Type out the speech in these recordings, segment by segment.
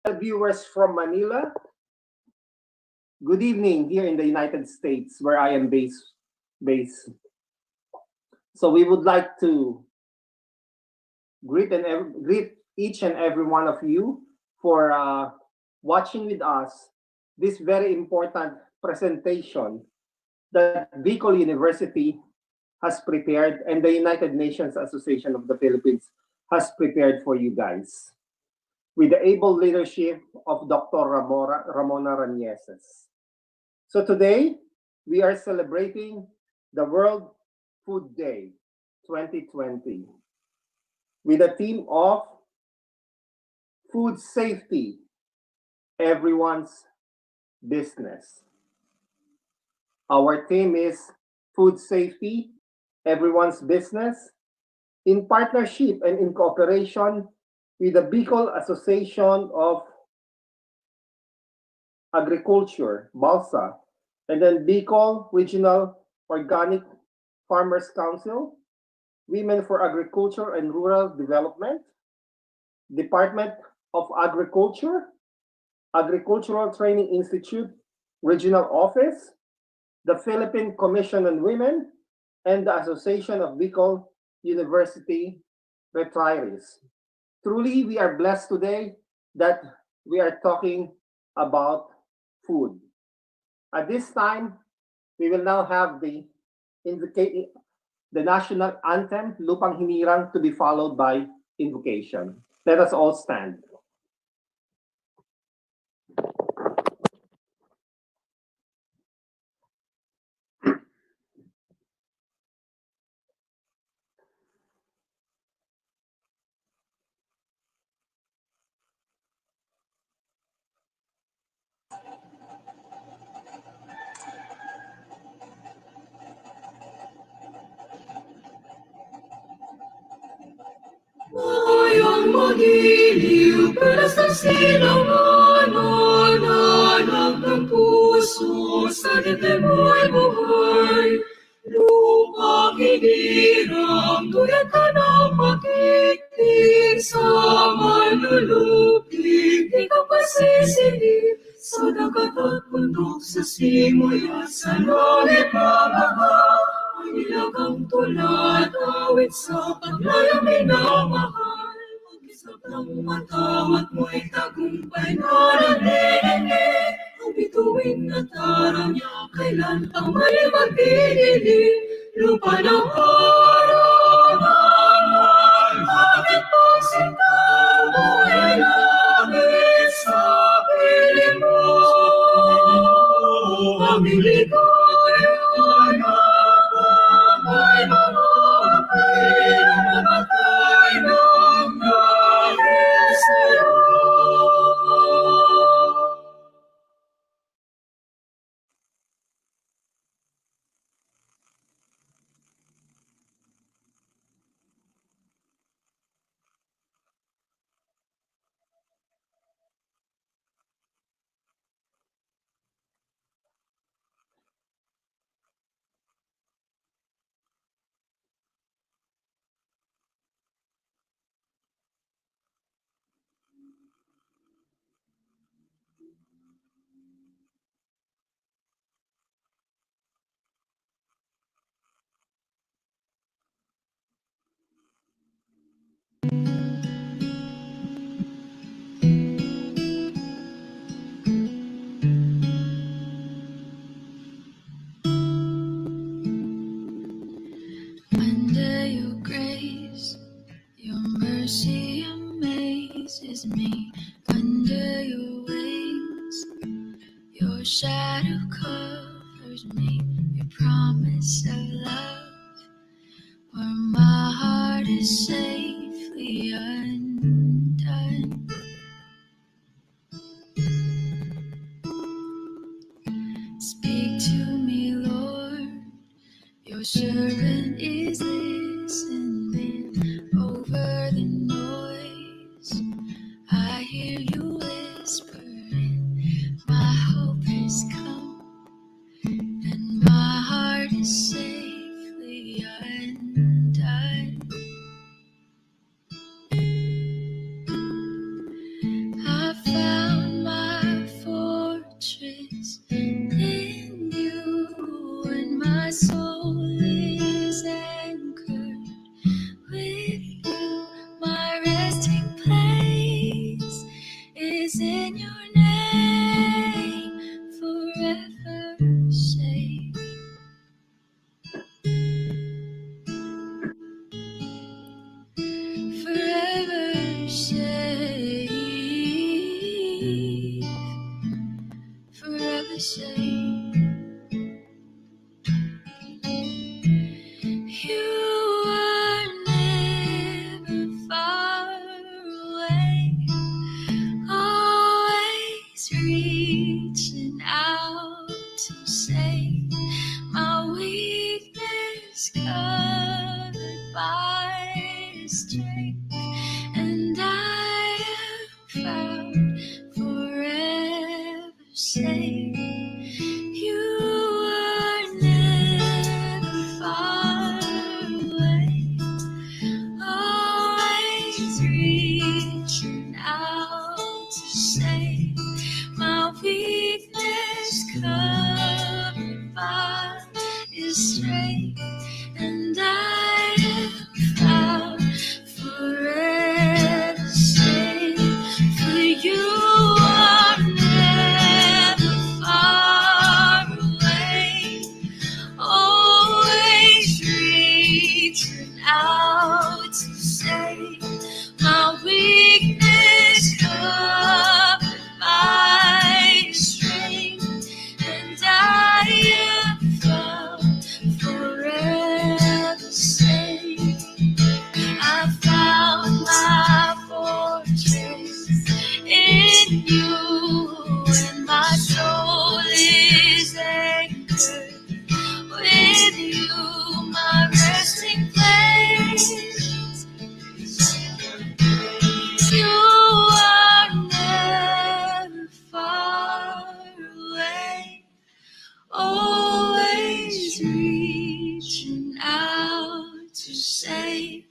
Viewers from Manila, good evening here in the United States where I am based. So we would like to greet each and every one of you for watching with us this very important presentation that Bicol University has prepared and the United Nations Association of the Philippines has prepared for you guys, with the able leadership of Dr. Ramona Ranieses. So today, we are celebrating the World Food Day 2020 with a theme of food safety, everyone's business. Our theme is food safety, everyone's business, in partnership and in cooperation with the Bicol Association of Agriculture, BALSA, and then Bicol Regional Organic Farmers Council, Women for Agriculture and Rural Development, Department of Agriculture, Agricultural Training Institute Regional Office, the Philippine Commission on Women, and the Association of Bicol University Retirees. Truly, we are blessed today that we are talking about food. At this time, we will now have the national anthem, Lupang Hinirang, to be followed by invocation. Let us all stand. Mayang magiliw, pelas ng silangan, nananag ng puso, sa dibdib mo'y buhay. Lupang hinirang, tuyat ka ng magiging, sa manlulupig, di ka pasisili, sa dagat at bundok, sa simoy at sa langit mabaga. Ilagang tulad, awit sa paglayang minamahal. Mag-isap ng matawat mo'y tagumpay na nanininig. Ang bituin at araw niya, kailan pang mali magdidilim. Lupa ng araw naman, bakit po sitaw mo'y langit sa piling mo? Aming ligaya na ay mamapin ang mamatay ng nais sa'yo. Under your grace, your mercy amazes me. Under your wings, your shadow covers me. Your promise of love, where my heart is safely undone. Speak to me, Lord, your servant is listening. Over the noise, I hear you whispering, my hope has come, and my heart is safely undone. strength, and I am found forever safe. You are never far away, always reaching out to save my weakness, covered by His strength, and I am found forever safe. For you are never far away, always reaching out to save my weakness, covered by His strength, and I am found forever safe. I found my fortress in you, and my soul is anchored with you, my resting place. You are never far away, always reaching out to save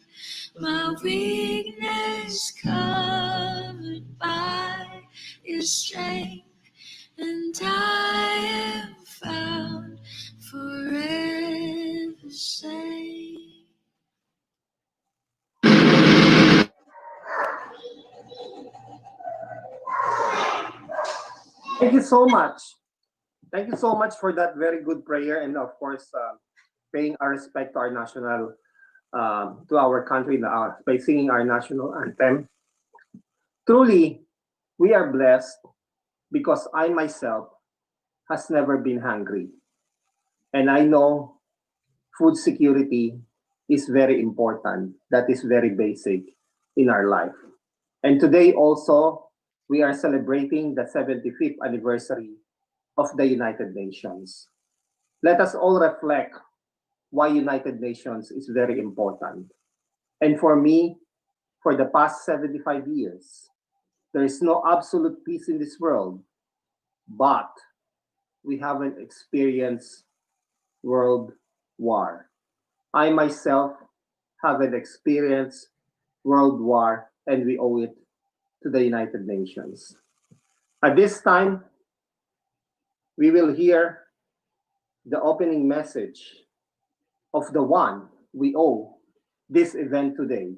my weakness, covered by His strength, and I am found forever safe. Thank you so much. Thank you so much for that very good prayer, and of course, paying our respect to our national, to our country, by singing our national anthem. Truly, we are blessed because I myself has never been hungry, and I know food security is very important. That is very basic in our life. And today also, we are celebrating the 75th anniversary of the United Nations. Let us all reflect why United Nations is very important. And for me, for the past 75 years, there is no absolute peace in this world, but we haven't experienced world war. I myself haven't experienced world war, and we owe it to the United Nations. At this time, we will hear the opening message of the one we owe this event today.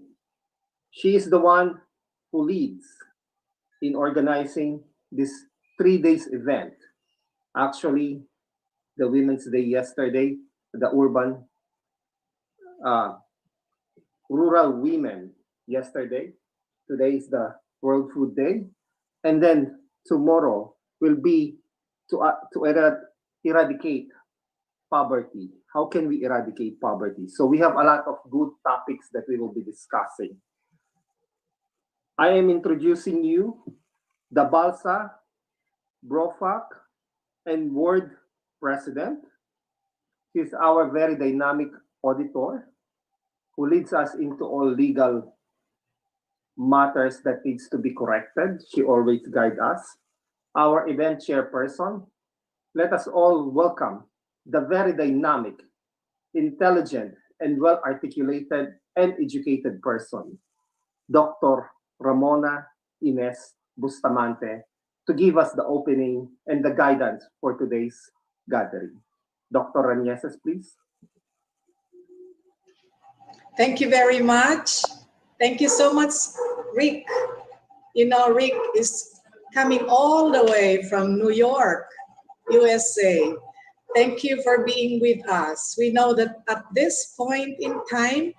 She is the one who leads in organizing this 3 days event. Actually, the Women's Day yesterday, the urban rural women yesterday. Today is the World Food Day. And then tomorrow will be to eradicate poverty. How can we eradicate poverty? So we have a lot of good topics that we will be discussing. I am introducing you the Balsa, Brofac, and Ward President. He's our very dynamic auditor who leads us into all legal matters that needs to be corrected. She always guides us. Our event chairperson. Let us all welcome the very dynamic, intelligent, and well-articulated and educated person, Dr. Ramona Ines Bustamante, to give us the opening and the guidance for today's gathering. Dr. Ranieses, please. Thank you very much. Thank you so much, Rick. You know, Rick is coming all the way from New York, USA. Thank you for being with us. We know that at this point in time,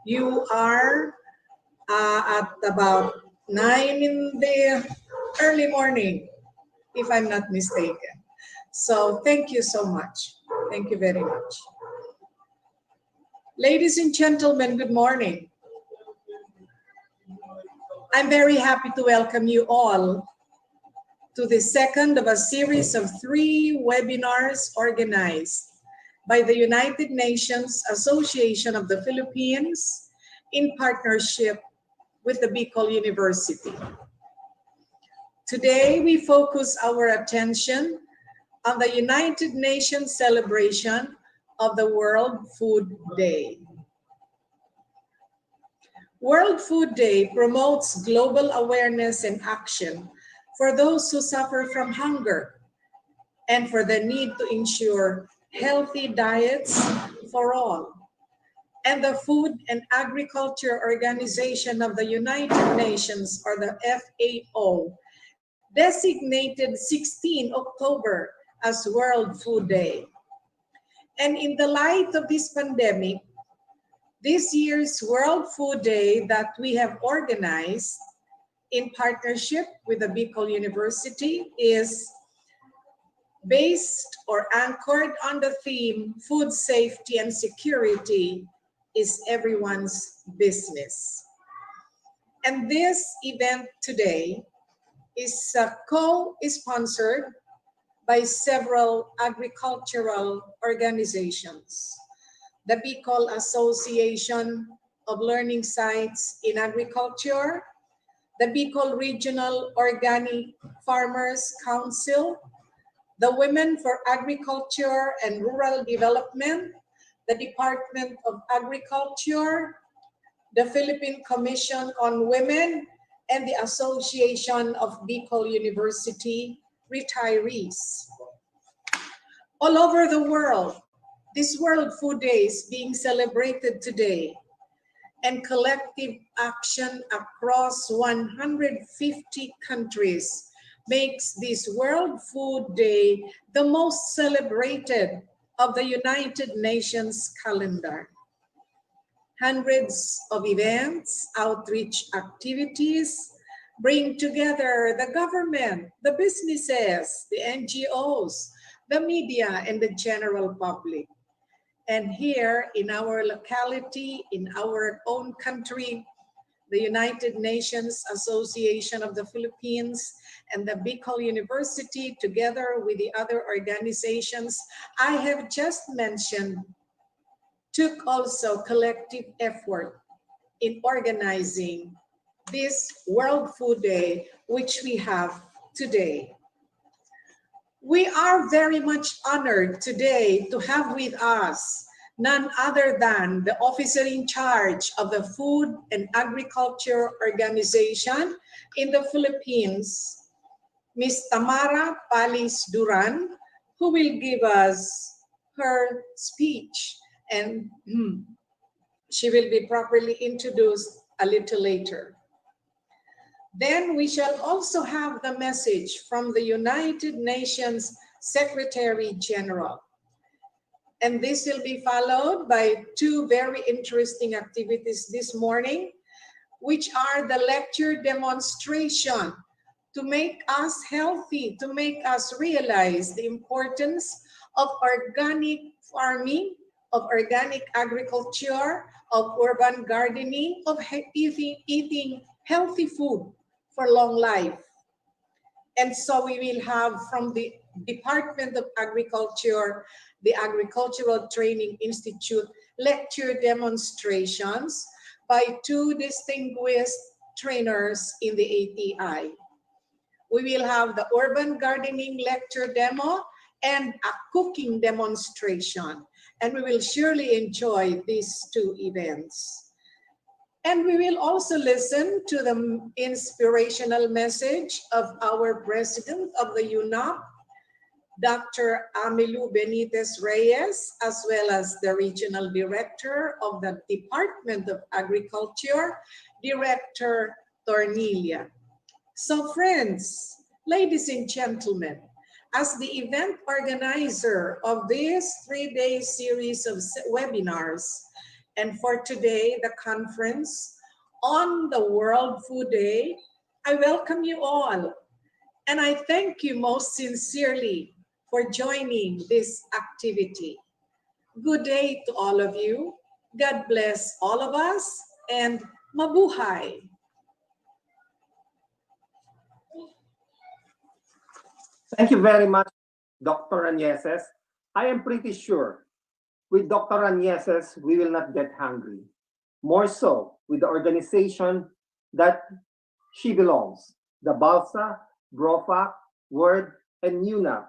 you are at about 9 in the early morning, if I'm not mistaken. So thank you so much. Thank you very much. Ladies and gentlemen, good morning. I'm very happy to welcome you all to the second of a series of 3 webinars organized by the United Nations Association of the Philippines in partnership with the Bicol University. Today, we focus our attention on the United Nations celebration of the World Food Day. World Food Day promotes global awareness and action for those who suffer from hunger and for the need to ensure healthy diets for all. And the Food and Agriculture Organization of the United Nations, or the FAO, designated 16 October as World Food Day. And in the light of this pandemic, this year's World Food Day that we have organized in partnership with the Bicol University is based or anchored on the theme, food safety and security is everyone's business. And this event today is co-sponsored by several agricultural organizations. The Bicol Association of Learning Sites in Agriculture, the Bicol Regional Organic Farmers Council, the Women for Agriculture and Rural Development, the Department of Agriculture, the Philippine Commission on Women, and the Association of Bicol University Retirees. All over the world, this World Food Day is being celebrated today, and collective action across 150 countries makes this World Food Day the most celebrated of the United Nations calendar. Hundreds of events, outreach activities bring together the government, the businesses, the NGOs, the media, and the general public. And here in our locality, in our own country, the United Nations Association of the Philippines and the Bicol University, together with the other organizations I have just mentioned, took also collective effort in organizing this World Food Day, which we have today. We are very much honored today to have with us none other than the officer in charge of the Food and Agriculture Organization in the Philippines, Ms. Tamara Palis Duran, who will give us her speech, and she will be properly introduced a little later. Then we shall also have the message from the United Nations Secretary General. And this will be followed by two very interesting activities this morning, which are the lecture demonstration to make us healthy, to make us realize the importance of organic farming, of organic agriculture, of urban gardening, of eating healthy food for long life. And so we will have from the Department of Agriculture, the Agricultural Training Institute, lecture demonstrations by two distinguished trainers in the ATI. We will have the urban gardening lecture demo and a cooking demonstration. And we will surely enjoy these two events. And we will also listen to the inspirational message of our president of the UNAP, Dr. Amilu Benitez Reyes, as well as the regional director of the Department of Agriculture, Director Tornilla. So friends, ladies and gentlemen, as the event organizer of this 3-day series of webinars, and for today, the conference on the World Food Day, I welcome you all. And I thank you most sincerely for joining this activity. Good day to all of you. God bless all of us, and mabuhay. Thank you very much, Dr. Agneses. I am pretty sure with Dr. Agneses, we will not get hungry. more so with the organization that she belongs, the BALSA, BROFAC, WORD, and UNAP.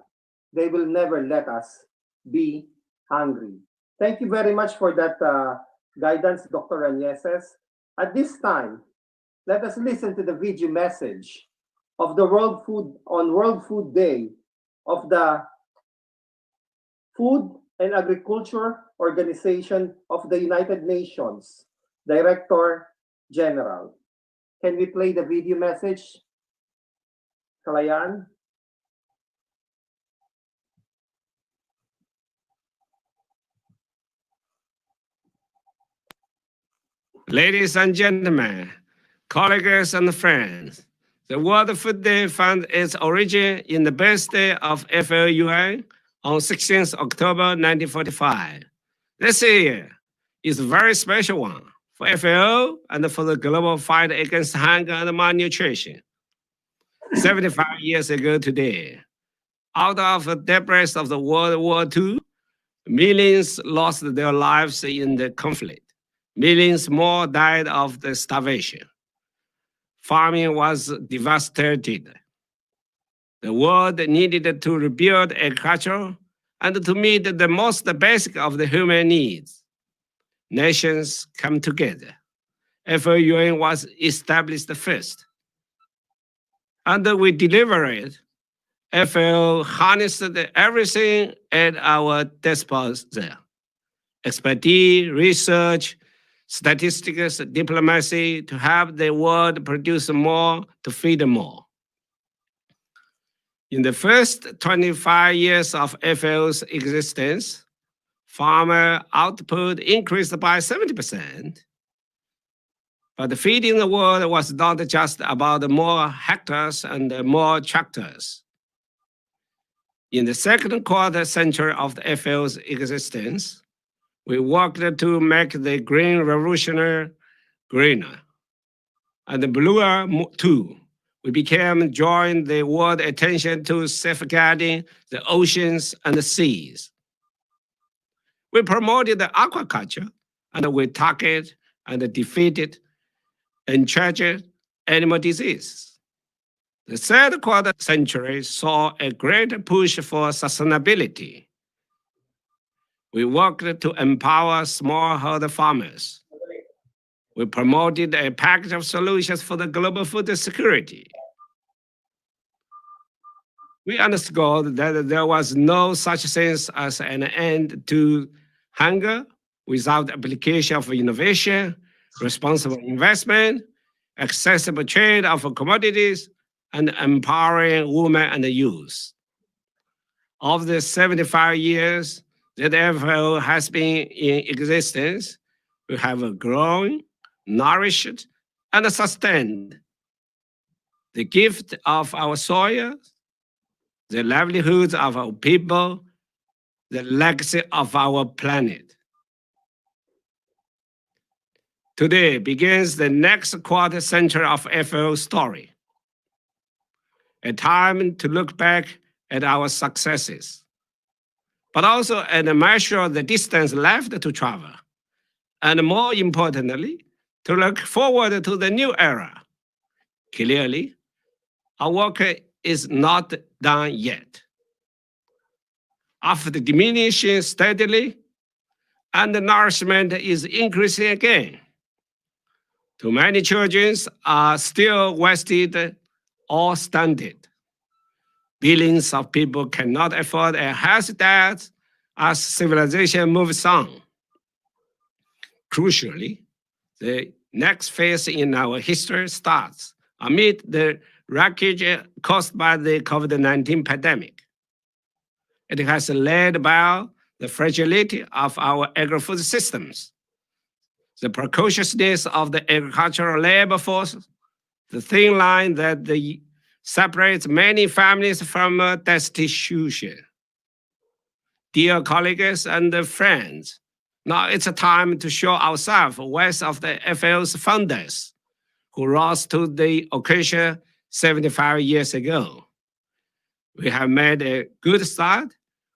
They will never let us be hungry. Thank you very much for that guidance, Dr. Añeses. At this time, let us listen to the video message of the World Food Day of the Food and Agriculture Organization of the United Nations, Director General. Can we play the video message? Kalayan? Ladies and gentlemen, colleagues and friends, the World Food Day found its origin in the birthday of FAO on 16th October 1945. This year is a very special one for FAO and for the global fight against hunger and malnutrition. 75 years ago today, out of the debris of the World War II, millions lost their lives in the conflict. Millions more died of the starvation. Farming was devastated. The world needed to rebuild agriculture and to meet the most basic of the human needs. Nations come together. FAO was established first. And we delivered. FAO harnessed everything at our disposal. Expertise, research, statistics, diplomacy, to help the world produce more, to feed more. In the first 25 years of FAO's existence, farmer output increased by 70%. But feeding the world was not just about more hectares and more tractors. In the second quarter century of the FAO's existence, we worked to make the green revolution greener and bluer too. We became drawing the world attention to safeguarding the oceans and the seas. We promoted the aquaculture and we targeted and defeated and treated animal disease. The third quarter century saw a great push for sustainability. We worked to empower smallholder farmers. We promoted a package of solutions for the global food security. We underscored that there was no such thing as an end to hunger without application of innovation, responsible investment, accessible trade of commodities, and empowering women and youth. Of the 75 years that FAO has been in existence, we have grown, nourished, and sustained the gift of our soil, the livelihoods of our people, the legacy of our planet. Today begins the next quarter century of FAO story, a time to look back at our successes, but also and measure the distance left to travel, and more importantly, to look forward to the new era. Clearly, our work is not done yet. After diminishing steadily, and the nourishment is increasing again. Too many children are still wasted or stunted. Billions of people cannot afford a healthy diet as civilization moves on. Crucially, the next phase in our history starts amid the wreckage caused by the COVID-19 pandemic. It has laid bare the fragility of our agri-food systems, the precociousness of the agricultural labor force, the thin line that separates many families from destitution. Dear colleagues and friends, now it's a time to show ourselves worth of the FAO's founders who rose to the occasion 75 years ago. We have made a good start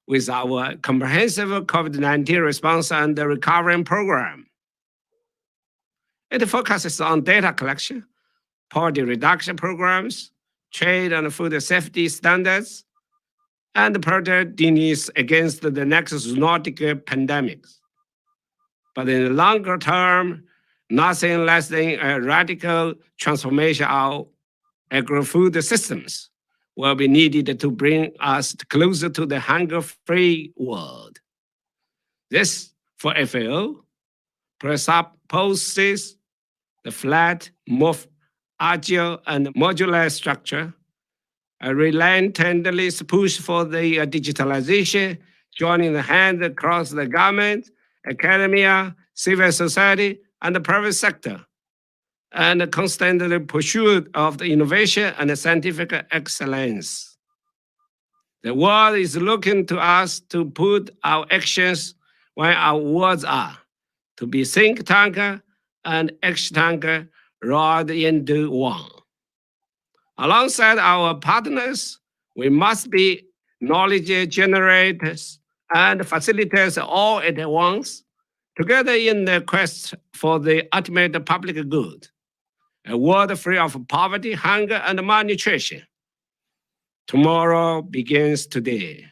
with our comprehensive COVID-19 response and recovery program. It focuses on data collection, poverty reduction programs, trade and food safety standards, and preparedness against the next zoonotic pandemics. But in the longer term, nothing less than a radical transformation of agri-food systems will be needed to bring us closer to the hunger-free world. This, for FAO, presupposes the flat, more agile, and modular structure, a relentless push for the digitalization, joining the hands across the government, academia, civil society, and the private sector, and the constant pursuit of the innovation and the scientific excellence. The world is looking to us to put our actions where our words are, to be think tanker and action tanker rolled into one. Alongside our partners, we must be knowledge generators and facilitators all at once, together in the quest for the ultimate public good, a world free of poverty, hunger, and malnutrition. Tomorrow begins today.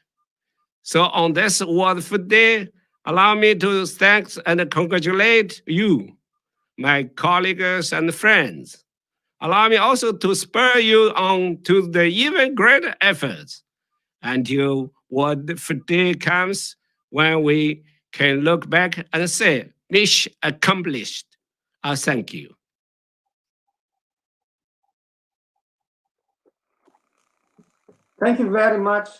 So on this World Food Day, allow me to thank and congratulate you, my colleagues and friends. Allow me also to spur you on to the even greater efforts until World Food Day comes, when we can look back and say, mission accomplished. Thank you. Thank you very much,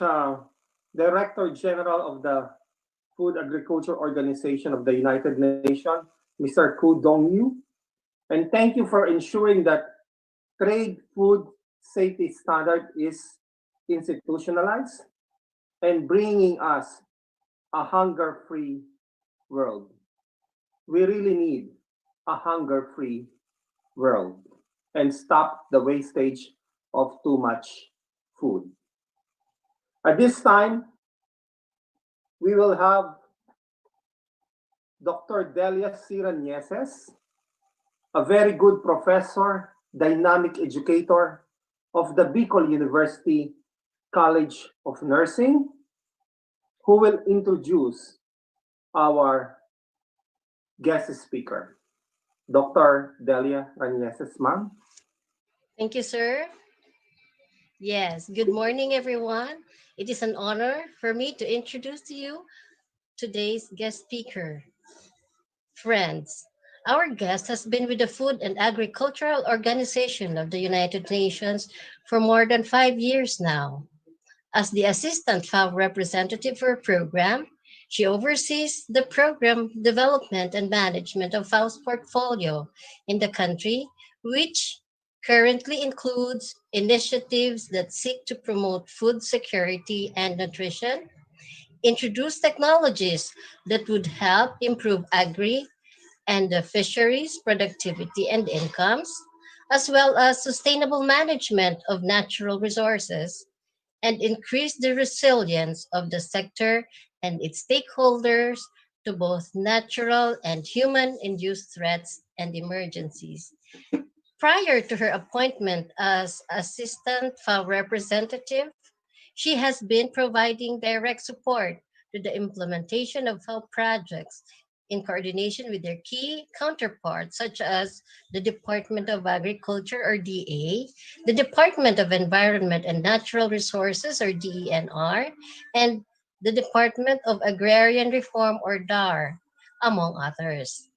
Director General of the Food Agriculture Organization of the United Nations, Mr. Ku Dongyu. And thank you for ensuring that trade food safety standard is institutionalized and bringing us a hunger-free world. We really need a hunger-free world and stop the wastage of too much food. At this time, we will have Dr. Delia Siranieses, a very good professor, dynamic educator of the Bicol University College of Nursing, who will introduce our guest speaker. Dr. Delia Ranieses, ma'am. Thank you, sir. Yes, good morning, everyone. It is an honor for me to introduce to you today's guest speaker. Friends, our guest has been with the Food and Agricultural Organization of the United Nations for more than 5 years now. As the Assistant FAO representative for a program, she oversees the program development and management of FAO's portfolio in the country, which currently includes initiatives that seek to promote food security and nutrition, introduce technologies that would help improve agri and the fisheries productivity and incomes, as well as sustainable management of natural resources, and increase the resilience of the sector and its stakeholders to both natural and human-induced threats and emergencies. Prior to her appointment as Assistant FAO representative, she has been providing direct support to the implementation of FAO projects in coordination with their key counterparts, such as the Department of Agriculture, or DA, the Department of Environment and Natural Resources, or DENR, and the Department of Agrarian Reform, or DAR, among others.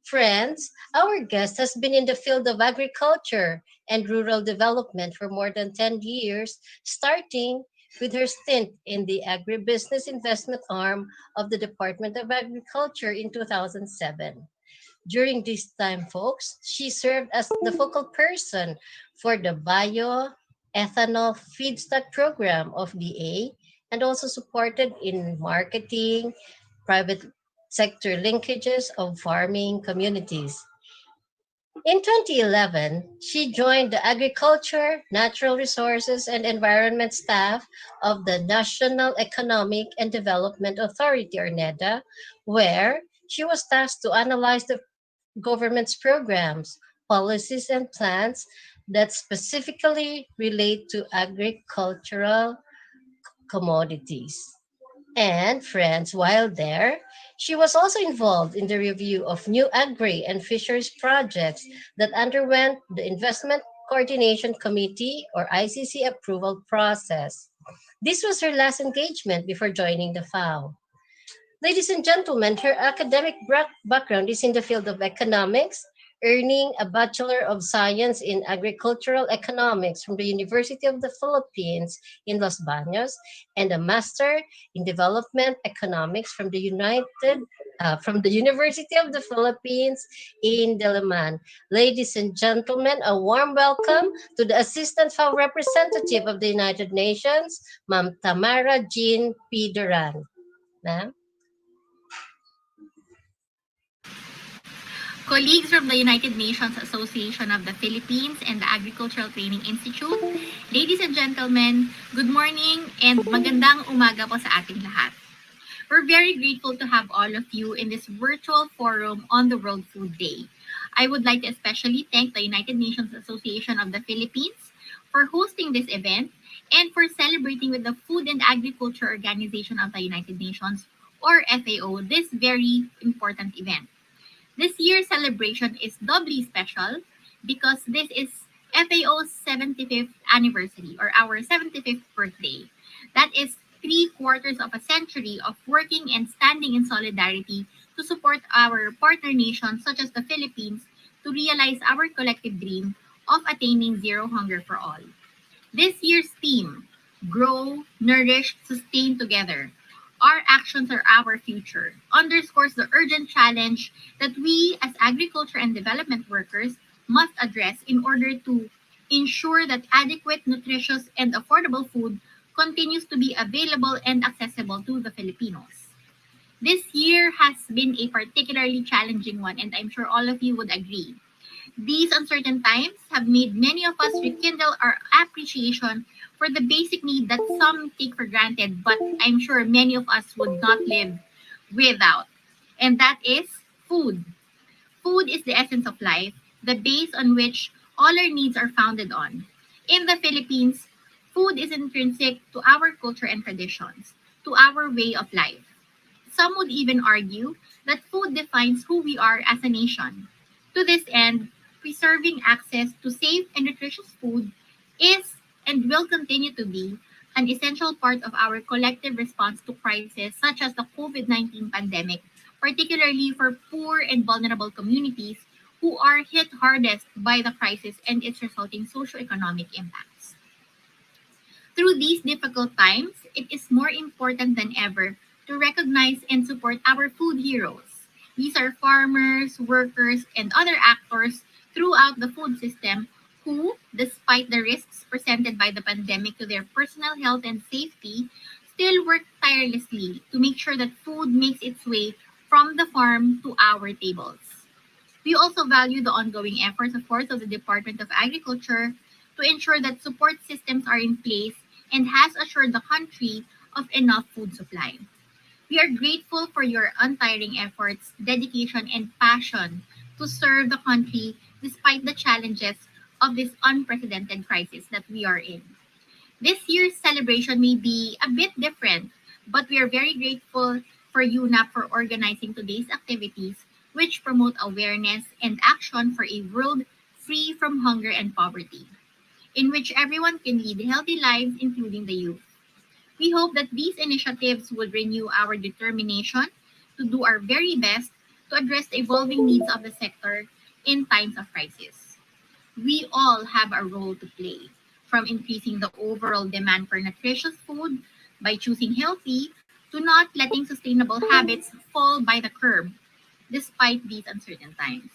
Friends, our guest has been in the field of agriculture and rural development for more than 10 years, starting with her stint in the agribusiness investment arm of the Department of Agriculture in 2007. During this time, folks, she served as the focal person for the bioethanol feedstock program of DA, and also supported in marketing, private sector linkages of farming communities. In 2011, she joined the Agriculture, Natural Resources, and Environment staff of the National Economic and Development Authority, or NEDA, where she was tasked to analyze the government's programs, policies, and plans that specifically relate to agricultural commodities. And friends, while there, she was also involved in the review of new agri and fisheries projects that underwent the Investment Coordination Committee or ICC approval process. This was her last engagement before joining the FAO. Ladies and gentlemen, her academic background is in the field of economics, earning a Bachelor of Science in Agricultural Economics from the University of the Philippines in Los Baños and a Master in Development Economics from the University of the Philippines in Diliman. Ladies and gentlemen, a warm welcome to the Assistant FAO Representative of the United Nations, Ma'am Tamara Jean P. Duran. Ma'am? Colleagues from the United Nations Association of the Philippines and the Agricultural Training Institute, ladies and gentlemen, good morning and magandang umaga po sa ating lahat. We're very grateful to have all of you in this virtual forum on the World Food Day. I would like to especially thank the United Nations Association of the Philippines for hosting this event and for celebrating with the Food and Agriculture Organization of the United Nations, or FAO, this very important event. This year's celebration is doubly special because this is FAO's 75th anniversary or our 75th birthday. That is 3/4 of a century of working and standing in solidarity to support our partner nations such as the Philippines to realize our collective dream of attaining zero hunger for all. This year's theme, Grow, Nourish, Sustain Together, our actions are our future, underscores the urgent challenge that we as agriculture and development workers must address in order to ensure that adequate, nutritious, and affordable food continues to be available and accessible to the Filipinos. This year has been a particularly challenging one, and I'm sure all of you would agree. These uncertain times have made many of us rekindle our appreciation for the basic need that some take for granted, but I'm sure many of us would not live without. And that is food. Food is the essence of life, the base on which all our needs are founded on. In the Philippines, food is intrinsic to our culture and traditions, to our way of life. Some would even argue that food defines who we are as a nation. To this end, preserving access to safe and nutritious food is and will continue to be an essential part of our collective response to crises such as the COVID-19 pandemic, particularly for poor and vulnerable communities who are hit hardest by the crisis and its resulting socioeconomic impacts. Through these difficult times, it is more important than ever to recognize and support our food heroes. These are farmers, workers, and other actors throughout the food system who, despite the risks presented by the pandemic to their personal health and safety, still work tirelessly to make sure that food makes its way from the farm to our tables. We also value the ongoing efforts, of course, of the Department of Agriculture to ensure that support systems are in place and has assured the country of enough food supply. We are grateful for your untiring efforts, dedication, and passion to serve the country despite the challenges of this unprecedented crisis that we are in. This year's celebration may be a bit different, but we are very grateful for UNAP for organizing today's activities, which promote awareness and action for a world free from hunger and poverty, in which everyone can lead healthy lives, including the youth. We hope that these initiatives will renew our determination to do our very best to address the evolving needs of the sector in times of crisis. We all have a role to play, from increasing the overall demand for nutritious food by choosing healthy to not letting sustainable habits fall by the curb despite these uncertain times.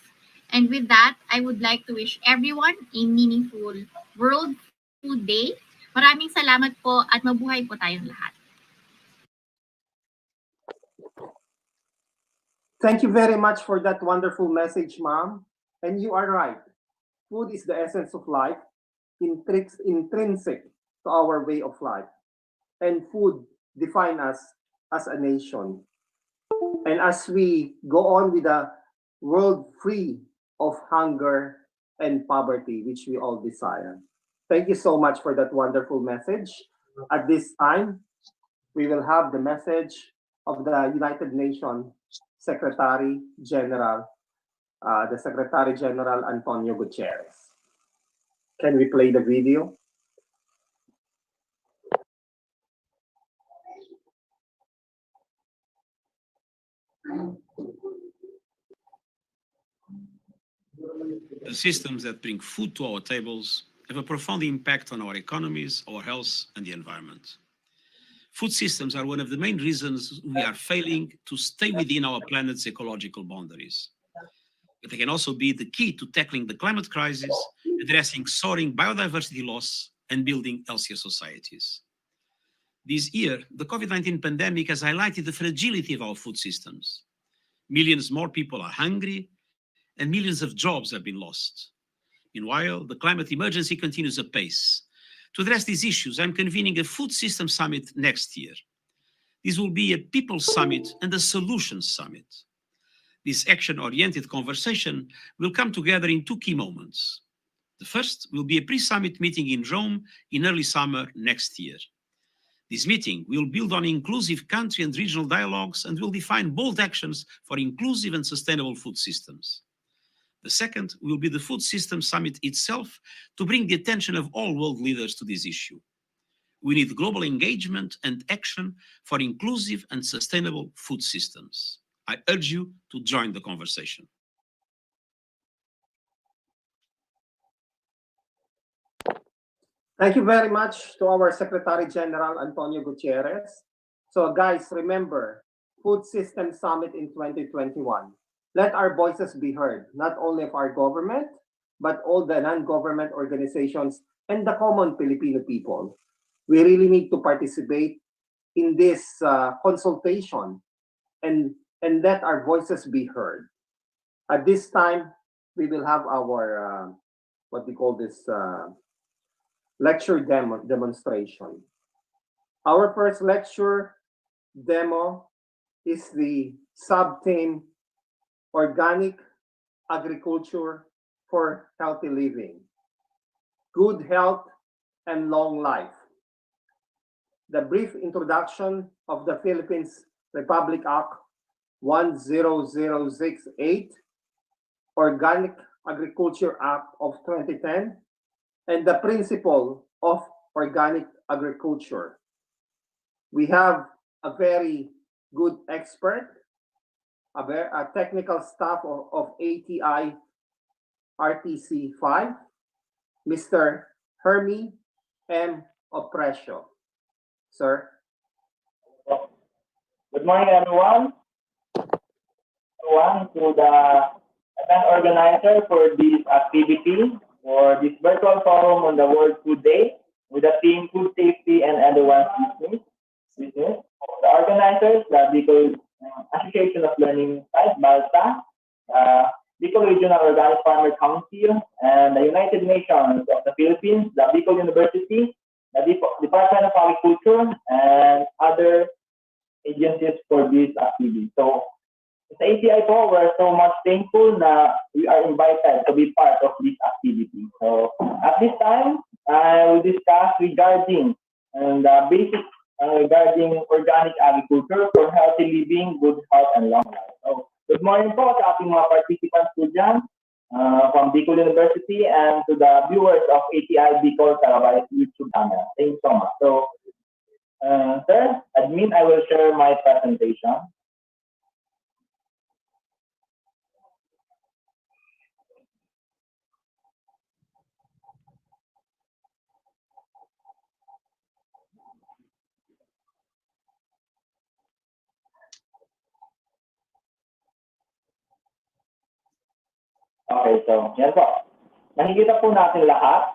And with that, I would like to wish everyone a meaningful World Food Day. Maraming salamat po at mabuhay po tayong lahat. Thank you very much for that wonderful message, Mom. And you are right. Food is the essence of life, intrinsic to our way of life. And food defines us as a nation. And as we go on with the world free of hunger and poverty, which we all desire. Thank you so much for that wonderful message. At this time, we will have the message of the United Nations Secretary General, the Secretary General Antonio Gutierrez. Can we play the video? The systems that bring food to our tables have a profound impact on our economies, our health, and the environment. Food systems are one of the main reasons we are failing to stay within our planet's ecological boundaries. But they can also be the key to tackling the climate crisis, addressing soaring biodiversity loss, and building healthier societies. This year, the COVID-19 pandemic has highlighted the fragility of our food systems. Millions more people are hungry, and millions of jobs have been lost. Meanwhile, the climate emergency continues apace. To address these issues, I'm convening a food system summit next year. This will be a people summit and a solutions summit. This action-oriented conversation will come together in two key moments. The first will be a pre-summit meeting in Rome in early summer next year. This meeting will build on inclusive country and regional dialogues and will define bold actions for inclusive and sustainable food systems. The second will be the Food System Summit itself to bring the attention of all world leaders to this issue. We need global engagement and action for inclusive and sustainable food systems. I urge you to join the conversation. Thank you very much to our Secretary General Antonio Gutierrez. So guys, remember, Food System Summit in 2021. Let our voices be heard, not only of our government, but all the non-government organizations and the common Filipino people. We really need to participate in this consultation and let our voices be heard. At this time, we will have our, what we call this, lecture demonstration. Our first lecture demo is the sub-theme Organic Agriculture for Healthy Living, Good Health and Long Life. The brief introduction of the Philippines Republic Act 10068, Organic Agriculture Act of 2010, and the principle of organic agriculture. We have a very good expert, a technical staff of ATI RTC 5, Mr. Hermie M. Opresio. Sir. Good morning, everyone. To the event organizer for this activity, for this virtual forum on the World Food Day, with the theme Food Safety and Everyone's Business. The organizers, the Bicol Association of Learning Site, BALTA, Bicol Regional Organic Farmer Council, and the United Nations of the Philippines, the Bicol University, the Department of Agriculture, and other agencies for this activity. So, sa ATI po, we're so much thankful that we are invited to be part of this activity. So, at this time, I will discuss regarding the basics regarding organic agriculture for healthy living, good health, and long life. So, good morning po sa ating mga participants po dyan from Bicol University and to the viewers of ATI Bicol Sarabay YouTube channel. Thank you so much. So, sir, admin, I will share my presentation. Okay, so yan po. Nakikita po natin lahat.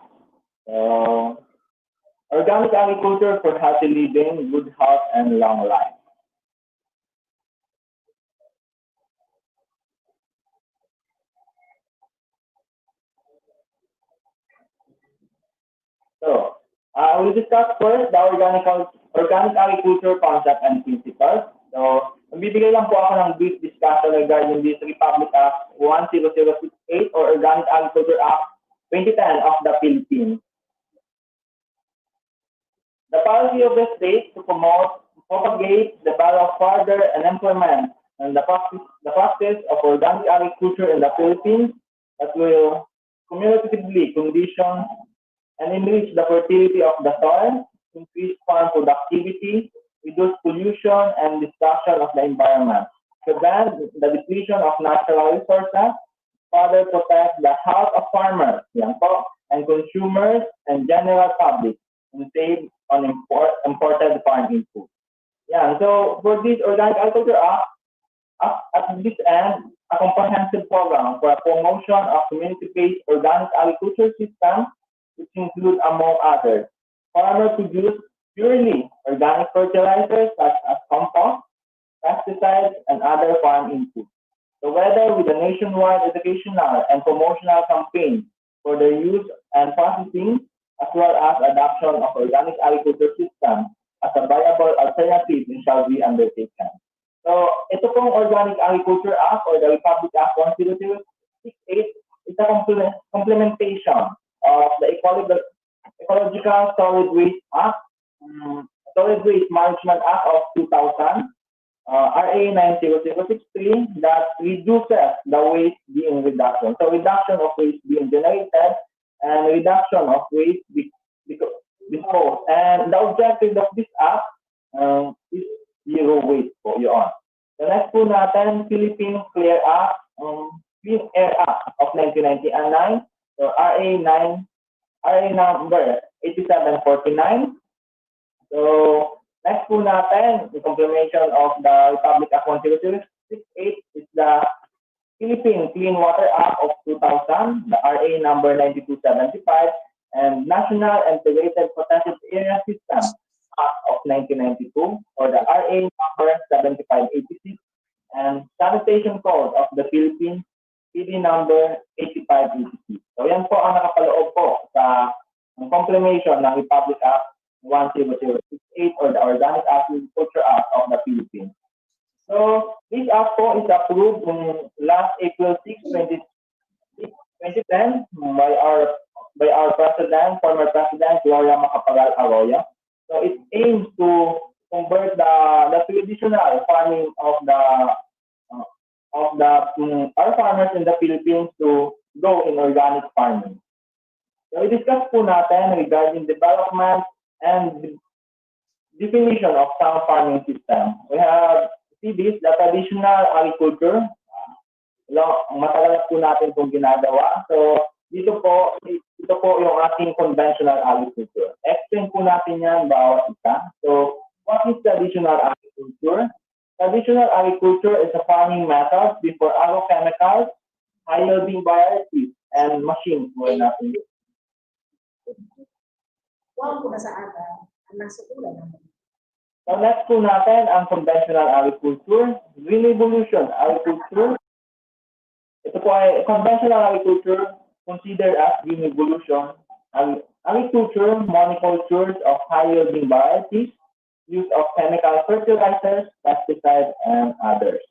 Organic agriculture for healthy living, good health, and long life. So, I will discuss first the organic agriculture concept and principles. So, Magbibigay lang po ako ng brief discussion regarding this Republic Act 10068 or Organic Agriculture Act 2010 of the Philippines. The policy of the state to promote, propagate, develop further, and implement and the practice of organic agriculture in the Philippines that will cumulatively condition and enrich the fertility of the soil, increase farm productivity, reduce pollution and destruction of the environment, prevent the depletion of natural resources, further protect the health of farmers, and consumers and general public, and save on imported farm input. Yeah, so for this Organic Agriculture Act, at this end, a comprehensive program for a promotion of community-based organic agriculture systems, which include, among others, farmer-produced purely organic fertilizers such as compost, pesticides, and other farm inputs, together with a nationwide educational and promotional campaign for their use and processing, as well as adoption of organic agriculture systems as a viable alternative shall be undertaken. So, ito pong Organic Agriculture Act or the Republic Act 10068 is a complementation of the Ecological Solid Waste Act, Solid Waste Management Act of 2000, RA 90063, that reduces the waste being reduction. So, reduction of waste being generated and reduction of waste disposed. And the objective of this act is zero waste po yun. The next po natin, Philippine Clean Air Act of 1999, so RA number 8749. So, next po natin, the complementation of the Republic Act 10068 is the Philippine Clean Water Act of 2000, the RA number 9275, and National Integrated Protected Area System Act of 1992, or the RA number 7586, and Sanitation Code of the Philippines, PD number 8586. So yan po ang nakapaloob po sa complementation ng Republic Act 10068 or the Organic Agriculture Act of the Philippines. So this act po is approved on last April 6, 2010 by our president, former president, Gloria Macapagal Arroyo. So it aims to convert the traditional farming of our farmers in the Philippines to go in organic farming. So i-discuss po natin regarding development and definition of sound farming system. We have this, the traditional agriculture. Matagal po natin itong ginagawa. So ito po yung ating conventional agriculture. Explain po natin yan bawat isa. So what is traditional agriculture? Traditional agriculture is a farming method before agrochemicals, high-yielding varieties, and machines were not used. So next po natin ang conventional agriculture, green evolution agriculture. Ito po ay conventional agriculture considered as green evolution. Agriculture, monocultures of high-yielding varieties, use of chemical fertilizers, pesticides, and others.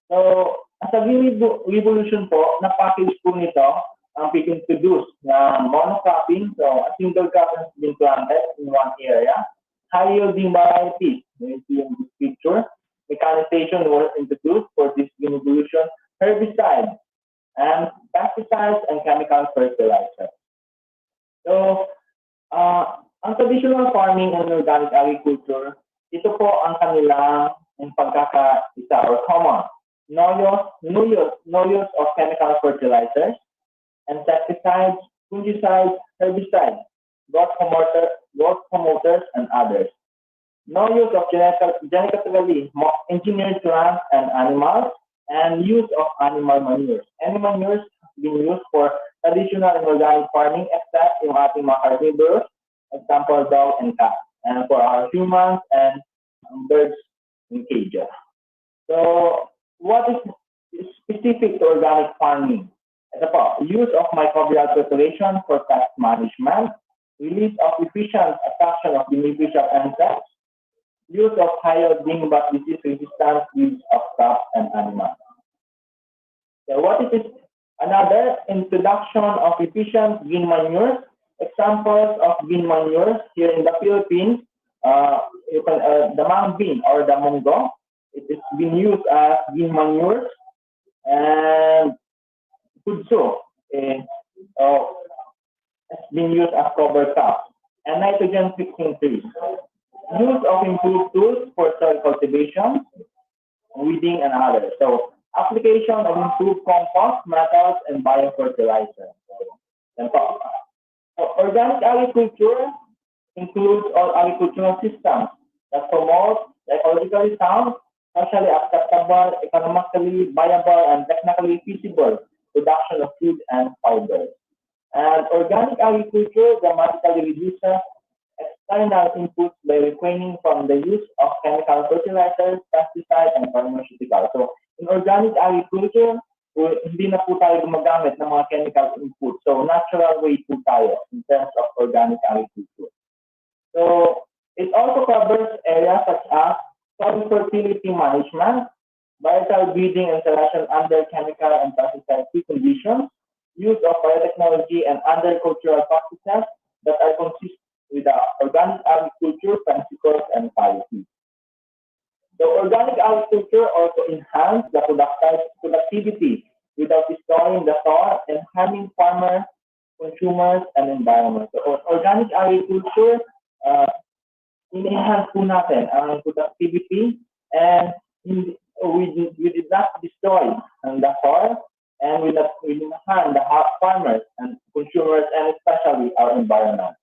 So, as a green revolution po, na-package po nito ang pag-introduce ng monocropping, so a single crop has been planted in one area. High-yielding varieties, you see in this picture. Mechanization was introduced for this green evolution. Herbicides, and pesticides, and chemical fertilizers. So, ang traditional farming and organic agriculture, ito po ang kanilang pagkakaisa or common. No use of chemical fertilizers, insecticides, fungicides, herbicides, growth promoters, and others. No use of genetically engineered plants and animals, and use of animal manures. Any manures being used for traditional and organic farming except yung ating mga carnivorous, example dog and cat, and for our humans and birds in cages. So, what is specific to organic farming? Ito po, use of microbial preparation for pest management, release of efficient attraction of beneficial insects, use of high-yielding but disease-resistant weeds of crops and animals. So what is this? Another introduction of efficient green manures. Examples of green manures here in the Philippines, the mung bean or the munggo. It is being used as green manures, and kudzu has been used as cover crops, and nitrogen fixing trees. Use of improved tools for soil cultivation, weeding, and others. So application of improved compost methods and biofertilizer. So organic agriculture includes all agricultural systems that promote ecologically sound, socially acceptable, economically viable, and technically feasible production of food and fibers. And organic agriculture dramatically reduces external inputs by refraining from the use of chemical fertilizers, pesticides, and pharmaceuticals. So in organic agriculture, hindi na po tayo gumagamit ng mga chemical inputs. So natural way po tayo in terms of organic agriculture. So it also covers areas such as soil fertility management, vital breeding and selection under chemical and pesticide-free conditions, use of biotechnology and other cultural practices that are consistent with the organic agriculture principles and policies. The organic agriculture also enhances the productivity without destroying the soil and harming farmers, consumers, and environment. So organic agriculture, in-enhance po natin ang productivity, and we did not destroy the soil, and we did not harm the farmers and consumers, and especially our environment.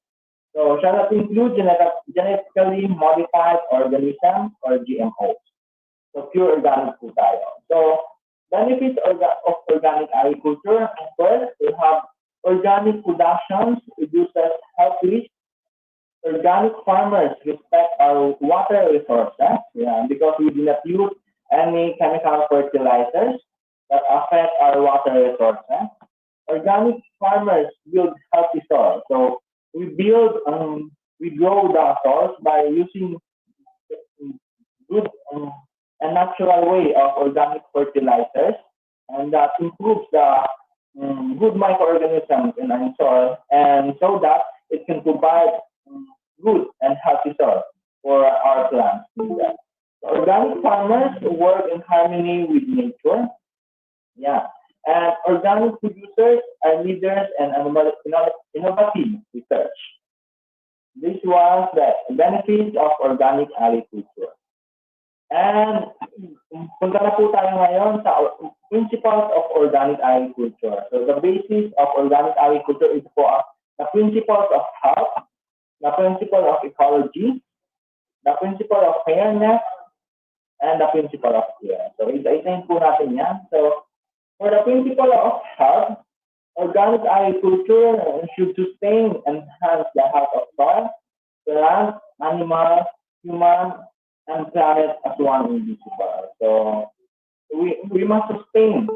So shall not include genetically modified organisms or GMOs. So pure organic po tayo. So benefits of organic agriculture. First, we have organic productions reduces health risk. Organic farmers respect our water resources, because we do not use any chemical fertilizers that affect our water resources. Organic farmers build healthy soil. So we grow the soils by using good and natural way of organic fertilizers, and that improves the good microorganisms in our soil, and so that it can provide good and healthy soil for our plants. So organic farmers work in harmony with nature. And organic producers are leaders in innovative research. This was the benefits of organic agriculture. And punta na po tayo ngayon sa principles of organic agriculture. So the basis of organic agriculture is for the principles of health, the principle of ecology, the principle of fairness, and the principle of care. So isa-isahin po natin yan. So for the principle of health, organic agriculture should sustain and enhance the health of soil, plants, animals, human, and planet as one invisible. So we must sustain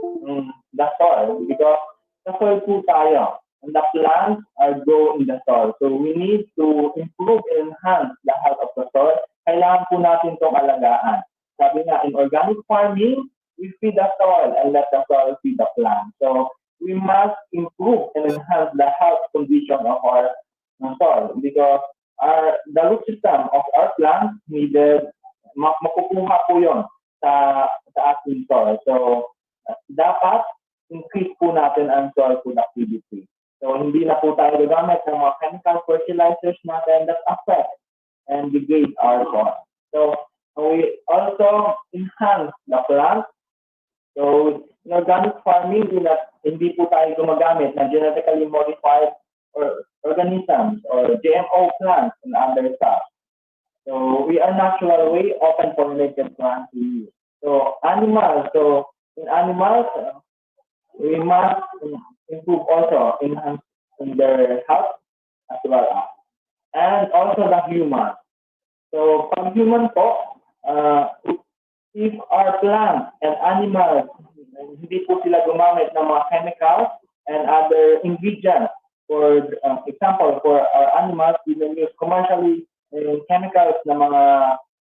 the soil, because the soil po tayo, and the plants are grow in the soil. So we need to improve and enhance the health of the soil. Kailangan po natin itong alagaan. Sabi nga, in organic farming, we feed the soil and let the soil feed the plant. So we must improve and enhance the health condition of our soil, because the root system of our plants needed, makukuha po yun sa ating soil. So dapat increase po natin ang soil productivity. So hindi na po tayo gagamit ng mga chemical fertilizers natin that affect and degrade our soil. So we also enhance the plants. So in organic farming, hindi po tayo gumagamit ng genetically modified organisms or GMO plants and other stuff. So we are natural way open pollinated plants we use. So animals, in animals, we must improve also enhance their health as well as, and also the human. So pag human po, if our plants and animals, hindi po sila gumamit ng mga chemicals and other ingredients. For example, for our animals, we can use commercially chemicals na mga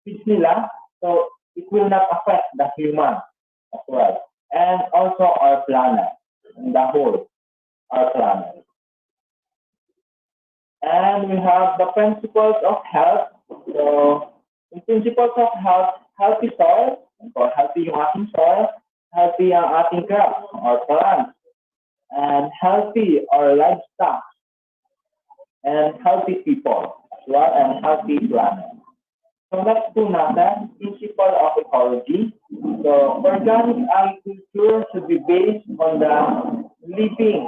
feeds nila, so it will not affect the human as well. And also our planet, the whole, our planet. And we have the principles of health. So, in principles of health, healthy soil, or healthy yung ating soil, healthy ang ating crops or plants, and healthy our livestock, and healthy people as well, and healthy planet. So next po natin, principle of ecology. So organic agriculture should be based on the living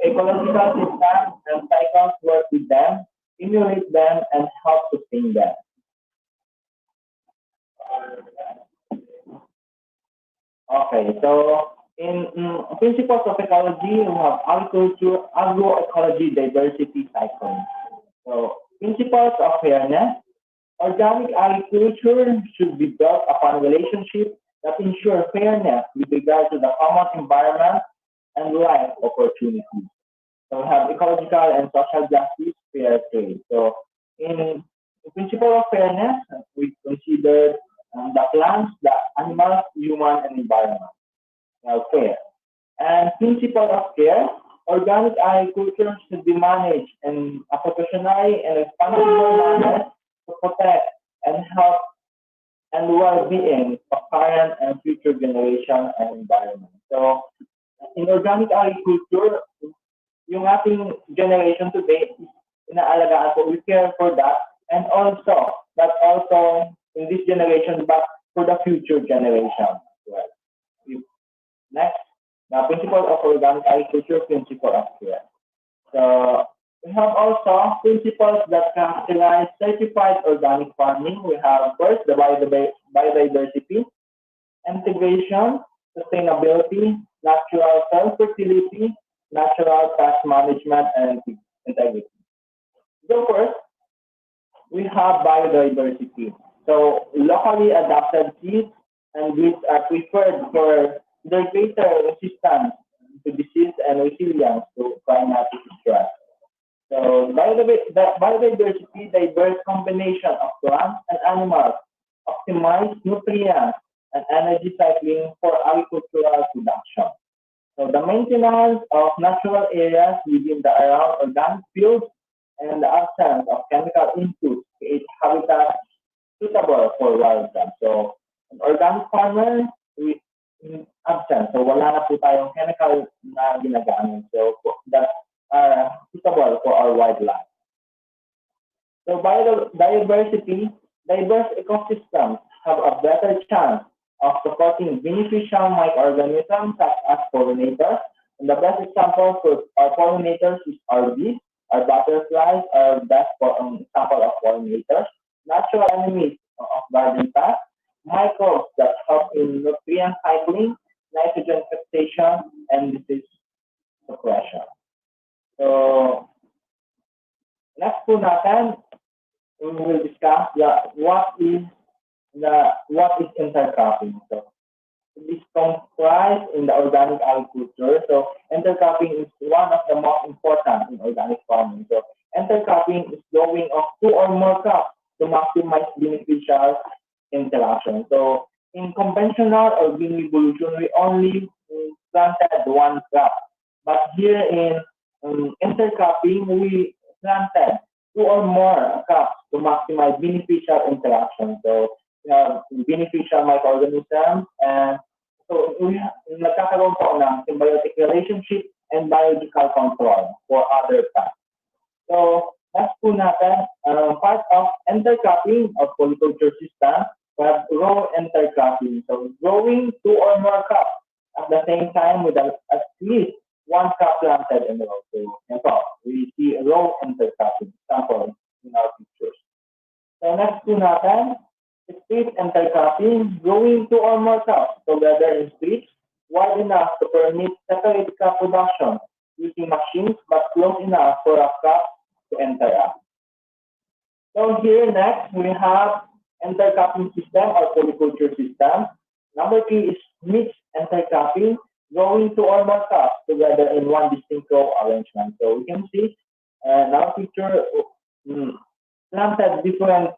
ecological systems and cycles, work with them, emulate them, and help sustain them. Okay, so in principles of ecology, we have agriculture, agroecology, diversity cycle. So principles of fairness, organic agriculture should be built upon relationships that ensure fairness with regard to the common environment and life opportunities. So we have ecological and social justice, fair trade. So in the principle of fairness, we consider the plants, the animals, human, and environment. Fair. And principle of care, organic agriculture should be managed in a professional and responsible manner to protect and help and well-being of current and future generation and environment. So in organic agriculture, yung ating generation today, inaalagaan po, we care for that, and also, not also in this generation, but for the future generation as well. Next, the principle of organic agriculture, principle of care. So we have also principles that characterize certified organic farming. We have first the biodiversity, integration, sustainability, natural self-fertility, natural pest management, and integrity. So first, we have biodiversity. So locally adapted seeds and breeds are preferred for their greater resistance to disease and resilience to climatic stress. So biodiversity, diverse combination of plants and animals, optimize nutrients and energy cycling for agricultural production. So the maintenance of natural areas within the around organic fields and the absence of chemical inputs create habitats suitable for wildlife. So an organic farmer with absent. So wala na po tayong chemical na ginagamit. So that are suitable for our wildlife. So biodiversity, diverse ecosystems have a better chance of supporting beneficial microorganisms such as pollinators. And the best example for our pollinators is our bees, our butterflies are best example of pollinators. Natural enemies of garden pests, microbes that help in nutrient cycling, nitrogen fixation, and disease suppression. So next po natin, we will discuss what is intercropping. So this comprised in the organic agriculture. So intercropping is one of the most important in organic farming. So intercropping is growing of two or more crops to maximize beneficial interaction. So in conventional or green evolution, we only planted one crop. But here in intercropping, we planted two or more crops to maximize beneficial interaction. So we have beneficial microorganisms, and so we nagkakaroon po ng symbiotic relationship and biological control for other plants. So that's po natin, part of intercropping of polyculture system, we have row intercropping. So growing two or more crops at the same time with at least one crop planted in the row. So we see row intercropping example in our pictures. So next po natin, street intercropping, growing two or more crops together in streets wide enough to permit separate crop production using machines but close enough for a crop to interact. So here next we have intercropping system or polyculture system. Number 3 is mixed intercropping, growing two or more crops together in one distinct row arrangement. So we can see in our picture planted different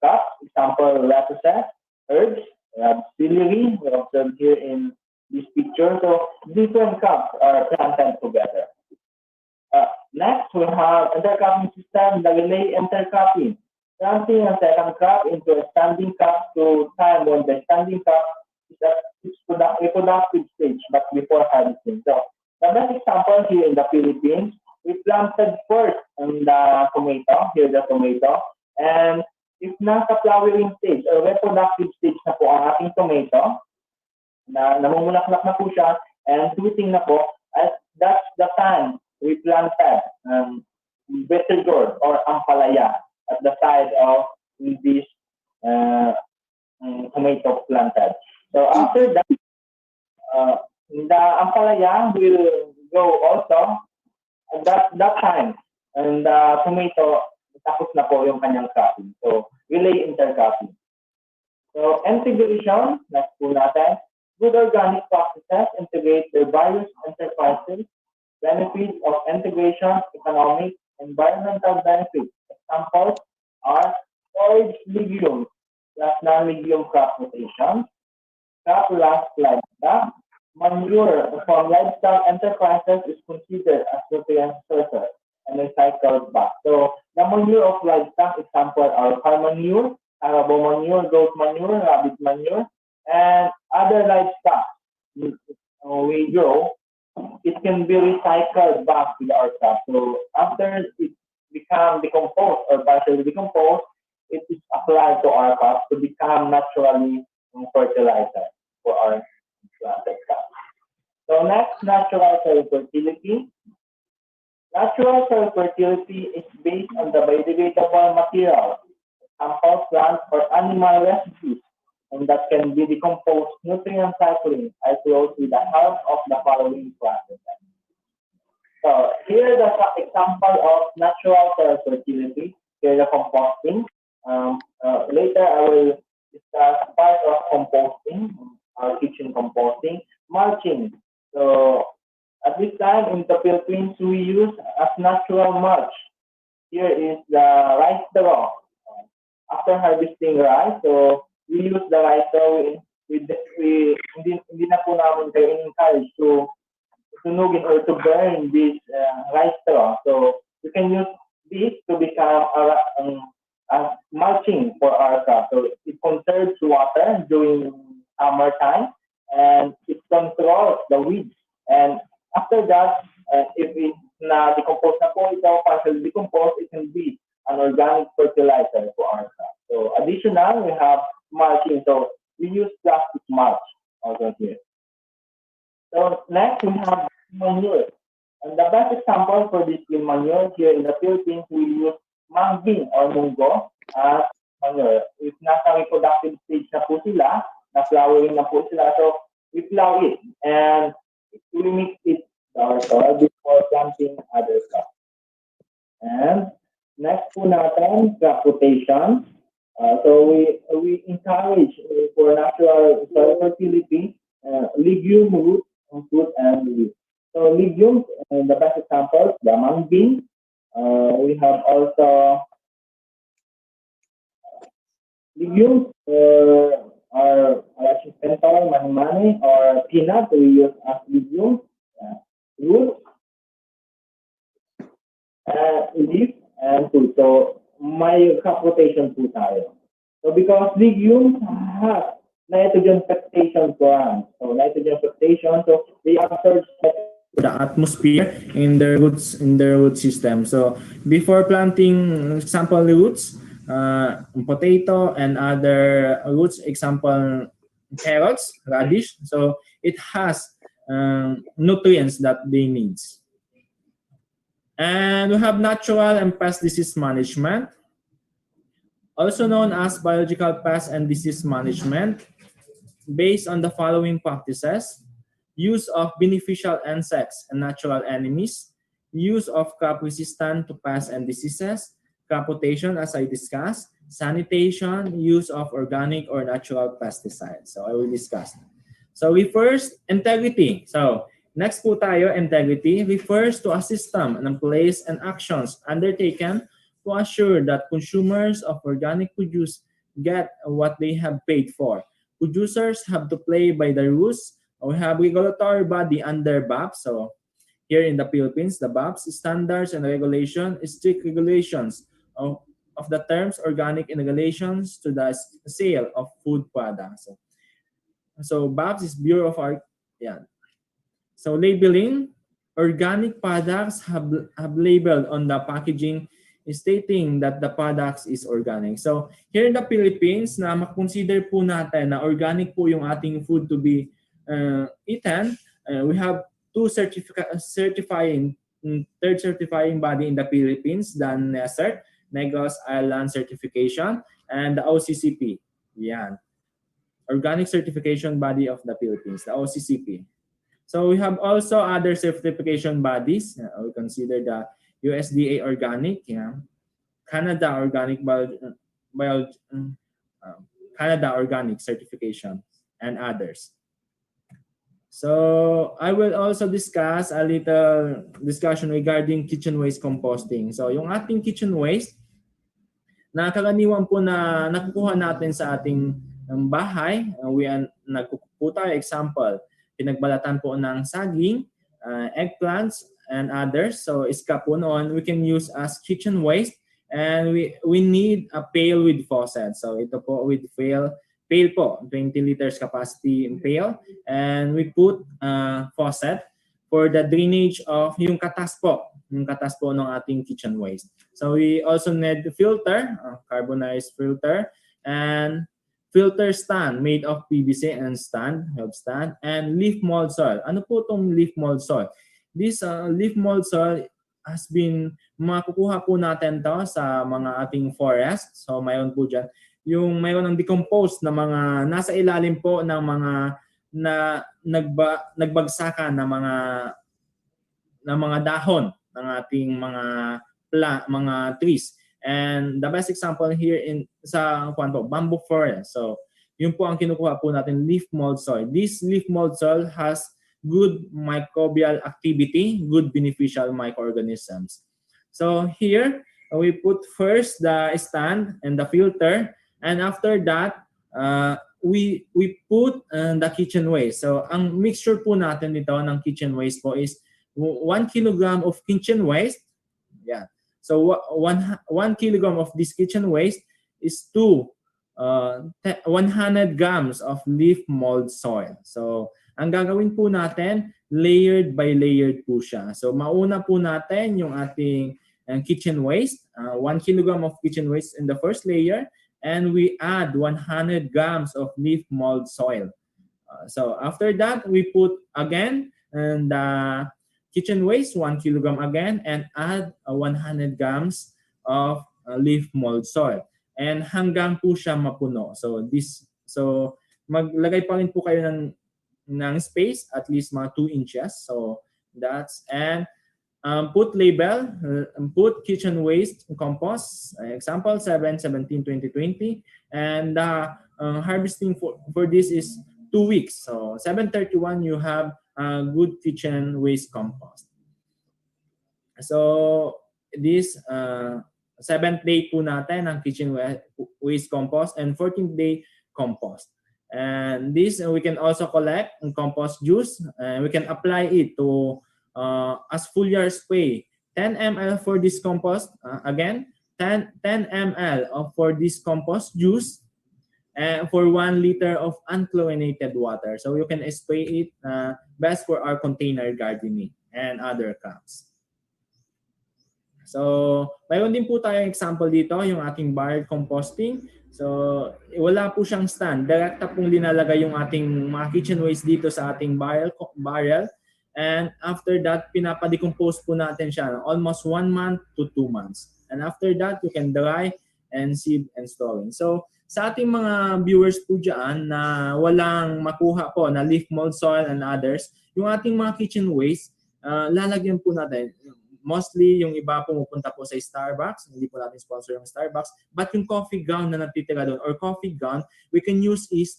crops, example, lettuces, herbs, we have celery, we observe here in this picture. So different crops are planted together. Next, we have intercropping system, the relay intercropping. Planting a second crop into a standing crop to time when the standing crop is at its reproductive stage, but before harvesting. So the best example here in the Philippines, we planted first in the tomato, here the tomato, and if nasa flowering stage or reproductive stage na po ang ating tomato, na namumulaklak na po siya, and fruiting na po, that's the time we planted better gourd or ampalaya at the side of this tomato planted. So after that, the ampalaya will go also at that time, and the tomato tapos na po yung kanyang cropping. So relay intercropping. So integration, next po natin. Good organic practices integrate their various enterprises, benefits of integration, economic, environmental benefits. Examples are forage legumes plus non-legume crop rotation, crop last livestock, manure from livestock enterprises is considered as nutrient sources and recycled back. So the manure of livestock, example are cow manure, arable manure, goat manure, rabbit manure, and other livestock we grow, it can be recycled back to our crop. So after it become decomposed or partially decomposed, it is applied to our crops to become naturally fertilizer for our planted crops. So next, natural soil fertility. Natural soil fertility is based on the biodegradable material, example plant or animal residues, and that can be decomposed. Nutrient cycling I close with the help of the following processes. So here is the example of natural soil fertility. Here the composting. Later I will discuss part of composting, our kitchen composting, mulching. So at this time in the Philippines we use as natural mulch. Here is the rice straw. After harvesting rice, so we use the rice straw. Hindi na po namin kayo encourage to sunugin or to burn this rice straw. So you can use this to become a mulching for our crop. So it conserves water during summer time and it controls the weeds. And after that, if it's na decompose na po ito, partially decomposed, it can be an organic fertilizer for our crop. So additional, we have mulching. So we use plastic mulch also here. So next we have manure. And the best example for this green manure here in the Philippines, we use mung bean or munggo as manure. If nasa reproductive stage na po sila, na flowering na po sila, so we plow it and we mix it to our soil before planting other crops. And next po natin, crop rotation. So we encourage for natural soil fertility, legume, root, fruit, and leaves. So legumes, the best examples, the mung bean. We have also legumes are like pentol, mani-mani, or peanut. We use as legumes, roots, leaves, and fruit. So may crop rotation po tayo. So because legumes have nitrogen fixation plants, so nitrogen fixation, so they absorb the atmosphere in their root system. So before planting, example roots, potato and other roots, example carrots, radish. So it has nutrients that they need. And we have natural and pest disease management, also known as biological pest and disease management, based on the following practices: use of beneficial insects and natural enemies, use of crop resistant to pests and diseases, crop rotation as I discussed, sanitation, use of organic or natural pesticides. So I will discuss. So we first, integrity. So next po tayo, integrity refers to a system and place and actions undertaken to assure that consumers of organic produce get what they have paid for. Producers have to play by the rules. We have regulatory body under BAP. So here in the Philippines, the BAP's standards and regulation, strict regulations of the terms organic in regulations to the sale of food products. So BAPS is Bureau of Art. Yeah. So labeling, organic products have labeled on the packaging stating that the products is organic. So here in the Philippines, na makonsider po natin na organic po yung ating food to be eaten, we have two certifying third certifying body in the Philippines, the NESCERT, Negros Island Certification, and the OCCP. Yan. Organic Certification Body of the Philippines, the OCCP. So we have also other certification bodies. We consider the USDA Organic, Canada Organic Canada Organic Certification, and others. So I will also discuss a little discussion regarding kitchen waste composting. So yung ating kitchen waste, na karaniwan po na nakukuha natin sa ating bahay, nagkukuha tayo, example, pinagbalatan po ng saging, eggplants, and others. So iska po noon, we can use as kitchen waste, and we need a pail with faucet. So ito po with pail po, 20 liters capacity in pail, and we put faucet for the drainage of yung katas po ng ating kitchen waste. So we also need filter, carbonized filter, and filter stand made of PVC and help stand, and leaf mold soil. Ano po itong leaf mold soil? This leaf mold soil has been, makukuha po natin to sa mga ating forest. So mayroon po dyan, mayroon ng decomposed na mga, nasa ilalim po ng mga nagbagsakan na mga dahon ng ating mga trees. And the best example here sa bamboo forest. So, yun po ang kinukuha po natin, leaf mold soil. This leaf mold soil has good microbial activity, good beneficial microorganisms. So, here, we put first the stand and the filter, and after that, we put the kitchen waste. So, ang mixture po natin dito ng kitchen waste po is 1 kilogram of kitchen waste. Yeah. So 1 kilogram of this kitchen waste is 100 grams of leaf mold soil. So ang gagawin po natin, layered by layered po siya. So mauna po natin yung ating kitchen waste, 1 kilogram of kitchen waste in the first layer, and we add 100 grams of leaf mold soil. So after that, we put again the kitchen waste, 1 kilogram again, and add 100 grams of leaf mold soil. And hanggang po siya mapuno. So maglagay pa rin po kayo ng space, at least mga 2 inches. So that's, and put label, put kitchen waste compost, example 7/17/2020, and harvesting for this is 2 weeks. So 7/31 you have good kitchen waste compost. So this 7th day po natin ang kitchen waste compost, and 14th day compost. And this we can also collect compost juice, and we can apply it to as foliar spray. 10 ml for this compost, again 10 ml for this compost juice, and for 1 liter of unchlorinated water. So you can spray it, best for our container gardening and other crops. So mayroon din po tayong example dito, yung ating barrel composting. So wala po siyang stand, direkta pong linalagay yung ating mga kitchen waste dito sa ating barrel, and after that pinapa-decompose po natin siya almost 1 month to 2 months. And after that you can dry and sieve and storing. So sa ating mga viewers po dyan na walang makuha po na leaf mold soil and others, yung ating mga kitchen waste, lalagyan po natin. Mostly, yung iba pumupunta po sa Starbucks. Hindi po natin sponsor yung Starbucks. But yung coffee ground na natitira doon, or coffee ground, we can use it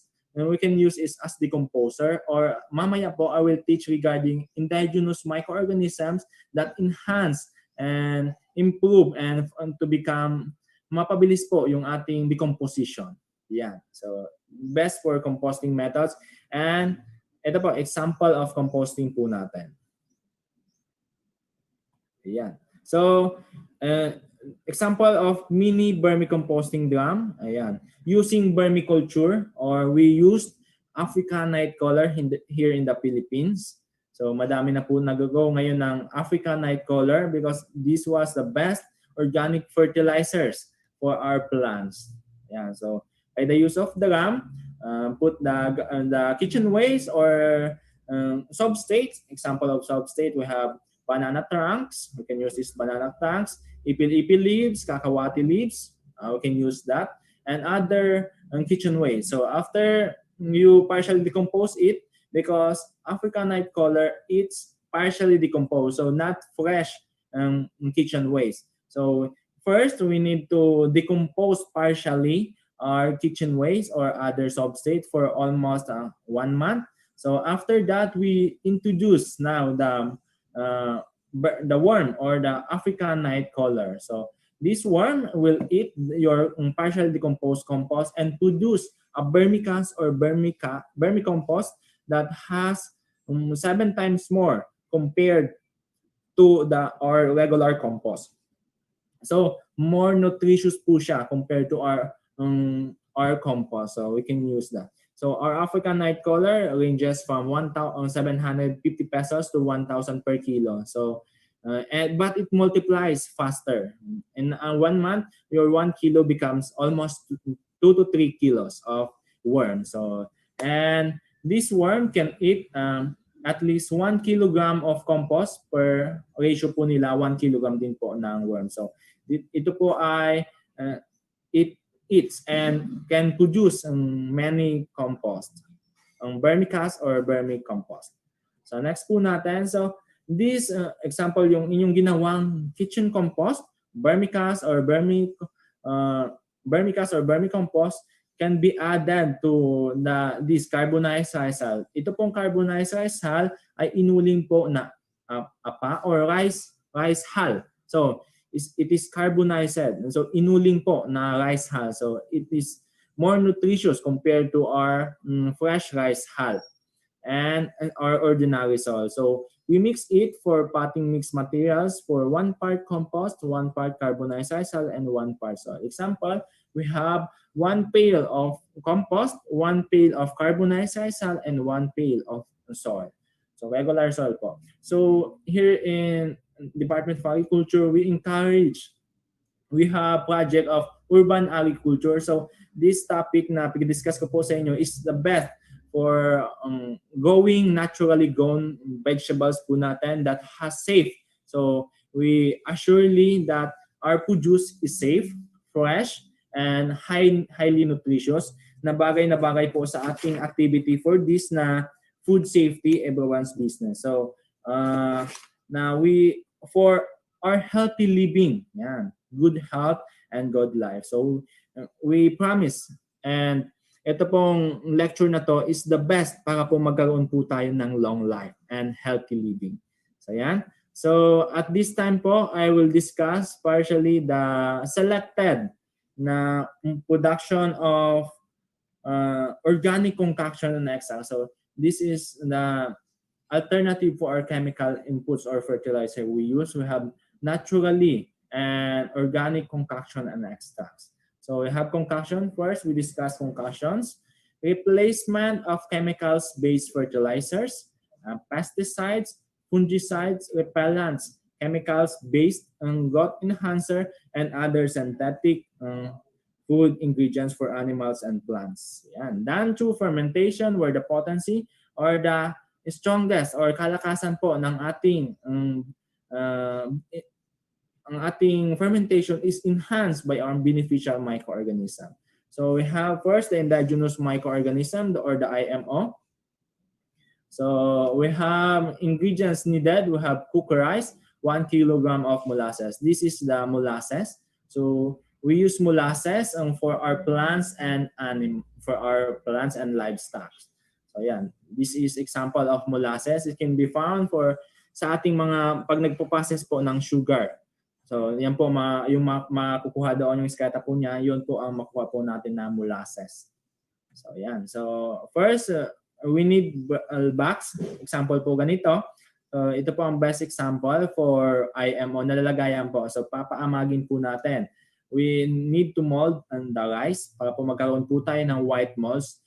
as decomposer. Or mamaya po, I will teach regarding indigenous microorganisms that enhance and improve and to become mapabilis po yung ating decomposition. Yan. So, best for composting methods. And ito po, example of composting po natin. Ayan. So, example of mini vermicomposting drum. Ayan. Using vermiculture, or we used African night crawler here in the Philippines. So, madami na po nag-go ngayon ng African night crawler because this was the best organic fertilizers for our plants. Ayan. So, by the use of the drum, put the kitchen waste or substrates. Example of substrate, we have banana trunks. We can use these banana trunks. Ipil-ipil leaves, kakawati leaves. We can use that. And other kitchen waste. So after you partially decompose it, because African night crawler, it's partially decomposed, so not fresh kitchen waste. So first, we need to decompose partially our kitchen waste or other substrate for almost 1 month. So after that, we introduce now the worm or the African night crawler. So this worm will eat your partially decomposed compost and produce a vermicast or vermicompost that has 7 times more compared to our regular compost. So more nutritious po siya compared to our compost. So we can use that. So our African night crawler ranges from 1,750 pesos to 1,000 per kilo. So, but it multiplies faster. In 1 month, your 1 kilo becomes almost 2 to 3 kilos of worm. So, and this worm can eat at least 1 kilogram of compost per ratio po nila, 1 kilogram din po ng worm. So, ito po ay it eats and can produce many compost, vermicast or vermicompost. So next po natin, so this example, yung inyong ginawang kitchen compost, vermicast or vermicompost can be added to this carbonized rice hull. Ito pong carbonized rice hull ay inuling po na apa or rice hull. So it is carbonized, and so inuling po na rice hull. So it is more nutritious compared to our fresh rice hull and our ordinary soil. So we mix it for potting mix materials for 1 part compost, 1 part carbonized rice hull, and 1 part soil. Example, we have 1 pail of compost, 1 pail of carbonized rice hull, and 1 pail of soil. So regular soil po. So here in Department of Agriculture, we have project of urban agriculture. So this topic na pag-discuss ko po sa inyo is the best for growing naturally grown vegetables po natin that has safe. So we assuredly that our produce is safe, fresh, and highly nutritious na bagay po sa ating activity for this na food safety, everyone's business. So now for our healthy living, good health and good life. So we promise, and ito pong lecture na to is the best para po magkaroon po tayo ng long life and healthy living. So yan. So at this time po, I will discuss partially the selected na production of organic concoction and extract. So this is the alternative for our chemical inputs or fertilizer we use. We have naturally and organic concoction and extracts. So we have concoction first. We discuss concoctions, replacement of chemicals-based fertilizers, pesticides, fungicides, repellents, chemicals-based growth enhancer, and other synthetic food ingredients for animals and plants. And then through fermentation, where the potency or the strongest or kalakasan po ng ating fermentation is enhanced by our beneficial microorganism. So we have first the Indigenous microorganism or the IMO. So we have ingredients needed. We have cooked rice, 1 kilogram of molasses. This is the molasses. So we use molasses for our plants and livestock. So yan, this is example of molasses. It can be found sa ating mga pag nagpo-process po ng sugar. So yan po yung makukuha doon yung skata po niya, yun po ang makuha po natin na molasses. So yan. So first, we need box. Example po ganito. So ito po ang best example for IMO na lalagayan po. So papaamagin po natin. We need to mold the rice para po magkaroon po tayo ng white molds.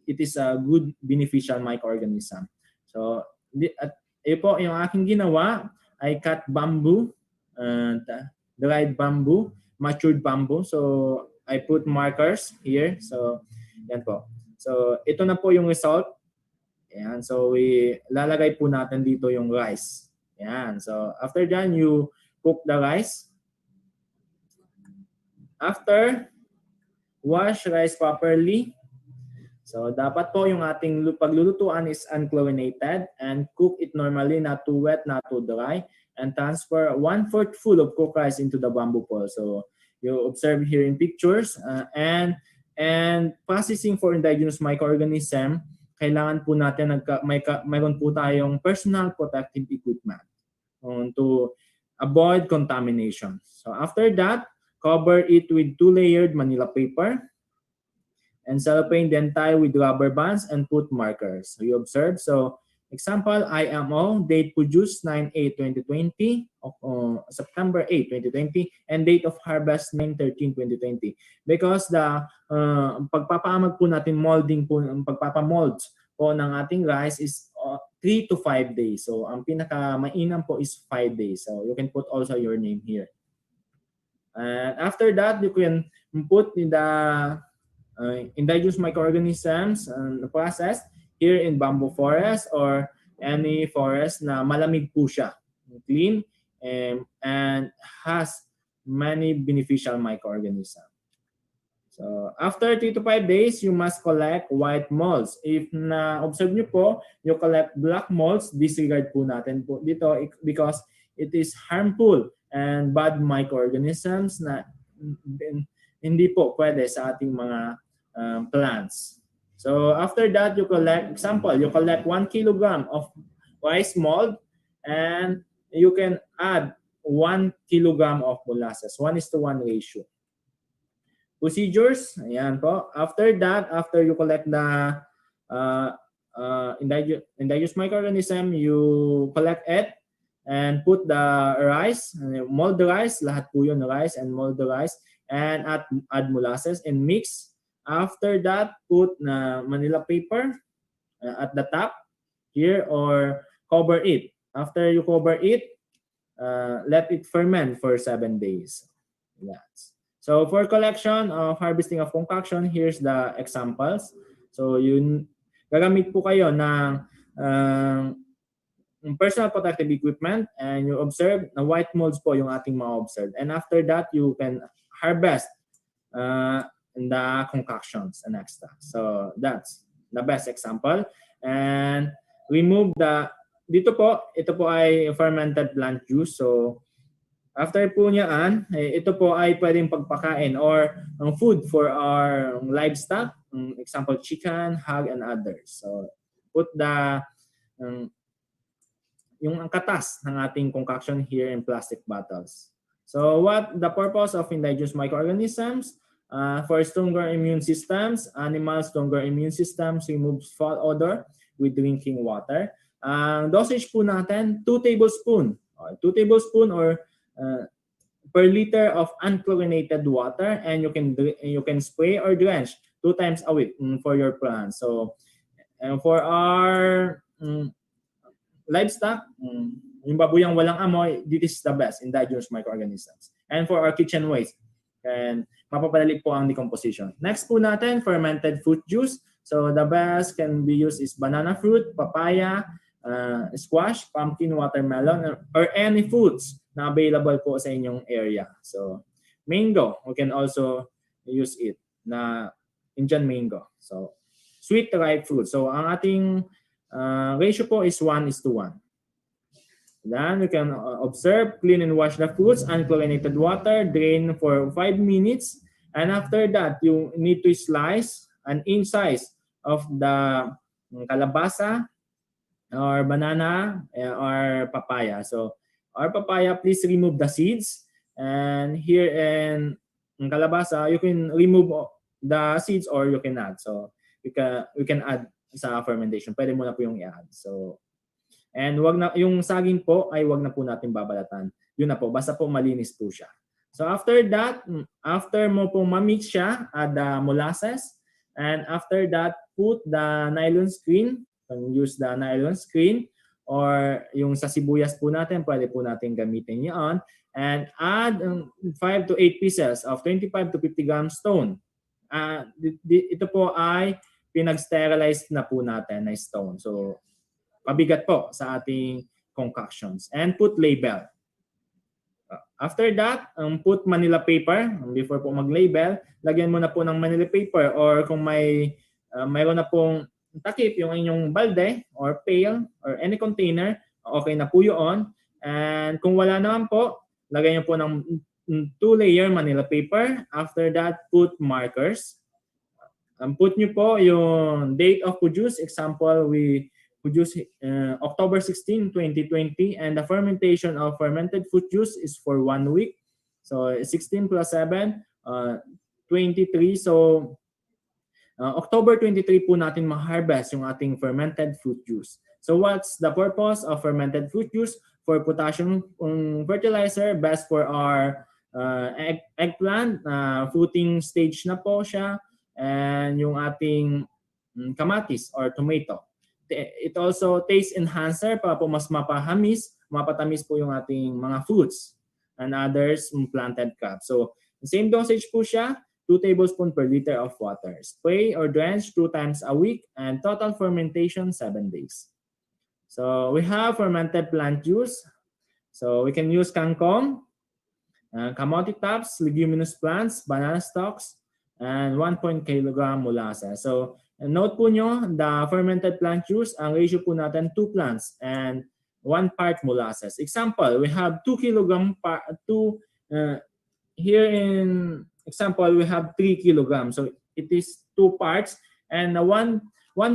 It is a good beneficial microorganism. So ito po yung aking ginawa. I cut bamboo, dried bamboo, matured bamboo. So I put markers here. So yan po. So ito na po yung result. Yan. So lalagay po natin dito yung rice. Yan. So after that, you cook the rice. After, wash rice properly. So dapat po yung ating paglulutuan is unchlorinated and cook it normally, not too wet, not too dry, and transfer 1/4 full of cooked rice into the bamboo bowl. So you observe here in pictures and processing for indigenous microorganism, kailangan po natin mayroon po tayong personal protective equipment to avoid contamination. So after that, cover it with 2-layered Manila paper and cellophane, then tie with rubber bands and put markers. So you observe. So example, IMO, date produced 9/8/2020, September 8, 2020, and date of harvest 9/13/2020. Because the pagpapaamag po natin, molding po, pagpapamold po ng ating rice is 3 to 5 days. So ang pinaka-mainam po is 5 days. So you can put also your name here. And after that, you can put in the indigenous microorganisms process here in bamboo forest or any forest na malamig po siya, clean, and has many beneficial microorganisms. So after 3 to 5 days, you must collect white molds. If na-observe nyo po, you collect black molds, disregard po natin po dito because it is harmful and bad microorganisms na hindi po pwede sa ating mga plants. So after that, you collect 1 kilogram of rice mold and you can add 1 kilogram of molasses, 1:1 ratio. Procedures, ayan po. After that, after you collect the indigenous microorganism, you collect it and put the rice, mold the rice, lahat po yun, rice and mold the rice, and add molasses and mix. After that, put Manila paper at the top here or cover it. After you cover it, let it ferment for 7 days. Yes. So for collection of harvesting of concoction, here's the examples. So gagamit po kayo ng personal protective equipment and you observe na white molds po yung ating ma-observe. And after that, you can harvest the concoctions and extra. So that's the best example. And remove ito po ay fermented plant juice. So after po niyaan, ito po ay pwedeng pagpakain or food for our livestock. Example, chicken, hog, and others. So put yung katas ng ating concoction here in plastic bottles. So what the purpose of indigenous microorganisms? For stronger immune systems, animals' stronger immune systems removes foul odor with drinking water. Dosage po natin, 2 tablespoons or per liter of unchlorinated water, and you can spray or drench 2 times a week for your plants. So for our livestock, yung babuyang walang amoy, this is the best indigenous microorganisms. And for our kitchen waste, and mapapadali po ang decomposition. Next po natin, fermented fruit juice. So the best can be used is banana fruit, papaya, squash, pumpkin, watermelon, or any fruits na available po sa inyong area. So mango, we can also use it, na Indian mango. So sweet ripe fruit. So ang ating ratio po is 1:1. Then you can observe, clean and wash the fruits, unchlorinated water, drain for 5 minutes. And after that, you need to slice an inch size of the kalabasa or banana or papaya. So or papaya, please remove the seeds. And here in kalabasa, you can remove the seeds or you can add. So we can add sa fermentation. Pwede mo na po yung i-add. So, and wag na, yung saging po ay wag na po natin babalatan. Yun na po, basta po malinis po siya. So after that, after mo po ma-mix siya, add the molasses. And after that, put the nylon screen. Use the nylon screen. Or yung sa sibuyas po natin, pwede po natin gamitin yan. And add 5 to 8 pieces of 25 to 50 gram stone. Ito po ay pinag-sterilize na po natin na stone. So, pabigat po sa ating concoctions. And put label. After that, put Manila paper. Before po mag-label, lagyan mo na po ng Manila paper or kung mayroon na pong takip yung inyong balde or pail or any container, okay na po yun. And kung wala naman po, lagyan nyo po ng 2-layer Manila paper. After that, put markers. Put nyo po yung date of produce. Example, we produce October 16, 2020, and the fermentation of fermented fruit juice is for 1 week. So 16 plus 7, 23. So October 23 po natin ma-harvest yung ating fermented fruit juice. So what's the purpose of fermented fruit juice? For potassium fertilizer, best for our eggplant, fruiting stage na po siya, and yung ating kamatis or tomato. It also taste enhancer para po mas mapatamis po yung ating mga fruits and others planted crops. So same dosage po siya, 2 tablespoons per liter of water. Spray or drench 2 times a week and total fermentation 7 days. So we have fermented plant juice. So we can use kangkong, kamote tops, leguminous plants, banana stalks, and 1 kilogram molasses. So note po nyo, the fermented plant juice, ang ratio po natin 2 plants and 1 part molasses. Example, we have 2 kilogram, here in example, we have 3 kilograms. So it is 2 parts and 1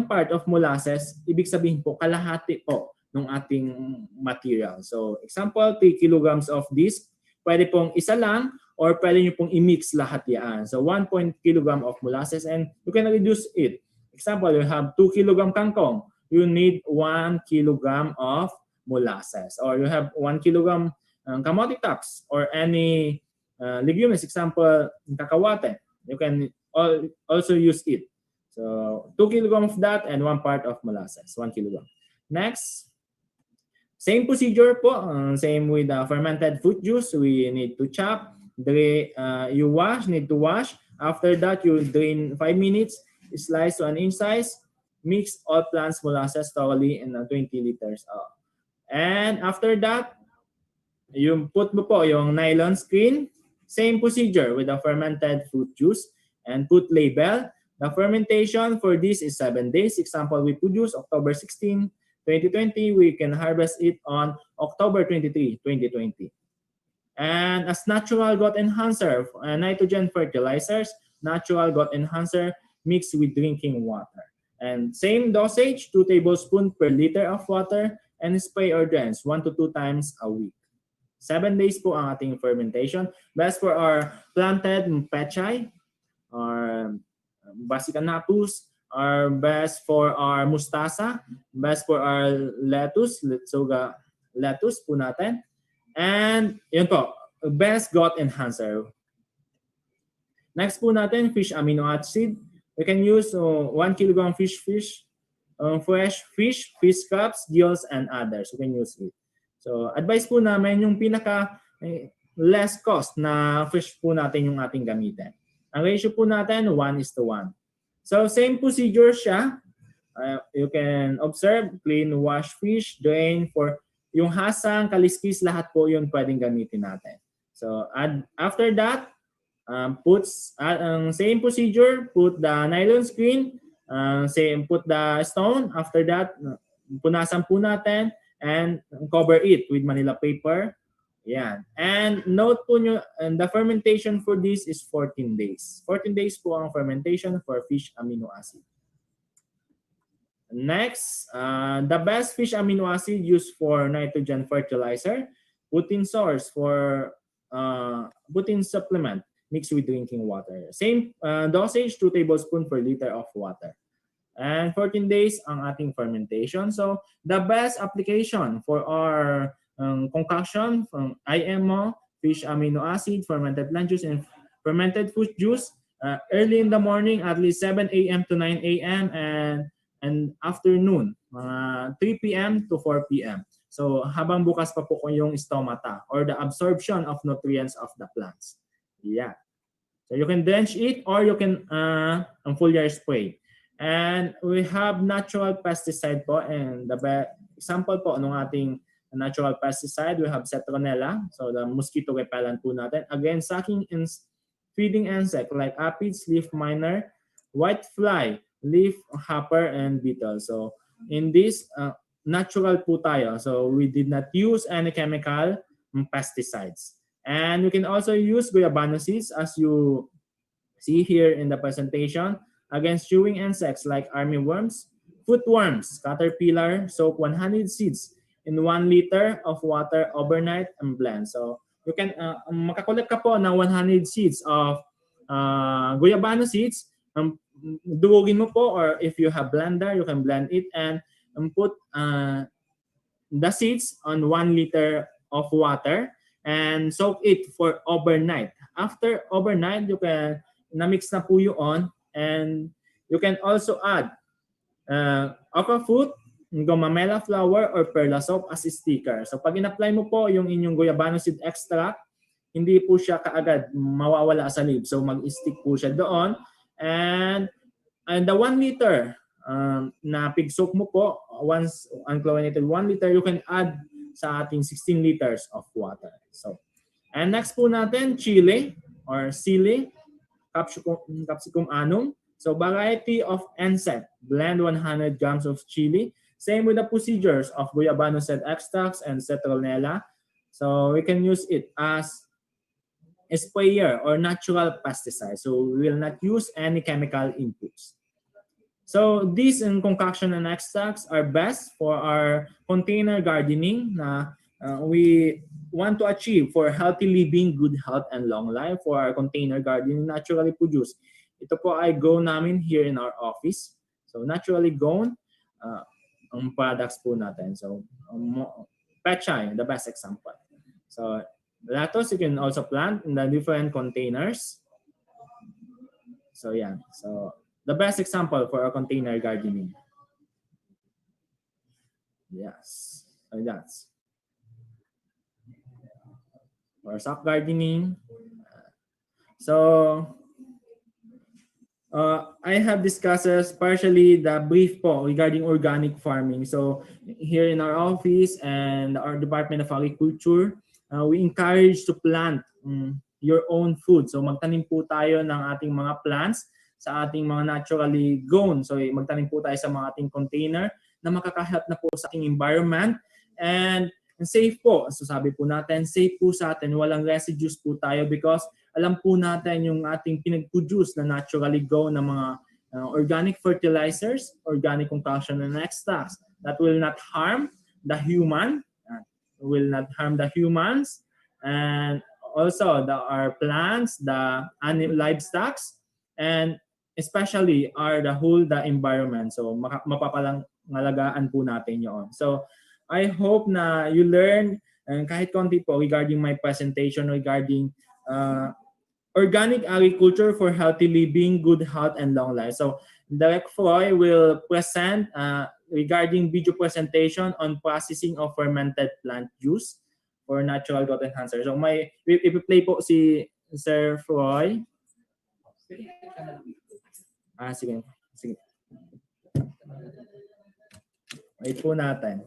part of molasses, ibig sabihin po, kalahati po ng ating material. So example, 3 kilograms of this, pwede pong isa lang or pwede nyo pong i-mix lahat yan. So 1 kilogram of molasses and you can reduce it. Example, you have 2 kilogram kangkong. You need 1 kilogram of molasses. Or you have 1 kilogram kamote tops or any legumes. Example, cacahuate. You can also use it. So 2 kilogram of that and 1 part of molasses. 1 kilogram. Next. Same procedure po. Same with the fermented fruit juice. We need to chop. You need to wash. After that, you drain 5 minutes. Slice to an inch size, mix all plants molasses thoroughly in 20 liters. And after that, you put mo po yung nylon screen, same procedure with the fermented fruit juice, and put label. The fermentation for this is 7 days. Example, we produce October 16, 2020. We can harvest it on October 23, 2020. And as natural growth enhancer, nitrogen fertilizers, natural growth enhancer, mixed with drinking water. And same dosage, 2 tablespoons per liter of water and spray or drench 1 to 2 times a week. 7 days po ang ating fermentation. Best for our planted pechay or basicanapus, or best for our mustasa, best for our lettuce, letsuga lettuce po natin. And yun po, best growth enhancer. Next po natin, fish amino acid. We can use 1 kilogram fresh fish, fish scraps, gills, and others. We can use it. So, advice po namin yung pinaka less cost na fish po natin yung ating gamitin. Ang ratio po natin, 1:1. So, same procedure siya. You can observe, clean, wash fish, drain for yung hasang, kaliskis, lahat po yun pwedeng gamitin natin. So, after that, same procedure, put the nylon screen, put the stone. After that, punasan po natin and cover it with Manila paper. Yan. And note po nyo, the fermentation for this is 14 days. 14 days po ang fermentation for fish amino acid. Next, the best fish amino acid used for nitrogen fertilizer. protein source for protein supplement mixed with drinking water. Same dosage, 2 tablespoons per liter of water. And 14 days ang ating fermentation. So the best application for our concoction from IMO, fish amino acid, fermented plant juice, and fermented fruit juice, early in the morning at least 7 a.m. to 9 a.m. and afternoon, mga 3 p.m. to 4 p.m. So habang bukas pa po yung stomata or the absorption of nutrients of the plants. Yeah. So you can drench it or you can foliar spray. And we have natural pesticide po, and the example po ng ating natural pesticide, we have citronella, so the mosquito repellent po natin. Again, sucking and feeding insect like aphids, leaf miner, white fly, leaf hopper, and beetle. So in this, natural po tayo. So we did not use any chemical pesticides. And we can also use guayabano seeds as you see here in the presentation against chewing insects like armyworms, footworms, caterpillar. Soak 100 seeds in 1 liter of water overnight and blend. So you can makakulit ka po ng 100 seeds of guayabano seeds. Duwogin mo po, or if you have blender, you can blend it and put the seeds on 1 liter of water and soak it for overnight. After overnight, you can na-mix na po yun, and you can also add okra fruit, gomamela flower, or perla soap as a sticker. So pag in-apply mo po yung inyong guayabano seed extract, hindi po siya kaagad mawawala sa leaf. So mag-stick po siya doon. And the 1 liter na pig soak mo po, once unchlorinated 1 liter, you can add sa ating 16 liters of water. So, and next po natin, chili or sili, capsicum anum. So variety of insect, blend 100 grams of chili. Same with the procedures of guayabano seed extracts and citronella. So we can use it as a sprayer or natural pesticide. So we will not use any chemical inputs. So these concoction and extracts are best for our container gardening na we want to achieve for healthy living, good health, and long life for our container gardening naturally produced. Ito po ay grown namin here in our office. So naturally grown ang products po natin. So pechay, the best example. So lettuce you can also plant in the different containers. So yeah, so the best example for our container gardening. Yes, so that's for sock gardening. So I have discussed partially the brief po regarding organic farming. So here in our office and our Department of Agriculture, we encourage to plant your own food. So magtanim po tayo ng ating mga plants sa ating mga naturally grown. So magtanim po tayo sa mga ating container na makakahelp na po sa ating environment. And safe po, so sabi po natin, safe po sa atin, walang residues po tayo because alam po natin yung ating pinag-produce na naturally grown na mga organic fertilizers, organic concoction and extracts that will not harm the human, and also our plants, the livestock, and especially the environment. So mapapangalagaan po natin yon. So I hope na you learn kahit konti po regarding my presentation regarding organic agriculture for healthy living, good health, and long life. So Direct Froy will present regarding video presentation on processing of fermented plant juice for natural growth enhancer. So i-play po si Sir Froy. Sige. Wait po natin.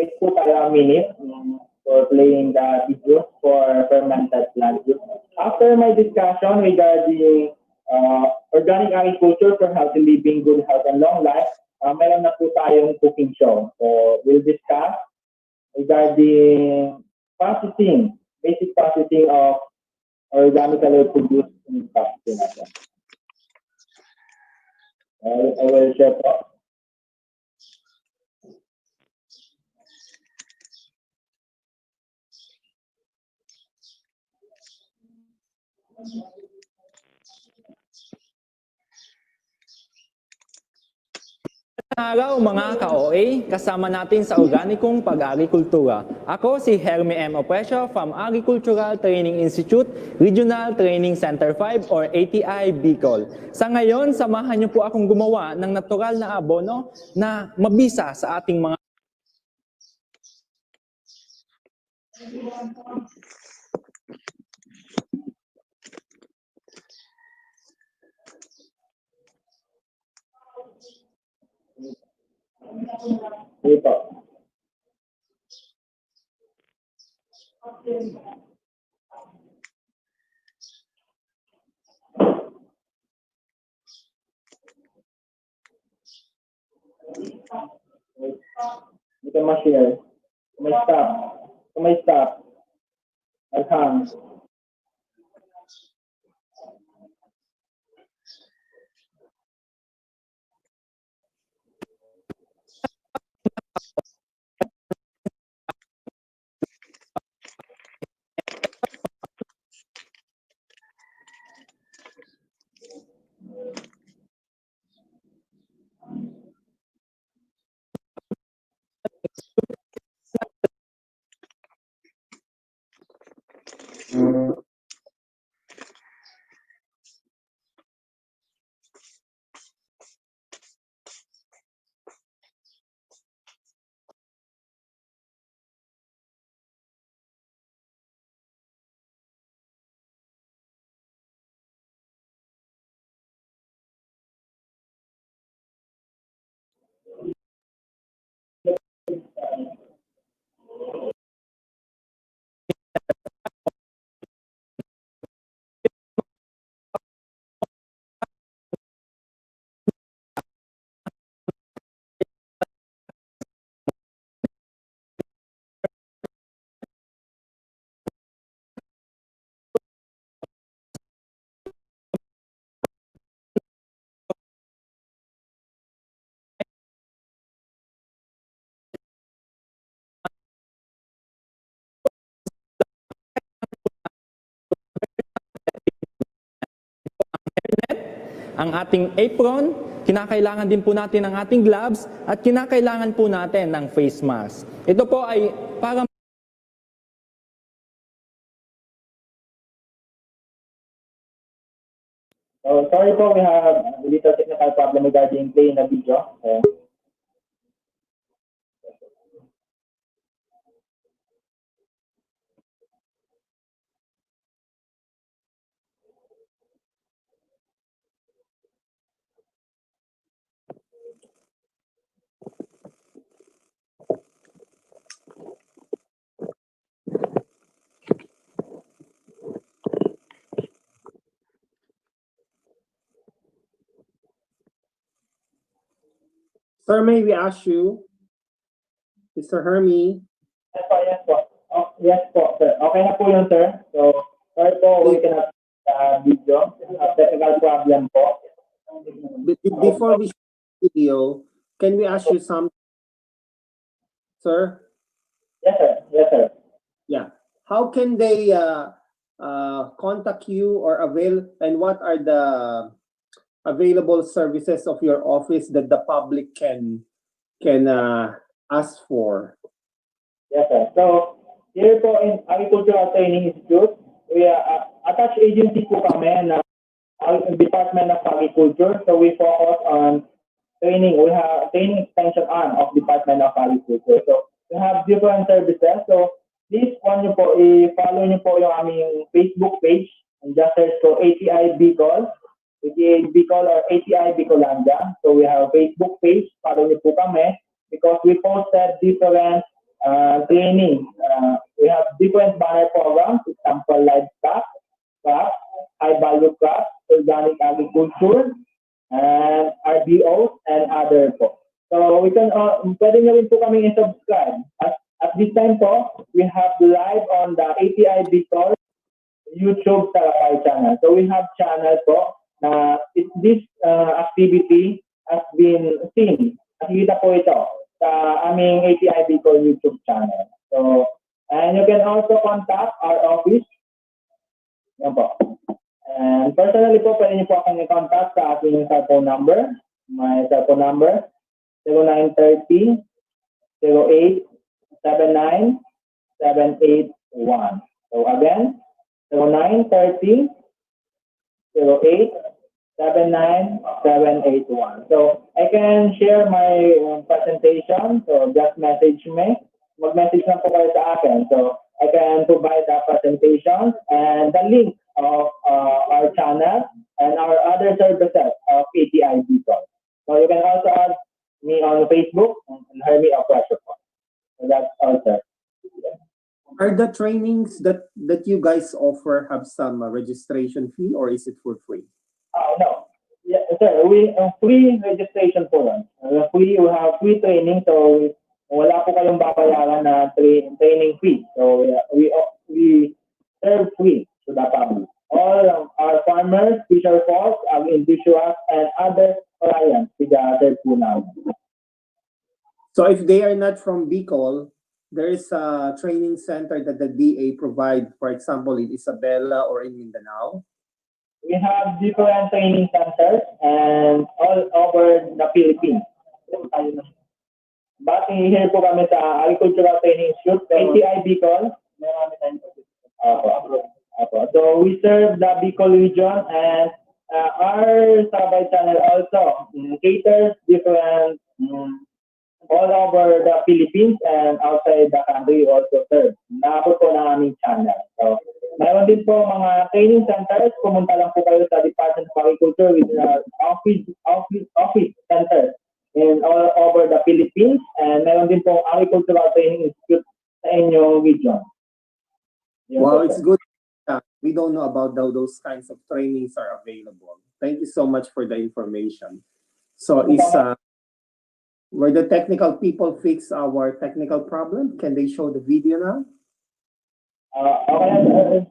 wait po tayo a minute for playing the video for fermented plant juice. After my discussion regarding organic agriculture for healthy living, good health, and long life, meron na po tayong cooking show. So we'll discuss regarding processing, basic processing of organically produced products. I will share po. Araw mga ka-OA, kasama natin sa organikong pag-agrikultura. Ako si Herme M. Opresio from Agricultural Training Institute, Regional Training Center 5 or ATI Bicol. Sa ngayon, samahan niyo po akong gumawa ng natural na abono na mabisa sa ating mga Dito. Dito ma-share. May stop. Alham. ang ating apron, kinakailangan din po natin ang ating gloves at kinakailangan po natin ng face mask. Ito po ay para So sorry po, we have a little technical problem regarding playing the video. Sir, may we ask you, Mr. Hermie? Yes po. Oh, yes po, sir. Okay na po yun, sir. So, sorry po, we cannot video. Technical problem po. Before we show the video, can we ask you something, sir? Yes, sir. Yes, sir. Yeah. How can they contact you or avail, and what are the available services of your office that the public can ask for? Yes, sir. So, here po in Agricultural Training Institute, we are attached agency po kami na Department of Agriculture. So, we focus on training. We have training extension arm of Department of Agriculture. So, we have different services. So, this one nyo po, i-follow nyo po yung aming Facebook page and just search po ATI Bicol. ATI Bicol or ATI Bicolanda. So we have a Facebook page, follow niyo po kami because we posted different training. We have different banner programs, example livestock, crops, high value crops, organic agriculture, and RBOs and other po. So we can pwede nyo rin po kami i-subscribe. At this time po, we have live on the ATI Bicol YouTube Talakay channel. So we have channel po na this activity has been seen. Nakikita po ito sa aming ATI Bicol YouTube channel. So, and you can also contact our office. Yan po. And personally po, pwede niyo po akong i-contact sa aking cellphone number. My cellphone number, 0930 08 79 781. So again, 0930 08 79 781. So I can share my presentation. So just message me. Mag-message lang po kayo sa akin. So I can provide the presentation and the link of our channel and our other services of ATI Bicol. So you can also add me on Facebook and hear me a pressure point. So that's all, sir. Are the trainings that you guys offer have some registration fee, or is it for free? No. Yeah, sir, we free registration po lang. We have free training, so wala po kayong babayaran na training fee. So we serve free to the public. All our farmers, fisher folks, individuals, and other clients with the other po namin. So if they are not from Bicol, there is a training center that the DA provide, for example, in Isabela or in Mindanao. We have different training centers and all over the Philippines. But here po kami sa Agricultural Training Institute, ATI Bicol. So we serve the Bicol region, and our sabay channel also caters different all over the Philippines and outside the country also serve. Naabot po ng aming channel. So, mayroon din po mga training centers. Pumunta lang po kayo sa Department of Agriculture with office centers in all over the Philippines. And mayroon din po Agricultural Training Institute sa inyong region. Well, it's good. We don't know about those kinds of trainings are available. Thank you so much for the information. So, where the technical people fix our technical problem? Can they show the video now? Okay,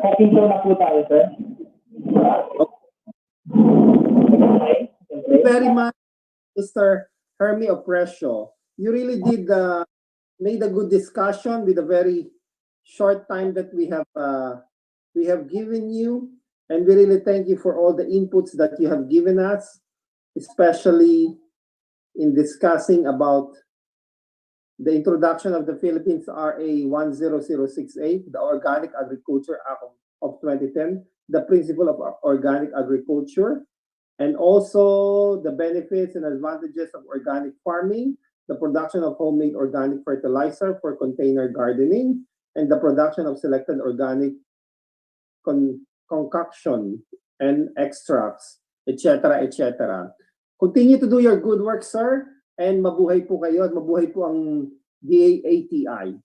cooking show na po tayo, sir. Okay. Thank you very much, Mr. Hermie Opresio. You really did made a good discussion with a very short time that we have given you, and we really thank you for all the inputs that you have given us, especially in discussing about the introduction of the Philippines RA 10068, the Organic Agriculture Act of 2010, the principle of organic agriculture, and also the benefits and advantages of organic farming, the production of homemade organic fertilizer for container gardening, and the production of selected organic concoction and extracts, etc., etc. Continue to do your good work, sir, and mabuhay po kayo at mabuhay po ang DAATI.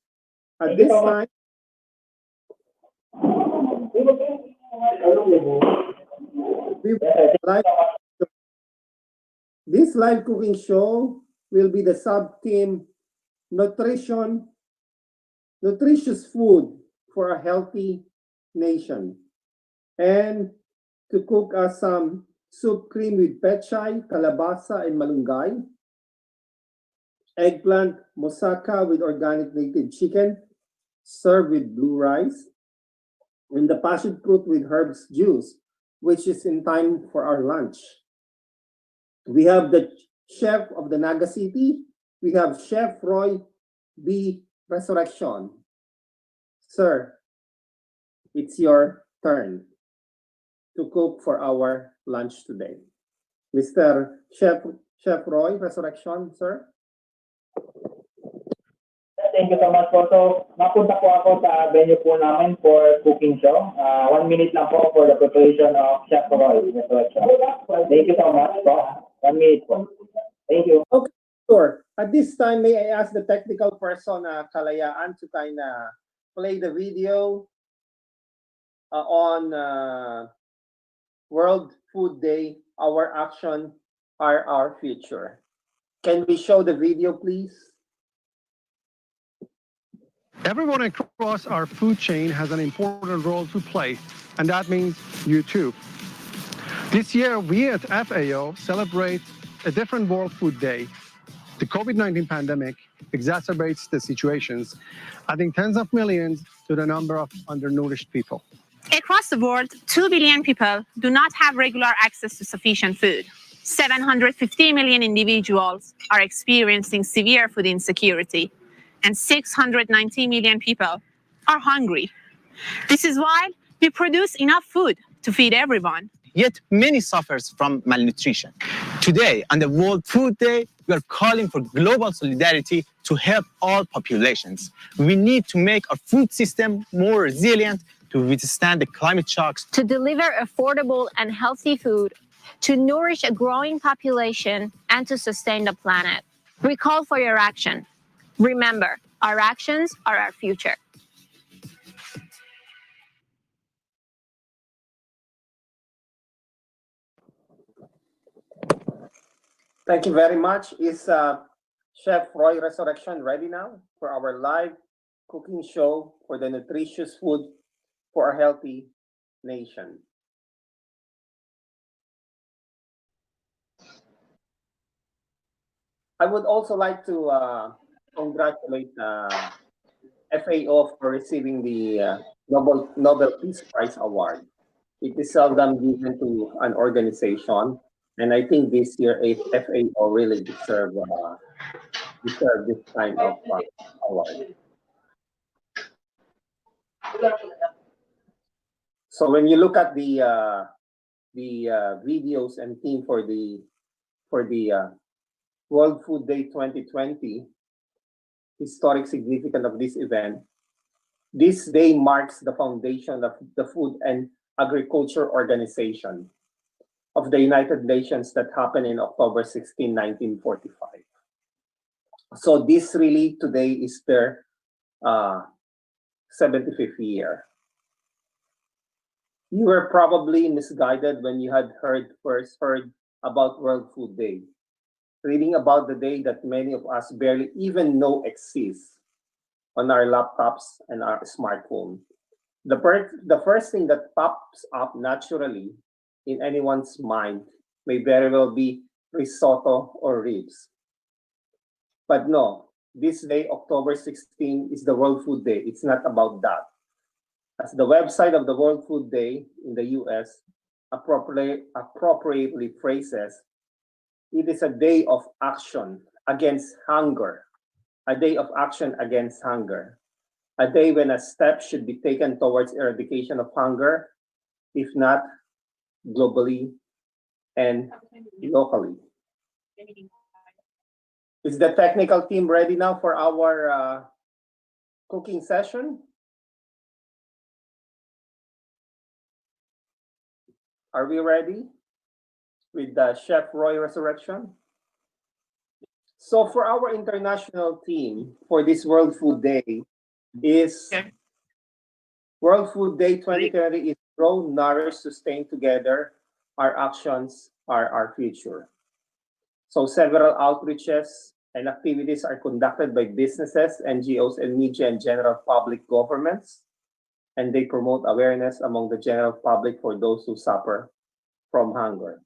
At this time, this live cooking show will be the sub-theme nutritious food for a healthy nation. And to cook us some soup cream with pechay, kalabasa, and malunggay, eggplant moussaka with organic native chicken, served with blue rice, and the passion fruit with herbs juice, which is in time for our lunch. We have the chef of the Naga City. We have Chef Roy B. Resurrection. Sir, it's your turn to cook for our lunch today. Mr. Chef Roy Resurrection, sir. Thank you so much po. So, napunta po ako sa venue po namin for cooking show. 1 minute lang po for the preparation of Chef Roy Resurrection. Thank you so much po. 1 minute po. Thank you. Okay, sure. At this time, may I ask the technical person, Kalayaan, to kind of play the video on World Food Day, Our Action are Our Future. Can we show the video, please? Everyone across our food chain has an important role to play, and that means you too. This year, we at FAO celebrate a different World Food Day. The COVID-19 pandemic exacerbates the situations, adding tens of millions to the number of undernourished people. Across the world, 2 billion people do not have regular access to sufficient food. 750 million individuals are experiencing severe food insecurity, and 690 million people are hungry. This is why we produce enough food to feed everyone. Yet many suffers from malnutrition. Today, on the World Food Day, we are calling for global solidarity to help all populations. We need to make our food system more resilient to withstand the climate shocks. To deliver affordable and healthy food, to nourish a growing population, and to sustain the planet. We call for your action. Remember, our actions are our future. Thank you very much. Is Chef Roy Resurrection ready now for our live cooking show for the nutritious food for a healthy nation? I would also like to congratulate FAO for receiving the Nobel Peace Prize Award. It is seldom given to an organization, and I think this year FAO really deserve this kind of award. So when you look at the videos and theme for the World Food Day 2020, historic significance of this event, this day marks the foundation of the Food and Agriculture Organization of the United Nations that happened in October 16, 1945. So this really today is their 75th year. You were probably misguided when you had first heard about World Food Day, reading about the day that many of us barely even know exists on our laptops and our smartphone. The first thing that pops up naturally in anyone's mind may very well be risotto or ribs. But no, this day, October 16, is the World Food Day. It's not about that. As the website of the World Food Day in the US appropriately phrases, it is a day of action against hunger, a day of action against hunger, a day when a step should be taken towards eradication of hunger, if not globally and locally. Is the technical team ready now for our cooking session? Are we ready with Chef Roy Resurrection? So for our international team for this World Food Day is World Food Day 2020 is grow, nourish, sustain together. Our actions are our future. So several outreaches and activities are conducted by businesses, NGOs, and media and general public governments, and they promote awareness among the general public for those who suffer from hunger.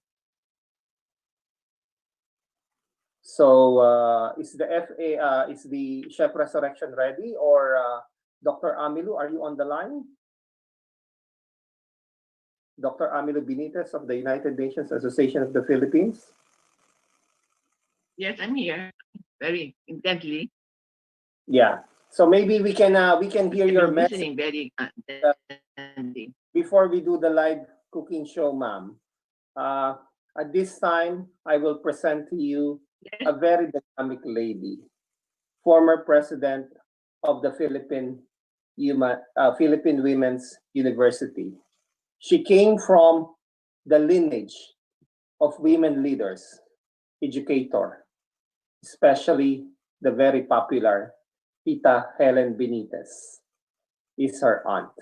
So is the Chef Resurrection ready, or Dr. Amilu, are you on the line? Dr. Amilu Benitez of the United Nations Association of the Philippines. Yes, I'm here, very intently. Yeah. So maybe we can hear your Listening message very intently. before we do the live cooking show, ma'am. At this time, I will present to you a very dynamic lady, former president of the Philippine Women's University. She came from the lineage of women leaders, educator, especially the very popular Tita Helen Benitez, is her aunt.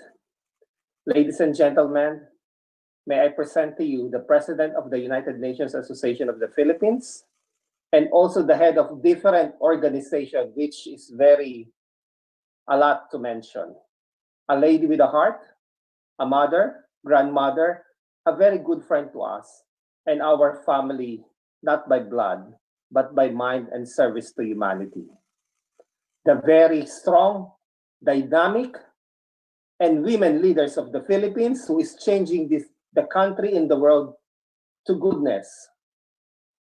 Ladies and gentlemen, may I present to you the President of the United Nations Association of the Philippines, and also the head of different organizations, which is a lot to mention. A lady with a heart, a mother, grandmother, a very good friend to us, and our family, not by blood, but by mind and service to humanity. The very strong, dynamic, and women leaders of the Philippines, who is changing the country and the world to goodness.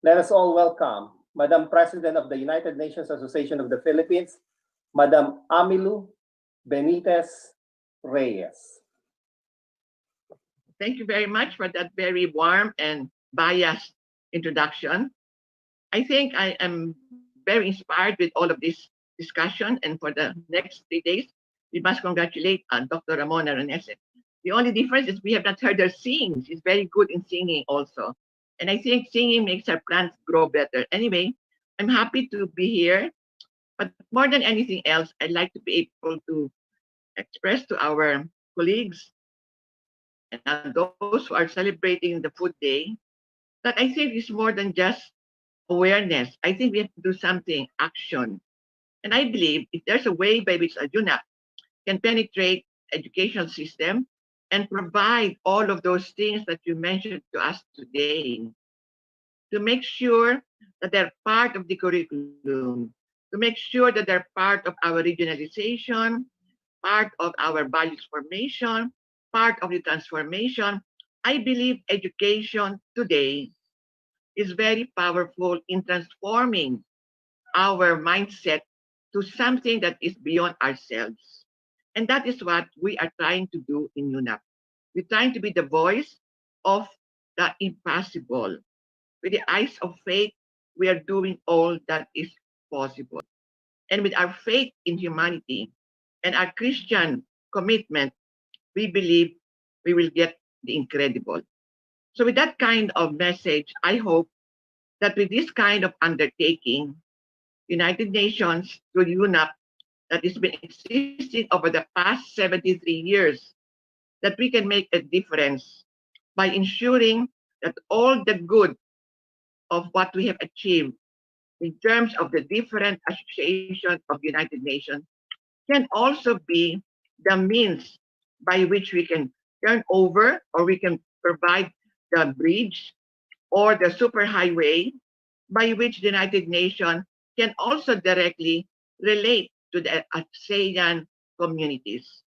Let us all welcome Madam President of the United Nations Association of the Philippines, Madam Amilu Benitez Reyes. Thank you very much for that very warm and biased introduction. I think I am very inspired with all of this discussion, and for the next 3 days, we must congratulate Dr. Ramona Renese. The only difference is we have not heard her sing. She's very good in singing also. And I think singing makes our plants grow better. Anyway, I'm happy to be here. But more than anything else, I'd like to be able to express to our colleagues and those who are celebrating the Food Day that I think it's more than just awareness. I think we have to do something, action. And I believe if there's a way by which UNAP can penetrate educational system and provide all of those things that you mentioned to us today, to make sure that they're part of the curriculum, to make sure that they're part of our regionalization, part of our values formation, part of the transformation. I believe education today is very powerful in transforming our mindset to something that is beyond ourselves. And that is what we are trying to do in UNAP. We're trying to be the voice of the impossible. With the eyes of faith, we are doing all that is possible. And with our faith in humanity and our Christian commitment, we believe we will get the incredible. So with that kind of message, I hope that with this kind of undertaking, United Nations through UNAP that has been existing over the past 73 years, that we can make a difference by ensuring that all the good of what we have achieved in terms of the different associations of United Nations can also be the means by which we can turn over or we can provide the bridge or the superhighway by which the United Nations can also directly relate to the ASEAN communities.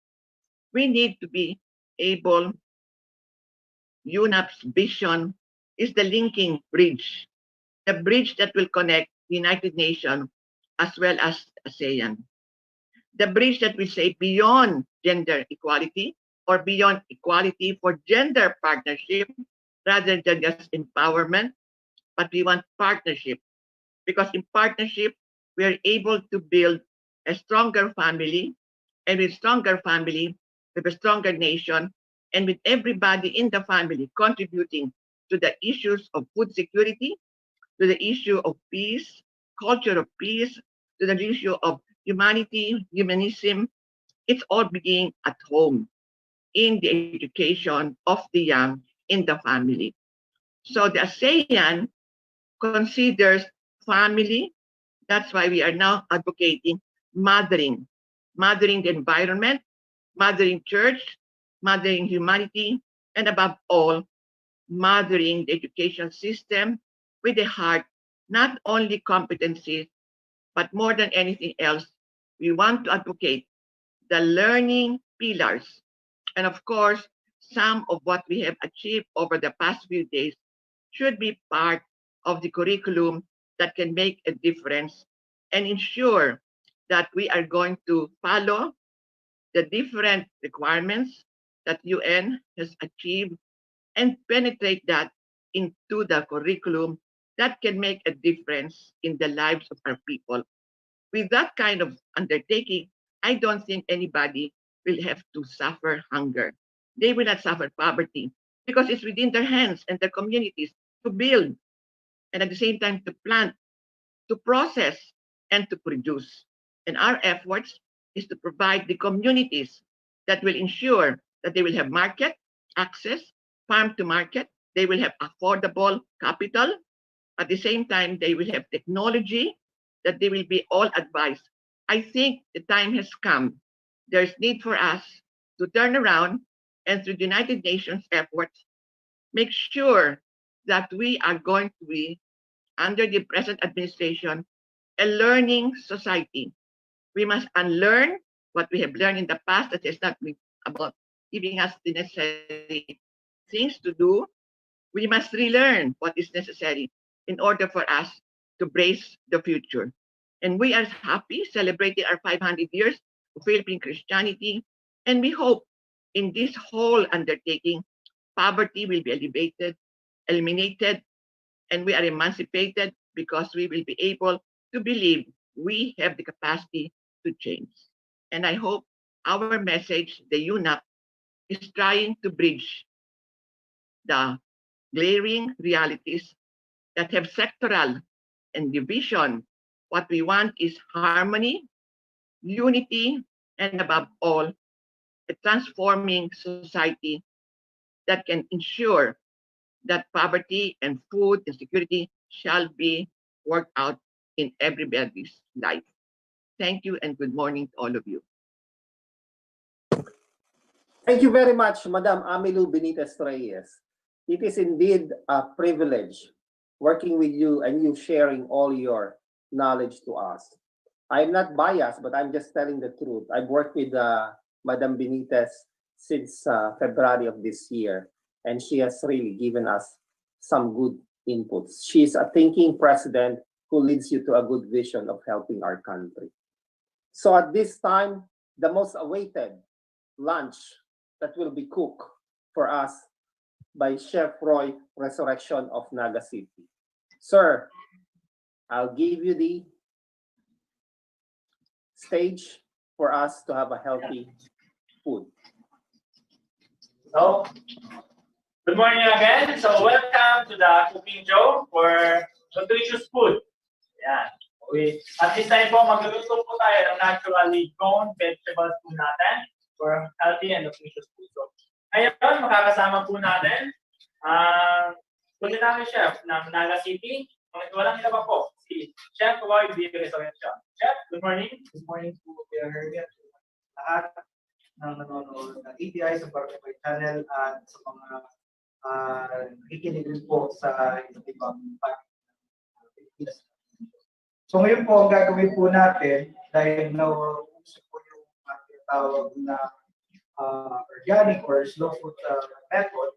We need to be able, UNAP's vision is the linking bridge, the bridge that will connect the United Nations as well as ASEAN. The bridge that will say beyond gender equality or beyond equality for gender partnership rather than just empowerment, but we want partnership, because in partnership, we are able to build a stronger family, and with stronger family, with a stronger nation, and with everybody in the family contributing to the issues of food security, to the issue of peace, culture of peace, to the issue of humanity, humanism. It's all beginning at home, in the education of the young, in the family. So the ASEAN considers family. That's why we are now advocating mothering the environment, mothering church, mothering humanity, and above all, mothering the education system with a heart, not only competencies, but more than anything else, we want to advocate the learning pillars. And of course, some of what we have achieved over the past few days should be part of the curriculum that can make a difference and ensure that we are going to follow the different requirements that UN has achieved and penetrate that into the curriculum that can make a difference in the lives of our people. With that kind of undertaking, I don't think anybody will have to suffer hunger. They will not suffer poverty because it's within their hands and their communities to build and at the same time to plant to process, and to produce. And our efforts is to provide the communities that will ensure that they will have market access, farm to market, they will have affordable capital. At the same time, they will have technology that they will be all advised. I think the time has come. There's need for us to turn around and through the United Nations efforts, make sure that we are going to be, under the present administration, a learning society. We must unlearn what we have learned in the past that is not about giving us the necessary things to do. We must relearn what is necessary in order for us to brace the future. And we are happy celebrating our 500 years of Philippine Christianity. And we hope in this whole undertaking, poverty will be eliminated, and we are emancipated because we will be able to believe we have the capacity to change. And I hope our message, the UNAP, is trying to bridge the glaring realities that have sectoral and division. What we want is harmony, unity, and above all, a transforming society that can ensure that poverty and food insecurity shall be worked out in everybody's life. Thank you and good morning to all of you. Thank you very much, Madam Amilu Benitez Reyes. It is indeed a privilege working with you and you sharing all your knowledge to us. I'm not biased, but I'm just telling the truth. I've worked with Madam Benitez since February of this year, and she has really given us some good inputs. She's a thinking president who leads you to a good vision of helping our country. So at this time, the most awaited lunch that will be cooked for us by Chef Roy Resurrection of Naga City. Sir, I'll give you the stage for us to have a healthy food. So, good morning again. So, welcome to the cooking show for nutritious food. Yeah. Okay. At this time po, magluluto po tayo ng naturally grown vegetables po natin for healthy and nutritious food. So, ngayon, makakasama po natin kulinary chef ng Naga City. Walang iba pa po, si Chef Roy B. Resurrection. Chef, good morning. Good morning po, Kuya Herbie, at lahat ng nanonood ng ATI sa Barangay Channel at sa mga nakikinig rin po sa iba't ibang Pilipinas. So ngayon po, ang gagawin po natin, dahil nauso po yung tawag na organic or slow food method,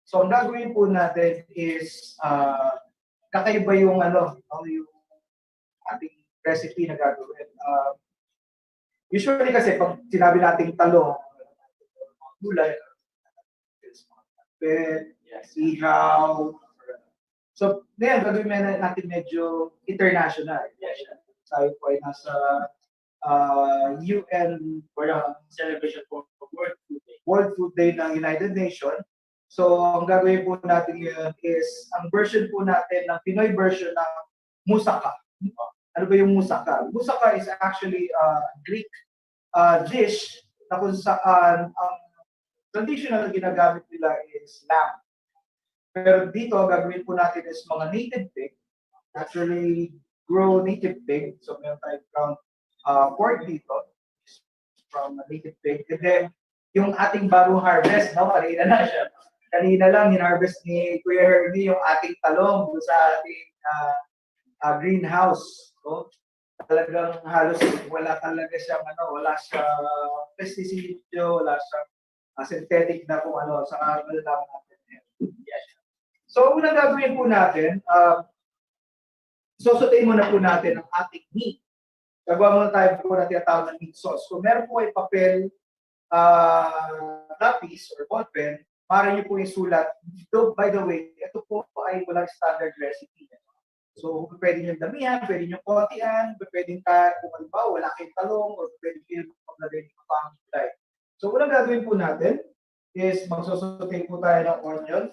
so ang gagawin po natin is kakaiba yung yung ating recipe na gagawin. Usually kasi pag sinabi nating talong, gulay, ihaw. So, ngayon gagawin natin medyo international. Tayo po ay nasa UN celebration for World Food Day ng United Nations. So, ang gagawin po natin yun is, ang version po natin, ng Pinoy version ng moussaka. Ano ba yung moussaka? Moussaka is actually a Greek dish na kung saan ang traditional na ginagamit nila is lamb. Pero dito, ang gagawin po natin is mga native pig, naturally grow native pig. So, meron tayong ground pork dito from a native pig. And then, yung ating bagong harvest, kanina na siya. Kanina lang, in-harvest ni Kuya Herbie yung ating talong sa ating greenhouse. So, talagang halos wala talaga siyang wala siyang pesticide, wala siyang synthetic na kung sa malalaman natin. Yes. So, unang gagawin po natin, sosotein muna po natin ang ating meat. Gagawa muna tayo po natin ang tawag ng meat sauce. So, meron po ay papel, lapis or ballpen, para niyo po isulat. So, by the way, ito po ay walang standard recipe. So, pwede nyo damihan, pwede nyo kontian, pwede kung halimbawa wala kayong talong, or pwede nyo paglagay nyo pang gulay. So, unang gagawin po natin is magsosote po tayo ng onion.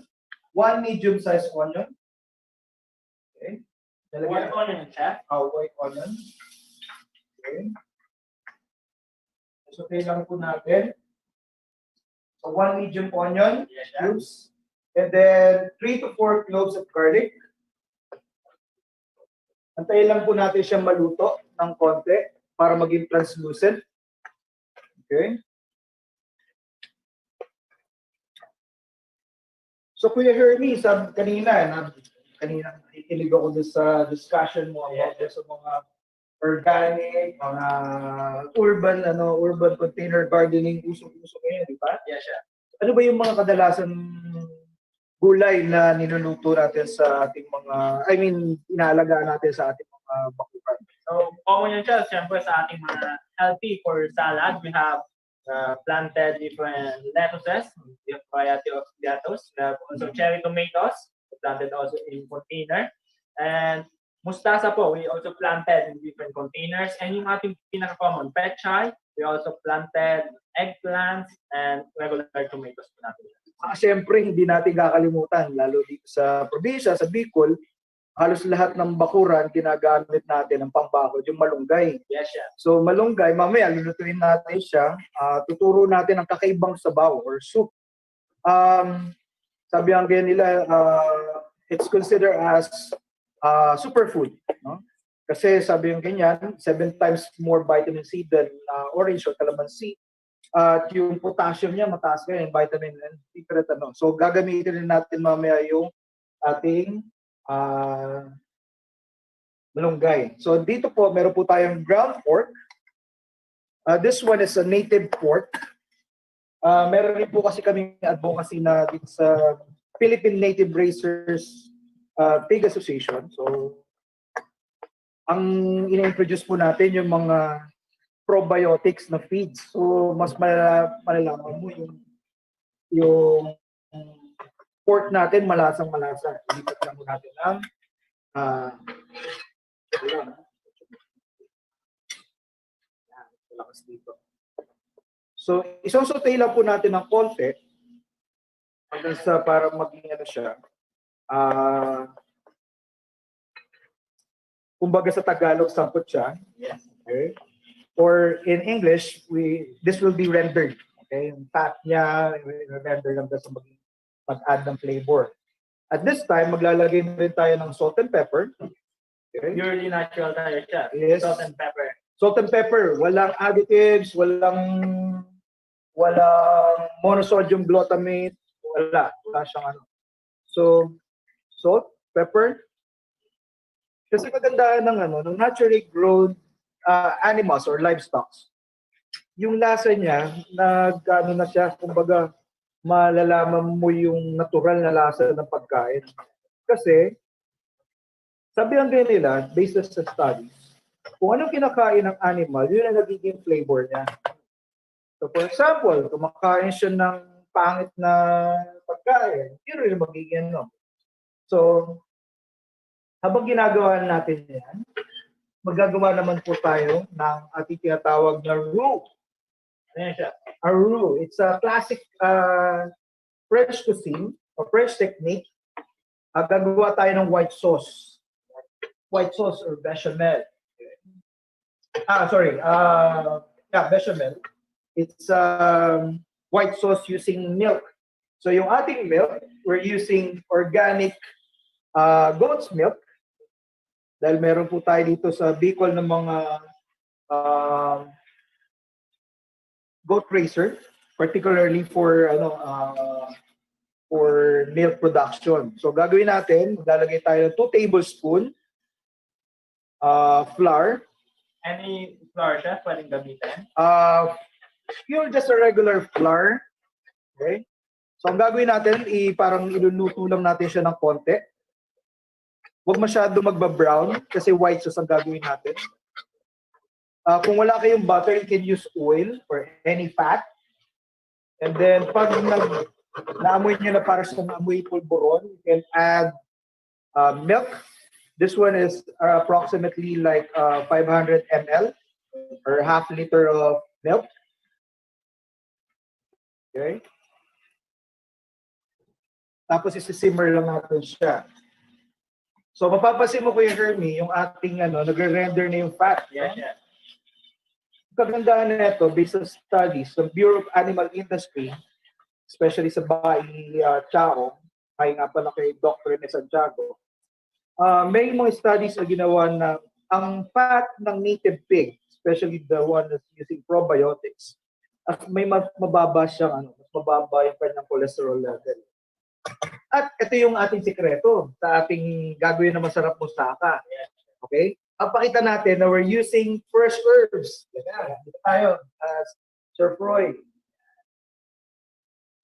1 medium-sized onion. Okay. White onion, chef. White onion. Okay. Saute lang po natin. So 1 medium onion cubes. And then 3 to 4 cloves of garlic. Antayin lang po natin siyang maluto ng konti para maging translucent. Okay. So Kuya Hermie, sabi kanina nakikinig ako doon sa discussion mo about sa mga organic, mga urban container gardening, usong-uso ngayon, di ba? Yes, chef. Ano ba yung mga kadalasan gulay na niluluto natin sa ating inaalagaan natin sa ating mga bakuran? So, common yun siya, siyempre sa ating mga healthy for salad, we have planted different lettuces, different variety of lettuce. We have also cherry tomatoes, planted also in container. And mustasa po, we also planted in different containers. And yung ating pinaka-common, pechay, we also planted eggplants and regular tomatoes po natin. Siyempre, hindi natin kakalimutan, lalo dito sa probinsya, sa Bicol, halos lahat ng bakuran ginagamit natin ng pambakod, yung malunggay. Yes, chef. So malunggay, mamaya lulutuin natin siya, tuturo natin ang kakaibang sabaw or soup. Sabi ang ganyan nila, it's considered as superfood. No? Kasi sabi yung ganyan, 7 times more vitamin C than orange or calamansi. At yung potassium niya mataas kaya yung vitamin and secret ano. So gagamitin rin natin mamaya yung ating malunggay. So dito po meron po tayong ground pork. This one is a native pork. Meron rin po kasi kaming advocacy na dito sa Philippine Native Raisers Pig Association. So ang ina-introduce po natin yung mga probiotics na feeds. So, mas malalaman mo yung pork natin malasang-malasa. Ilipat lang mo natin ng lakas dito. So, isosotay lang po natin ng konti hanggang sa para maging ano siya. Kumbaga sa Tagalog, sampot siya. Yes. Okay. Or in English, this will be rendered. Okay, yung fat niya, render lang sa mag-add ng flavor. At this time, maglalagay rin tayo ng salt and pepper. Okay. Purely natural tayo siya. Yes. Salt and pepper. Salt and pepper, walang additives, walang monosodium glutamate, wala siyang ano. So, salt, pepper. Kasi kagandahan ng naturally grown animals or livestock, yung lasa niya, nag-ano na siya, kumbaga, malalaman mo yung natural na lasa ng pagkain. Kasi, sabi ang ganyan nila, based sa studies, kung anong kinakain ng animal, yun ang nagiging flavor niya. So, for example, kumakain siya ng pangit na pagkain, yun rin magiging no. So, habang ginagawa natin yan, magagawa naman po tayo ng ating tinatawag na roux. Ayan siya. A roux. It's a classic French cuisine or French technique. Gagawa tayo ng white sauce. White sauce or bechamel. Bechamel. It's white sauce using milk. So yung ating milk, we're using organic goat's milk. Dahil meron po tayo dito sa Bicol ng mga goat raiser, particularly for milk production. So gagawin natin, maglalagay tayo ng 2 tablespoons flour. Any flour siya pwedeng gamitin? Just a regular flour. Okay? So ang gagawin natin, parang iluluto lang natin siya ng konti. Huwag masyado magba-brown kasi white sauce ang gagawin natin. Kung wala kayong butter, you can use oil or any fat. And then, pag naamoy nyo na para sa naamoy pulburon, you can add milk. This one is approximately like 500 ml or half liter of milk. Okay. Tapos isi-simmer lang natin siya. So mapapansin mo Kuya Hermie, yung ating nagre-render na yung fat. Yes, yes. Kagandahan nito based on studies ng Bureau of Animal Industry, especially sa Bahay Chao, ay nga pala kay Dr. Santiago. May mga studies na ginawa na ang fat ng native pig, especially the one that's using probiotics, at may mababa siyang mas mababa yung kanyang cholesterol level. At ito yung ating sikreto sa ating gagawin na masarap moussaka. Okay? Papakita natin na we're using fresh herbs. Dito tayo, Sir Froy.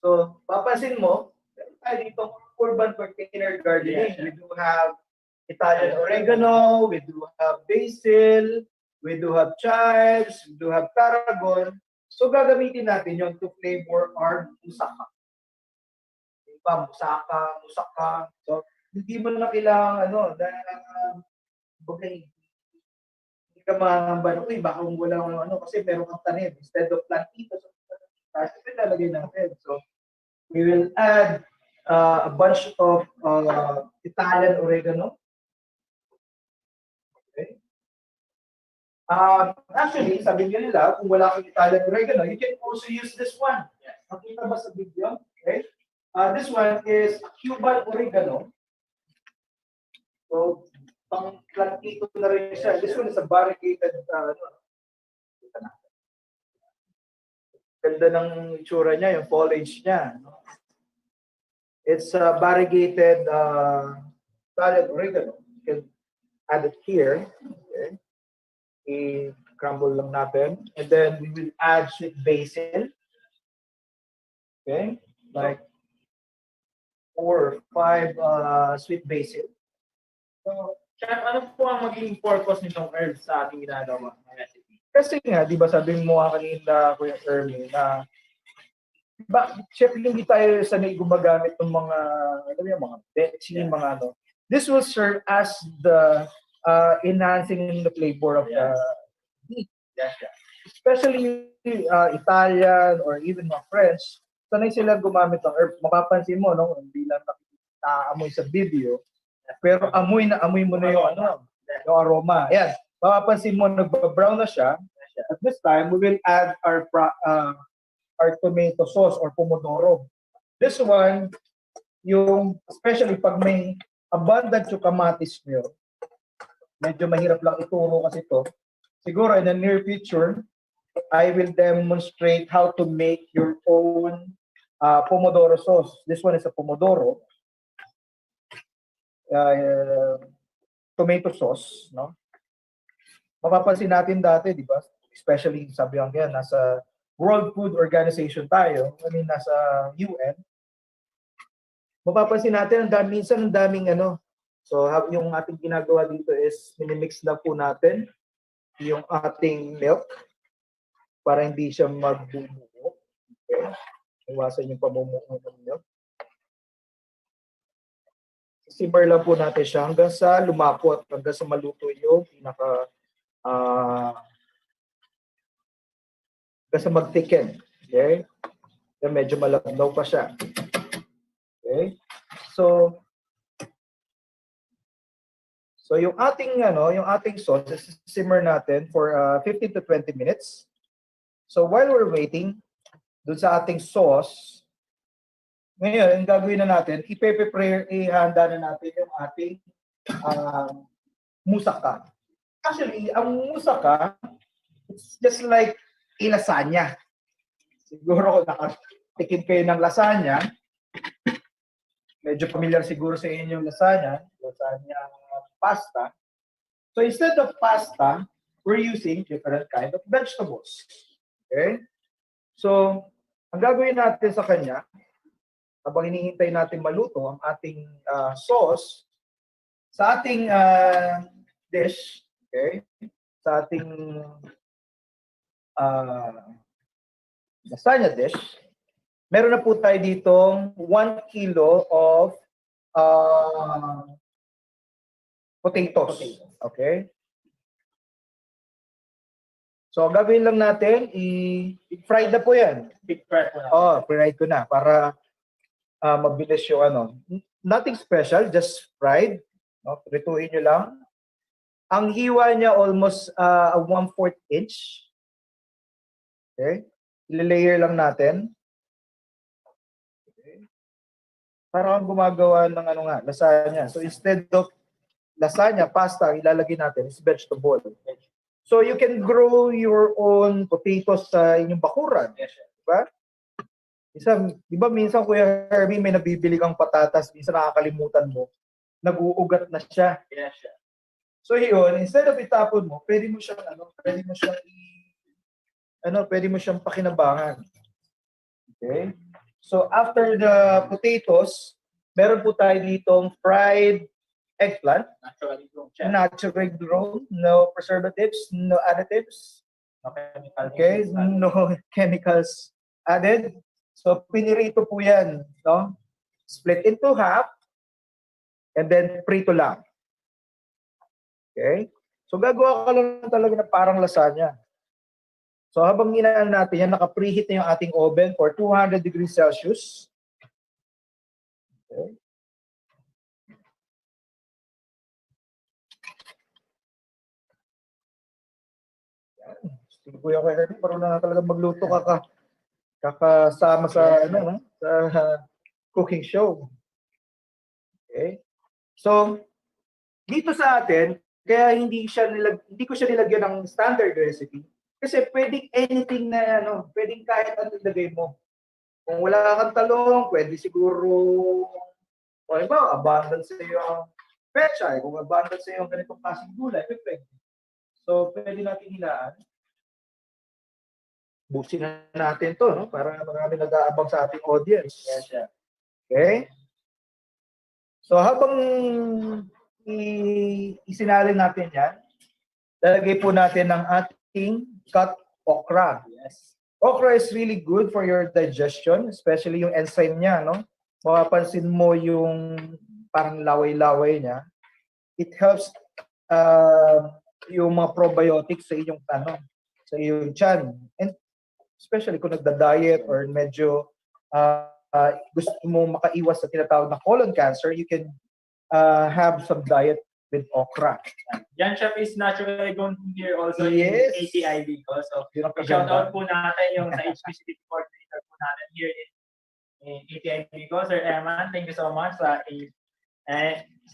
So, papansin mo, tayo dito urban container gardening. We do have Italian oregano, we do have basil, we do have chives, we do have tarragon. So, gagamitin natin yon to flavor our moussaka. Diba? Moussaka. So, hindi mo na kailangan, okay, hindi ka mahamba, baka wala kasi meron kang tanim. Instead of plantitos, lalagay natin. So, we will add a bunch of Italian oregano. Okay. Actually, sabi nila, kung wala kang Italian oregano, you can also use this one. Nakita ba sa video? Okay. This one is Cuban oregano. So, pang plantito na rin siya. This one is a variegated, ganda ng itsura niya, yung foliage niya. It's a variegated Italian oregano. You can add it here. Okay. I-crumble lang natin. And then we will add sweet basil. Okay. Like 4 or 5 sweet basil. So, Chef, ano po ang magiging purpose nitong herbs sa ating ginagawa ng recipe? Kasi nga, di ba sabi mo kanina, Kuya Ernie, na Chef, hindi tayo sanay gumagamit ng mga, mga betchin, mga This will serve as the enhancing the flavor of the meat. Yes. Especially Italian or even mga French, sanay sila gumamit ng herbs. Mapapansin mo, hindi lang nakikita sa video, pero amoy mo na yung yung aroma. Ayan. Mapapansin mo, nagba-brown na siya. At this time, we will add our tomato sauce or pomodoro. This one, especially pag may abundant yung kamatis nyo, medyo mahirap lang ituro kasi ito. Siguro in the near future, I will demonstrate how to make your own pomodoro sauce. This one is a pomodoro. Tomato sauce, no? Mapapansin natin dati, di ba? Especially, sabi ang yan, nasa World Food Organization tayo, nasa UN. Mapapansin natin, minsan ang daming So, yung ating ginagawa dito is, minimix na po natin yung ating milk para hindi siya magbumuo. Okay? Iwasan yung pamumuo ng milk. Simmer lang po natin siya hanggang sa lumapot, hanggang sa maluto yung hanggang sa mag-thicken. Okay? Then medyo malabnaw pa siya. Okay? So yung ating sauce, simmer natin for 15 to 20 minutes. So while we're waiting dun sa ating sauce, ngayon, ang gagawin na natin, ihanda na natin yung ating moussaka. Actually, ang moussaka, it's just like lasagna. Siguro kung nakatikim kayo ng lasagna, medyo familiar siguro sa inyo yung lasagna pasta. So instead of pasta, we're using different kind of vegetables. Okay? So, ang gagawin natin sa kanya, habang hinihintay natin maluto ang ating sauce, sa ating dish, okay? Sa ating lasagna dish, meron na po tayo ditong 1 kilo of potatoes. Okay? So, gagawin lang natin, i-fried na po yan. Fried po na. Fried ko na para mabilis yung Nothing special, just fried. No? Prituin nyo lang. Ang hiwa niya almost 1/4 inch. Okay? I-layer lang natin. Okay. Para kang gumagawa ng lasagna. So instead of lasagna, pasta, ilalagay natin is vegetable. So you can grow your own potatoes sa inyong bakuran. Diba? Diba minsan, Kuya Herbie, may nabibili kang patatas, minsan nakakalimutan mo, nag-uugat na siya. So yun, instead of itapon mo, pwede mo siyang pakinabangan. Okay? So after the potatoes, meron po tayo ditong fried eggplant. Naturally grown, no preservatives, no additives. Okay, no chemicals added. So pinirito po yan, no? Split into half and then prito lang. Okay? So gagawa ka lang talaga na parang lasagna. So habang ginaan natin yan, naka-preheat na yung ating oven for 200 degrees Celsius. Okay. Sige Kuya Herbie, parang na talaga magluto kakasama sa sa cooking show. Okay? So dito sa atin, kaya hindi ko siya nilagyan ng standard recipe kasi pwedeng anything na pwedeng kahit ano ilagay mo. Kung wala kang talong, pwede siguro abundant sa iyo ang pechay, kung abundant sa iyo ang ganitong klaseng gulay, pwede. So pwede natin hilaan. Busin na natin to, no? Para marami nag-aabang sa ating audience. Okay? So habang isinalin natin yan, lalagay po natin ang ating cut okra. Yes. Okra is really good for your digestion, especially yung enzyme niya, no? Mapapansin mo yung parang laway-laway niya. It helps yung mga probiotics sa iyong sa iyong tiyan. And especially kung nagda-diet or medyo gusto mo makaiwas sa tinatawag na colon cancer, you can have some diet with okra. Yan chef is naturally going here also Yes. in ATIB. So, shout out po natin yung sa HPCT coordinator po natin here in ATIB ko. Sir Eman, thank you so much sa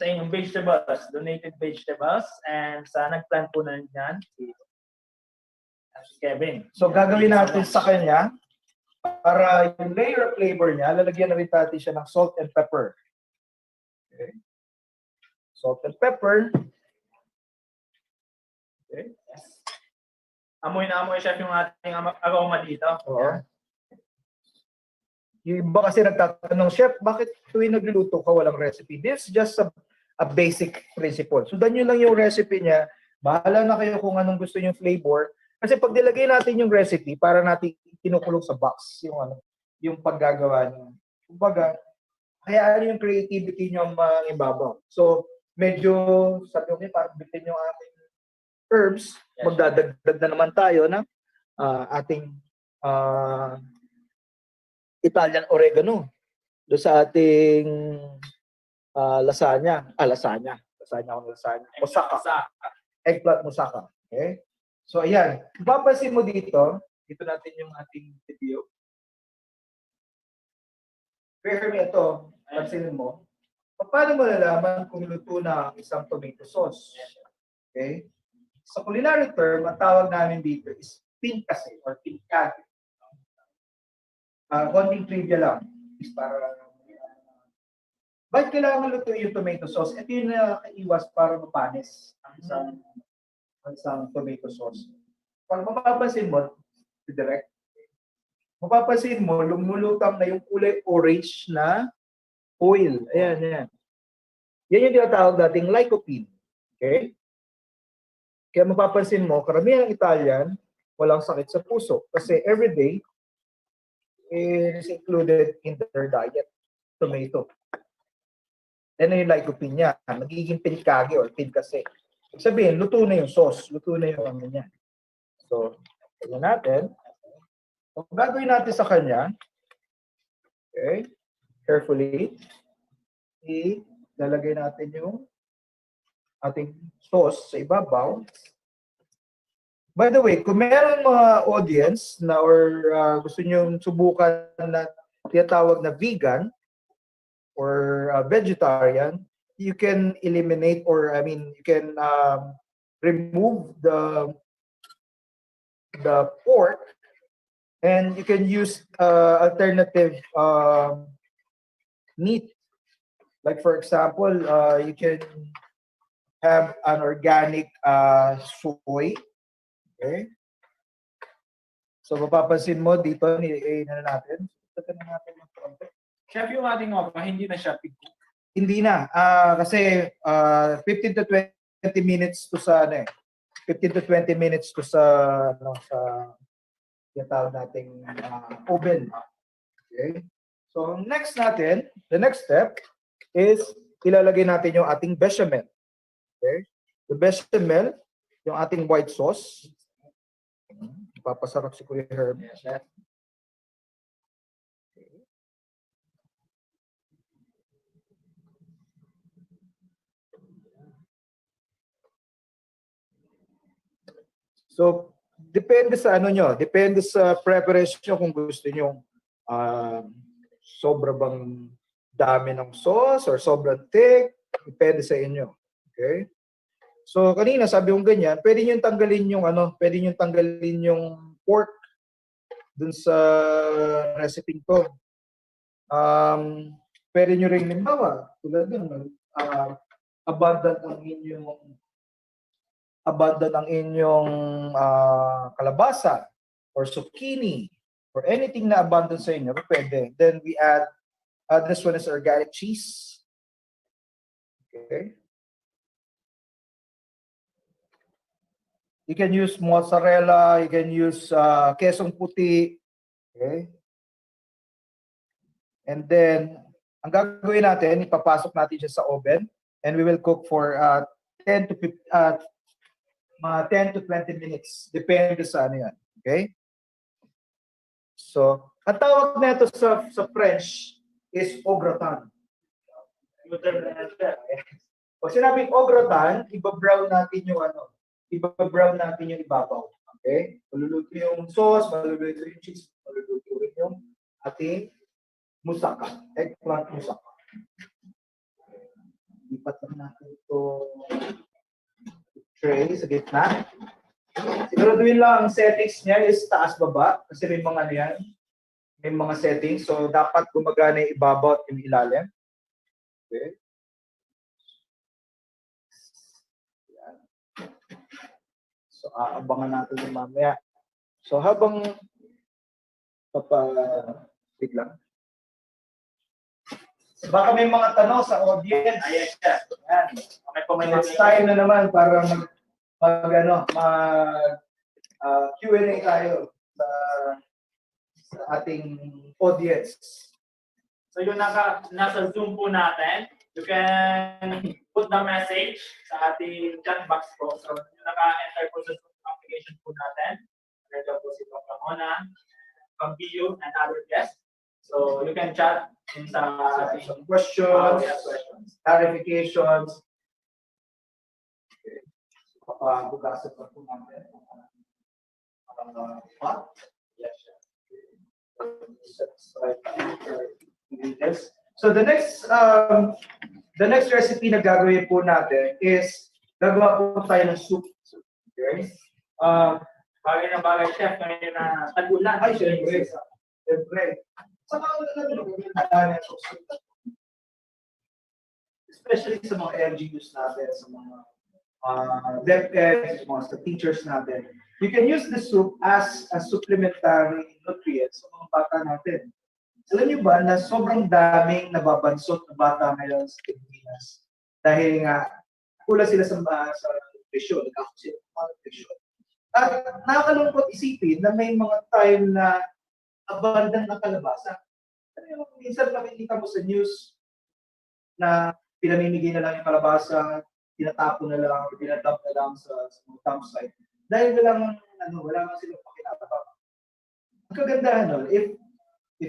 inyong vegetables, donated vegetables, and sa nagplant po na yan, Kevin. So gagawin natin sa kanya, para yung layer of flavor niya, lalagyan na rin natin siya ng salt and pepper. Okay. Salt and pepper. Okay. Yes. Amoy na amoy chef yung ating aroma dito. Oo. Yung iba kasi nagtatanong, Chef, bakit tuwing nagluluto ka walang recipe? This is just a basic principle. Sundan nyo lang yung recipe niya. Bahala na kayo kung anong gusto yung flavor. Kasi pag nilagay natin yung recipe, para natin kinukulong sa box yung paggagawa niyo. Kumbaga, kaya yung creativity niyo ibabaw. So, medyo, sabi ko parang bitin yung ating herbs, magdadagdag na naman tayo na ating Italian oregano do sa ating lasagna. Lasagna. Moussaka. Eggplant moussaka. Okay? So, ayan. Papansin mo dito natin yung ating video. Pero ito, pansinin mo, paano mo nalaman kung luto na ang isang tomato sauce? Okay? Sa culinary term, ang tawag namin dito is pinkase or pinkage. Konting trivia lang. Is para bakit kailangan lutuin yung tomato sauce? Ito yung nakaiwas para mapanis ang isang tomato sauce. Pag mapapansin mo, lumulutang na yung kulay orange na oil. Ayan. Yan yung tinatawag nating lycopene. Okay? Kaya mapapansin mo, karamihan ng Italian, walang sakit sa puso. Kasi everyday, is included in their diet, tomato. Yan yung lycopene niya. Magiging pinkage or pinkase. Sabihin, luto na yung sauce. Luto na yung niya. So, tignan natin. So, gagawin natin sa kanya. Okay. Carefully. Ilalagay natin yung ating sauce sa ibabaw. By the way, kung meron mga audience na or gusto nyo subukan na tinatawag na vegan or vegetarian, you can eliminate or you can remove the pork and you can use alternative meat. Like for example, you can have an organic soy. Okay? So mapapansin mo dito na natin. Chef, yung ating okra, hindi na siya pig. Hindi na. Kasi 15 to 20 minutes to sa 15 to 20 minutes to sa tinatawag nating oven. Okay? So next natin, the next step is ilalagay natin yung ating bechamel. Okay? The bechamel, yung ating white sauce. Papasarap si Kuya Herb. Okay. So, depende sa depende sa preparation nyo kung gusto nyo sobra bang dami ng sauce or sobrang thick, depende sa inyo. Okay? So, kanina sabi kong ganyan, pwede nyo tanggalin yung pork dun sa recipe ko. Pwede nyo rin limbawa, tulad dun, abundant ang inyong kalabasa or zucchini or anything na abundant sa inyo, pwede. Then we add, this one is organic cheese. Okay. You can use mozzarella, you can use quesong puti. Okay. And then, ang gagawin natin, ipapasok natin siya sa oven and we will cook for 10 to 20 minutes. Depende sa yan. Okay? So, ang tawag na ito sa French is au gratin. Pag sinabing au gratin, iba-brown natin yung ibabaw. Okay? Maluluto yung sauce, maluluto yung cheese, maluluto yung ating musaka, eggplant musaka. Lipat lang natin ito tray sa gitna. Siguraduhin lang ang settings niya is taas-baba kasi may mga may mga settings. So, dapat gumagana yung ibabaw at yung ilalim. Okay. Yan. So, aabangan natin yung mamaya. So, habang wait lang. Baka may mga tanong sa audience. Ayan siya. Ayan. Okay po, it's time na naman para Q&A tayo sa ating audience. So yung nasa Zoom po natin, you can put the message sa ating chat box po. So yung naka-enter po sa Zoom application po natin, nandiyan po si Dr. Mona, Pambilyo, and other guests. So you can chat in some questions, clarifications. Okay. Papabugasan pa po natin. Yes. So the next recipe na gagawin po natin is gagawa po tayo ng soup. Okay? Bagay na bagay, chef, ngayon na tag-ulan. Ay, syempre. Especially sa mga LGUs natin, sa mga DepEd, sa teachers natin. You can use the soup as a supplementary nutrient sa mga bata natin. Alam niyo ba na sobrang daming nababansot na bata ngayon sa Pilipinas dahil nga kulang sila sa nutrition, nutrition. At nakakalungkot isipin na may mga time na abundant na kalabasa. Minsan nakikita mo sa news na pinamimigay na lang yung kalabasa, tinatapon na lang, or tinadump na lang sa dump site. Dahil wala nga silang pakinabang. Ang kagandahan nun, if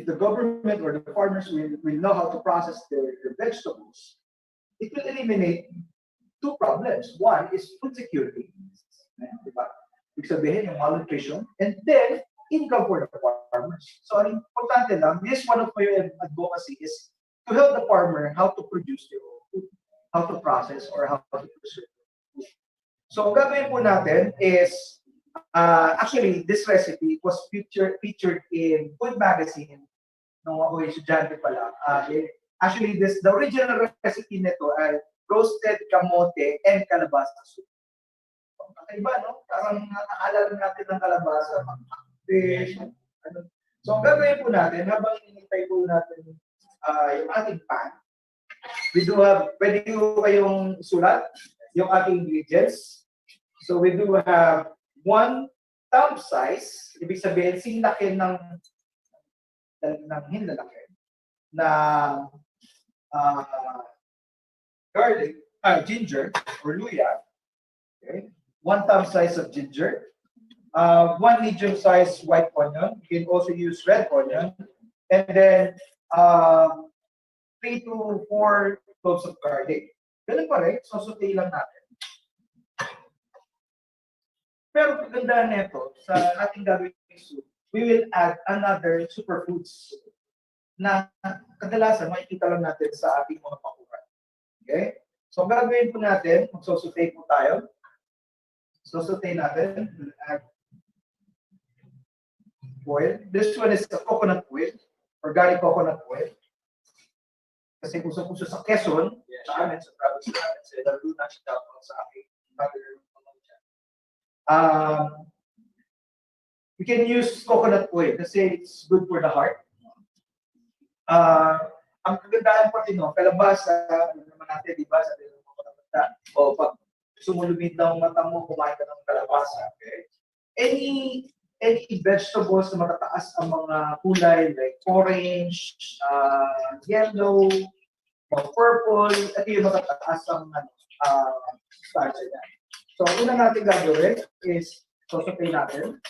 the government or the farmers will know how to process their vegetables, it will eliminate two problems. One is food security, diba? Ibig sabihin yung malnutrition, and then income for the farmers. So ang importante lang, this one of my advocacy is to help the farmer how to produce their own food, how to process or how to preserve food. So ang gagawin po natin is, actually this recipe was featured in Food Magazine nung ako estudyante pa lang. Actually, the original recipe nito ay roasted kamote and kalabasa soup. Kakaiba, no? Parang nakaalala natin ng kalabasa, fish, ano. So, ang gagawin po natin, habang inintay po natin yung ating pan, we do have, pwede ko kayong sulat yung ating ingredients. So, we do have 1 thumb size, ibig sabihin, sinlaki ng hinlalaki na garlic, ginger or luya. Okay. 1 thumb size of ginger. 1 medium size white onion. You can also use red onion. And then 3 to 4 cloves of garlic. Ganun pa rin, saute lang natin. Pero pagandaan nito sa ating gagawin soup, we will add another superfoods na kadalasan makikita lang natin sa ating mga pakuran. Okay? So, ang gagawin po natin, magsasaute po tayo. Sasaute natin. We'll add oil. This one is coconut oil, organic coconut oil. Kasi kusa-kusa sa Quezon, sa amin, sa province namin, sa Laguna, sa aking mother. We can use coconut oil kasi it's good for the heart. Ang kagandahan pa rin, no, kalabasa, ano naman natin, di ba, sa mga mata, o pag sumulubid ng mata mo, kumain ka ng kalabasa, okay? Any vegetables na matataas ang mga kulay, like orange, yellow, purple, ito yung matataas ang starch niya. So, ang una natin gagawin is, sasaute natin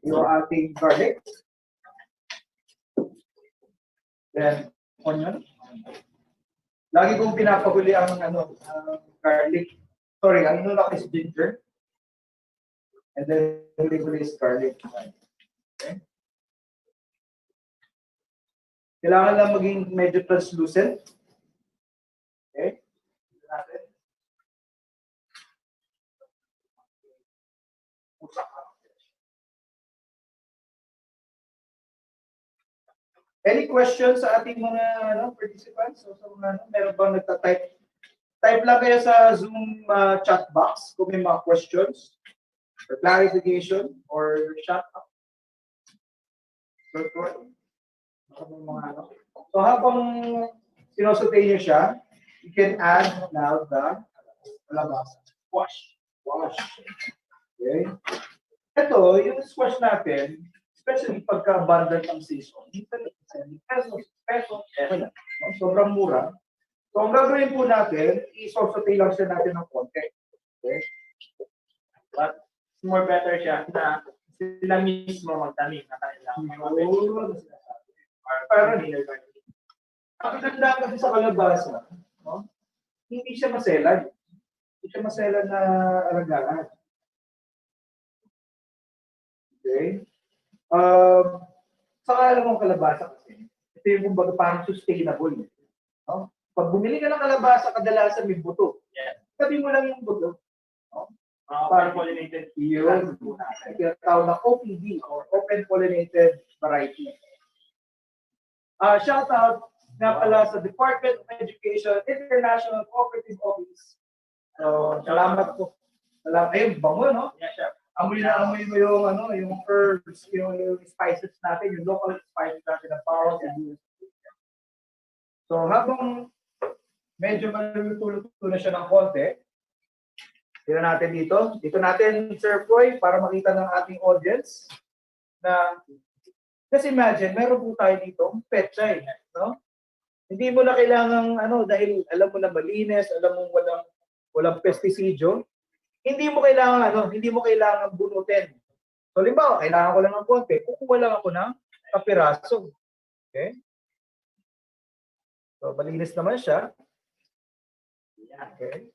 yung ating garlic. Then, onion. Lagi kong pinapahuli ang garlic. Sorry, ang nuna is ginger. And then, huli-huli is garlic. Okay. Kailangan lang maging medyo translucent. Okay. Natin. Any questions sa ating mga participants? So, meron bang nagta-type? Type lang kayo sa Zoom chat box kung may mga questions or clarification or shout out. So, habang sinusaute niyo siya, you can add now the kalabasa. Wash. Okay. Ito, yung squash natin, especially pagka-abundant ang season, pesos, sobrang mura. So, ang gagawin po natin, isosaute lang siya natin ng konti. Okay? But more better siya na sila mismo magtanim na kailangan. Parang ang ganda kasi sa kalabasa, no? Hindi siya maselan. Hindi siya maselan na aragahan. Okay? Saka alam mong kalabasa kasi, ito yung kumbaga parang sustainable. No? Pag bumili ka ng kalabasa, kadalasan may buto. Yeah. Sabi mo lang yung buto. No? Open pollinated. Yun. Kaya tawag na OPV or Open Pollinated Variety. Shout out nga pala sa Department of Education, International Cooperative Office. So, salamat po. Ayun, bango, no? Yeah, sure. Amoy na amoy mo yung herbs, yung spices natin, yung local spices natin na bawang and so, habang medyo maluluto na siya ng konti, tira natin dito. Dito natin, Sir Roy, para makita ng ating audience na, just imagine, meron po tayo dito, petchay, no? Hindi mo na kailangan, dahil alam mo na malinis, alam mo walang pestisidyo, hindi mo kailangan bunutin. So, halimbawa, kailangan ko lang ng konti, kukuha lang ako ng kapiraso. Okay? So, malinis naman siya. Okay.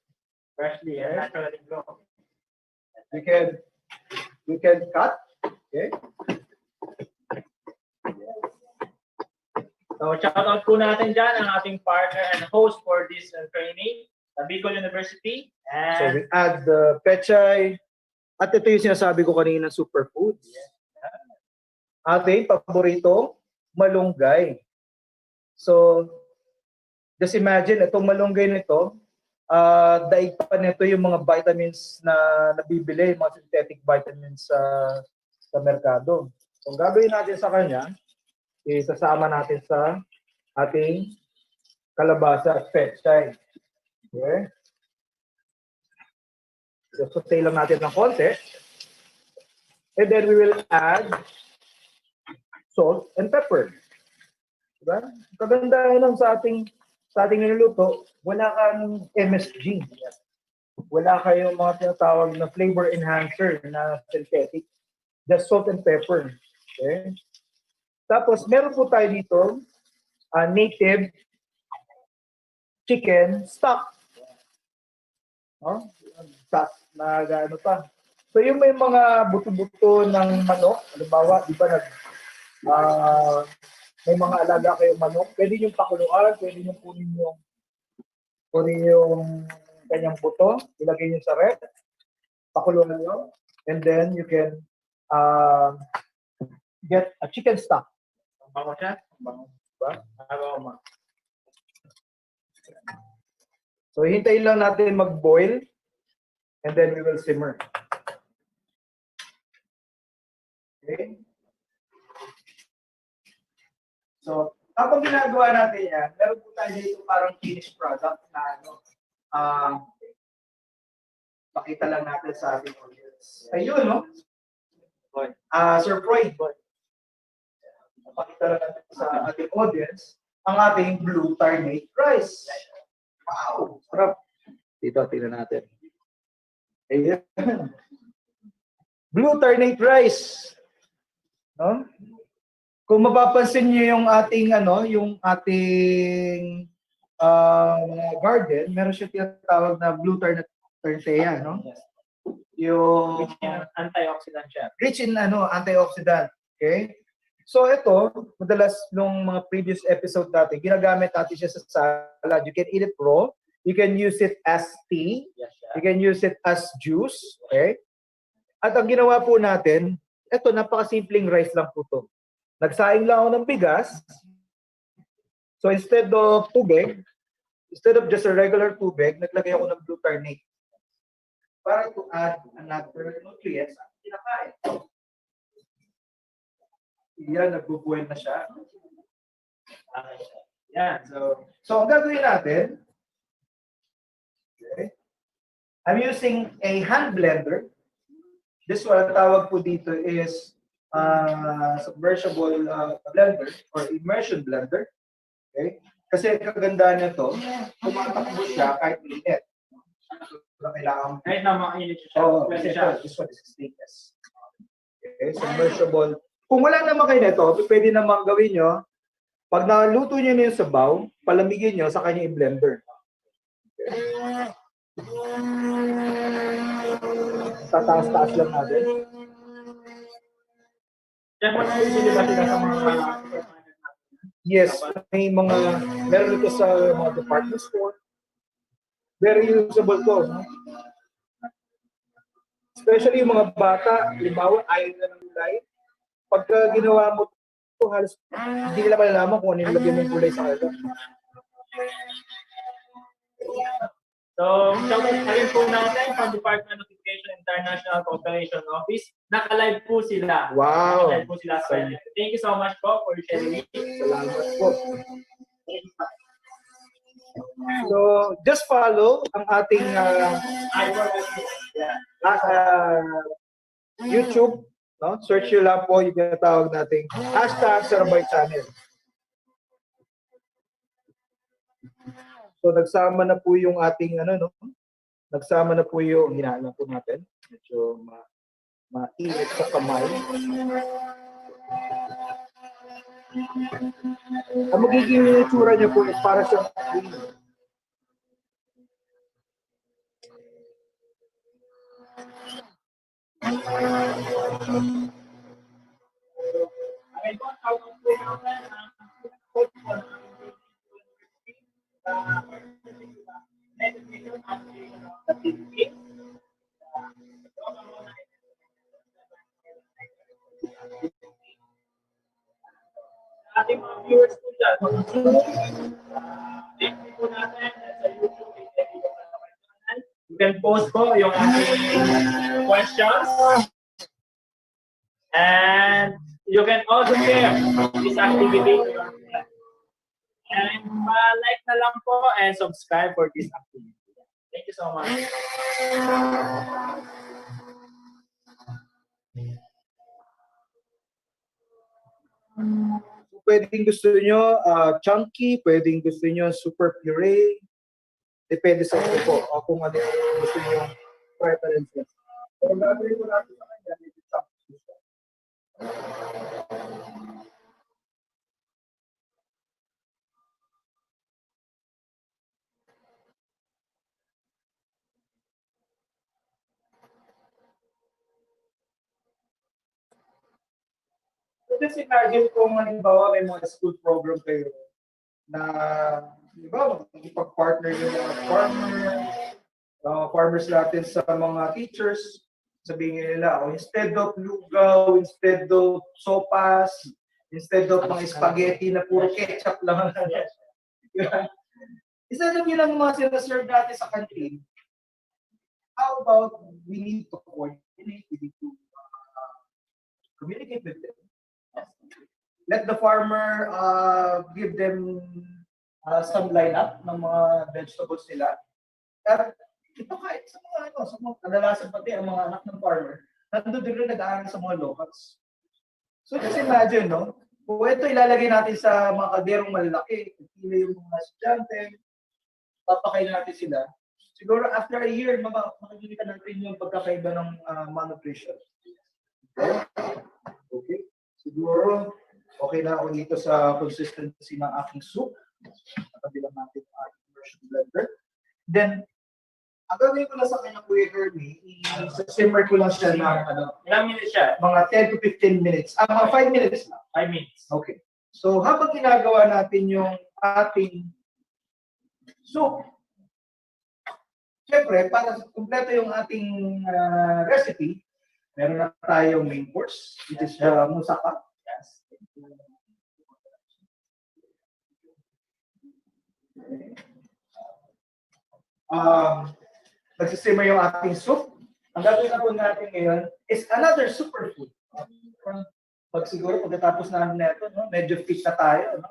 Freshly and naturally grown. We can cut. Okay. So, shout out po natin dyan ang ating partner and host for this training, the Bicol University. So And we add the pechay. At ito yung sinasabi ko kanina, superfoods. Ating paborito, malunggay. So, just imagine, itong malunggay nito, daig pa nito yung mga vitamins na nabibili, mga synthetic vitamins sa merkado. So, ang gagawin natin sa kanya, isasama natin sa ating kalabasa at pechay. Okay? So, saute lang natin ng konti. And then we will add salt and pepper. Diba? Kagandahan lang sa ating niluluto, wala kang MSG. Wala kayong mga tinatawag na flavor enhancer na synthetic. Just salt and pepper. Okay? Tapos, meron po tayo dito, native chicken stock. No? Stock na gaano pa. So, yung may mga buto-buto ng manok, halimbawa, di ba may mga alaga kayong manok, pwede yung pakuluan, pwede yung kunin yung kanyang buto, ilagay nyo sa ref, pakuluan nyo, and then you can get a chicken stock. bango siya. Diba? So, hintayin lang natin mag-boil and then we will simmer. Okay? So, habang ginagawa natin yan, meron po tayo dito parang finished product na pakita lang natin sa ating audience. Ayun, no? Sir Freud. Pakita lang natin sa ating audience ang ating blue tarnate rice. Wow! Sarap. Dito, tingnan natin. Ayan. Blue tarnate rice. No? Kung mapapansin niyo yung ating garden, meron siya tinatawag na blue tarntea, no? Yung antioxidant siya. Rich in antioxidant. Okay? So ito, madalas nung mga previous episode natin, ginagamit natin siya sa salad. You can eat it raw. You can use it as tea. Yes, you can use it as juice. Okay? At ang ginawa po natin, ito, napakasimpleng rice lang po ito. Nagsaing lang ako ng bigas. So instead of tubig, instead of just a regular tubig, naglagay ako ng blue tarnate. Para to add another nutrients sa kinakain. Yan, nagbubuhay na siya. Yan. So ang gagawin natin, okay, I'm using a hand blender. This one, tawag po dito is submersible blender or immersion blender. Okay? Kasi kagandaan nito, tumatakbo siya kahit init. So, kailangan kahit na mainit siya. This one is stainless. Okay, submersible. Kung wala naman kayo nito, pwede naman gawin nyo, pag naluto nyo na yung sabaw, palamigin nyo, sa kanya i-blender. Okay. Tataas-taas lang natin. Yes, meron ito sa mga department store. Very usable to. No? Especially yung mga bata, halimbawa, ayaw na ng gulay. Pagka ginawa mo ito, halos hindi nila malalaman kung ano yung lagyan ng gulay sa kanila. So, shoutout again po natin from Department of Education International Cooperation Office. Naka-live po sila. Wow! Naka-live po sila. Thank you so much po for sharing. Salamat po. So, just follow ang ating YouTube. No? Search nyo lang po yung tinatawag nating #Sarabay Channel. So, nagsama na po yung ating nagsama na po yung hinaalan po natin. Medyo mainit sa kamay. Ang magiging itsura niya po is para siyang Ating mga viewers po dyan, link po natin sa YouTube. You can post po yung ating questions. And you can also share this activity to your friends. And like na lang po and subscribe for this activity. Thank you so much. Pwedeng gusto nyo chunky, pwedeng gusto nyo super puree. Depende sa inyo po o kung ano yung gusto nyo preferences. So, gagawin ko natin sa kanya, medyo chunky. So just imagine kung halimbawa may mga school program kayo na halimbawa makikipag-partner yung mga farmers natin sa mga teachers, sabihin nila, instead of lugaw, instead of sopas, instead of mga spaghetti na puro ketchup lang. Instead of yun ang mga sinaserve natin sa canteen, how about we need to coordinate, we need to communicate with them. Let the farmer give them some lineup ng mga vegetables nila. At ito kahit sa mga kadalasan pati ang mga anak ng farmer, nandun din rin nag-aaral sa mga locals. So just imagine, no? Kung ito ilalagay natin sa mga kalderong malalaki, pila yung mga estudyante, papakain natin sila. Siguro after a year, makikita natin yung pagkakaiba ng malnutrition. Okay? Siguro, okay na ako dito sa consistency ng aking soup. Nakabilang natin ang aking immersion blender. Then, ang gagawin ko lang sa kanya, Kuya Hermie, simmer ko lang siya ng ilang minutes siya? Mga 10 to 15 minutes. Mga 5 minutes lang. 5 minutes. Okay. So, habang ginagawa natin yung ating soup, siyempre, para kumpleto yung ating recipe, meron na tayong main course, which is musaka. Yes. Nagsisimmer yung ating soup. Ang gagawin na po natin ngayon is another superfood. Pag siguro pagkatapos namin na ito, no, medyo fit na tayo. No?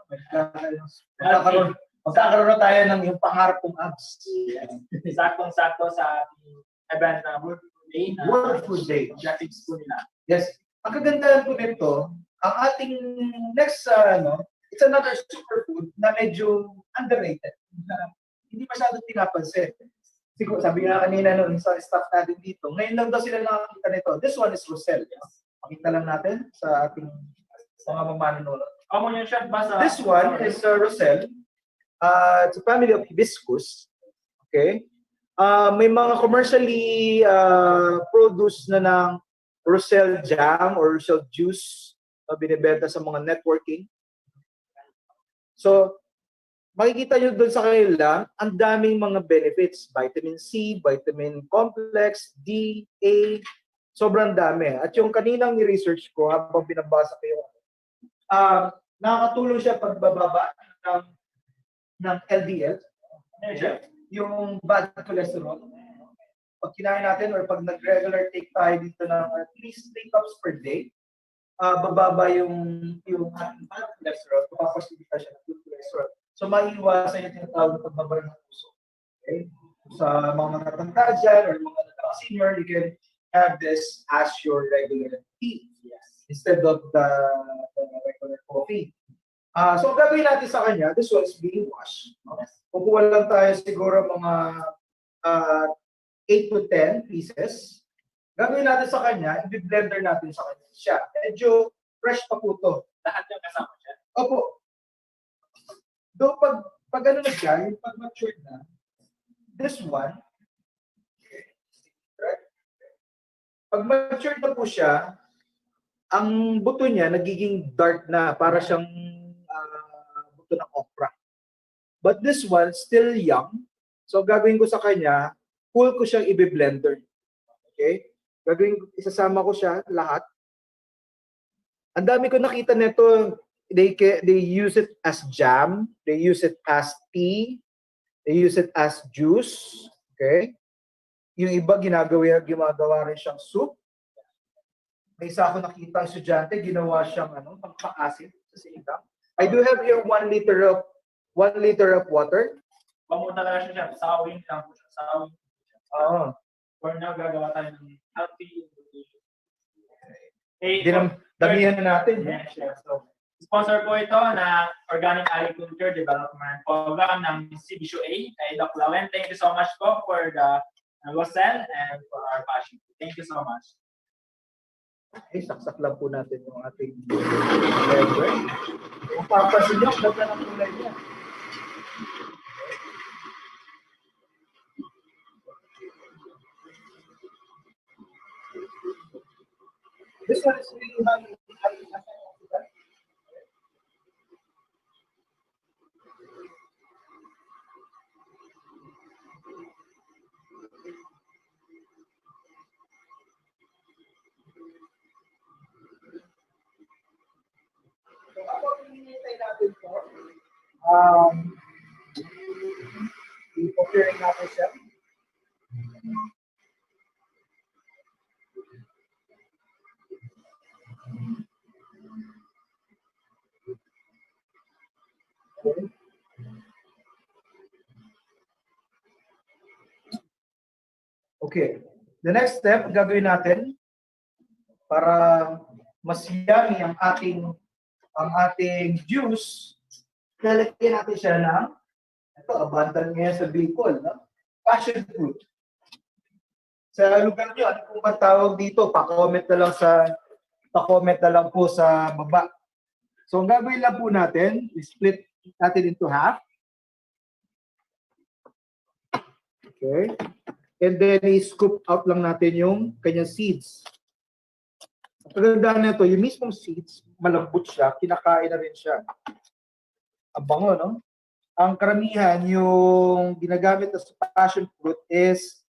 Magkakaroon na tayo ng yung pangarap kong abs. Saktong-sakto sa ating event na World Food Day. World Food Day. Objectives po nila. Yes. Ang kagandahan po nito, ang ating next, it's another superfood na medyo underrated. Hindi masyadong pinapansin. Siguro, sabi nga kanina noon sa staff natin dito, ngayon lang daw sila nakakita nito. This one is Roselle. Pakita lang natin sa ating mga manunood. Common yung siya ba sa... This one is Roselle. It's a family of hibiscus. Okay? May mga commercially produced na ng Roselle jam or Roselle juice na binibenta sa mga networking. So, makikita nyo doon sa kanila, ang daming mga benefits. Vitamin C, vitamin complex, D, A, sobrang dami. At yung kaninang ni-research ko, habang binabasa ko yung nakakatulong siya pagbababa ng LDL, yung bad cholesterol. Pag kinain natin or pag nag-regular take tayo dito ng at least 3 cups per day, bababa yung ating bad cholesterol, papasilita siya ng good cholesterol. So, maiiwasan yung tinatawag na pagbaba ng puso. Okay? Sa mga matatanda dyan or mga senior, you can have this as your regular tea. Yes. Instead of the regular coffee. So, gagawin natin sa kanya, this one is being washed. Kukuha lang tayo siguro mga 8 to 10 pieces. Gagawin natin sa kanya, i-blender natin sa kanya siya. Medyo fresh pa po ito. Lahat yung kasama siya? Opo. Though pag ano na siya, yung pag matured na, this one, right? Pag matured na po siya, ang buto niya nagiging dark na para siyang buto ng okra. But this one still young. So gagawin ko sa kanya, full ko siyang i-blender. Okay? Isasama ko siya lahat. Ang dami ko nakita nito, they use it as jam, they use it as tea, they use it as juice. Okay? Yung iba ginagawa rin siyang soup. May isa ako nakita ang estudyante, ginawa siyang pang-asid sa sinigang. I do have here 1 liter of water. Pamunta na siya dyan. Sawing lang po siya. Sawing. Oo. For now, gagawa tayo ng healthy nutrition. Damihan na natin. Yes, yes. So, sponsor po ito na Organic Agriculture Development Program ng CBCUA. Kay Doc Lawen, thank you so much po for the wasel and for our passion. Thank you so much. Saksak lang po natin yung ating blender. Kung papasin nyo, ganda ng kulay niya. This one is really high. I-preparing natin siya. Okay. The next step, gagawin natin para mas yummy ang ating juice, lalagyan natin siya ng abundant ngayon sa Bicol, no? Passion fruit. Sa lugar nyo, ano pong tawag dito? Pa-comment na lang po sa baba. So, ang gagawin lang po natin, split natin into half. Okay. And then, i-scoop out lang natin yung kanyang seeds. Ang ganda nito, yung mismong seeds, malambot siya, kinakain na rin siya. Ang bango, no? Ang karamihan, yung ginagamit na passion fruit is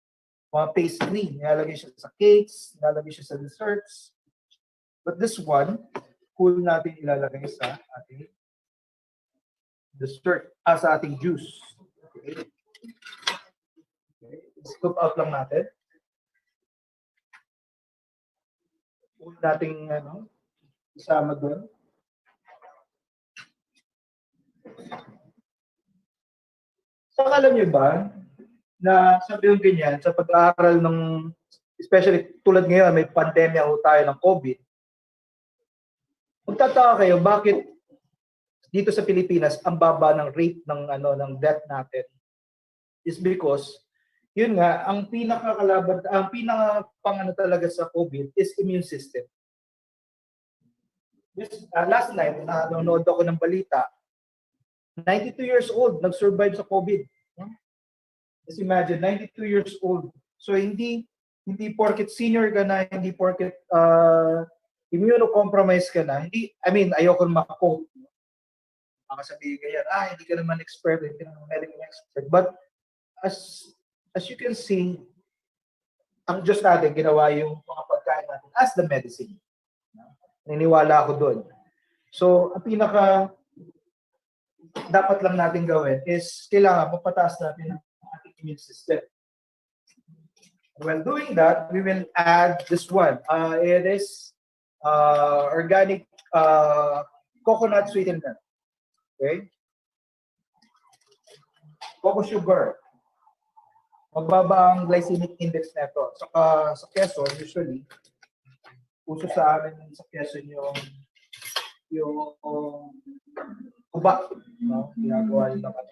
mga pastry. Nilalagay siya sa cakes, nilalagay siya sa desserts. But this one, cool natin ilalagay sa ating dessert, sa ating juice. Okay. Okay. Scoop out lang natin. Cool natin, isama doon. So, alam niyo ba na sabi yung ganyan, sa pag-aaral ng, especially tulad ngayon, may pandemya ho tayo ng COVID, magtataka kayo, bakit dito sa Pilipinas, ang baba ng rate ng death natin is because, yun nga, ang pinaka talaga sa COVID is immune system. Last night, nanonood ako ng balita, 92 years old, nag-survive sa COVID. Just imagine, 92 years old. So hindi porket senior ka na, hindi porket immunocompromised ka na, ayoko maka-quote. Baka sabihin ganyan, hindi ka naman expert, hindi ka naman medical expert. But as you can see, ang Diyos natin, ginawa yung mga pagkain natin as the medicine. Niniwala ako doon. So, ang dapat lang natin gawin is kailangan mapataas natin ang ating immune system. When doing that, we will add this one. It is organic coconut sweetener. Okay? Coco sugar. Magbaba ang glycemic index nito. Saka sa Quezon, usually, uso sa amin sa Quezon yung uba. No? Ginagawa yun naman.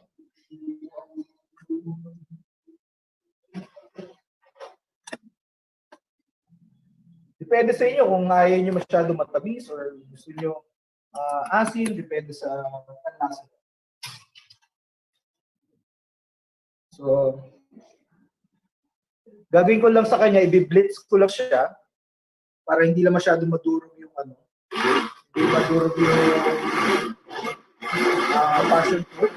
Depende sa inyo kung ayaw nyo masyado matamis or gusto nyo asin, depende sa panlasa. So, gagawin ko lang sa kanya, i-blitz ko lang siya para hindi lang masyado madurog yung Maduro yung passion fruit.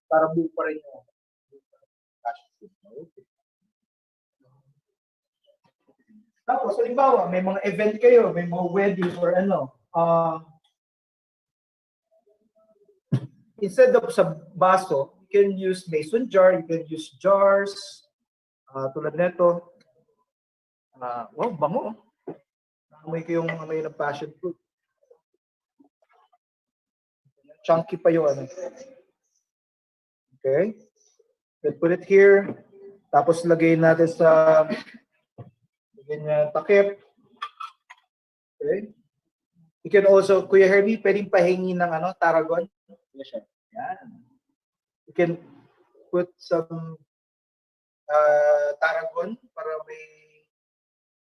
Para buo pa rin yung passion fruit. Tapos, halimbawa, may mga event kayo, may mga wedding or ano, instead of sa baso, you can use mason jar, you can use jars, tulad nito. Wow, bango. Amoy ko yung amoy ng passion fruit. Chunky pa yung ano. Okay. Then put it here. Tapos lagay natin sa ganyan takip. Okay. You can also, Kuya Herbie, pwedeng pahingi ng ano, tarragon. Yes, sir. Yan. You can put some tarragon para may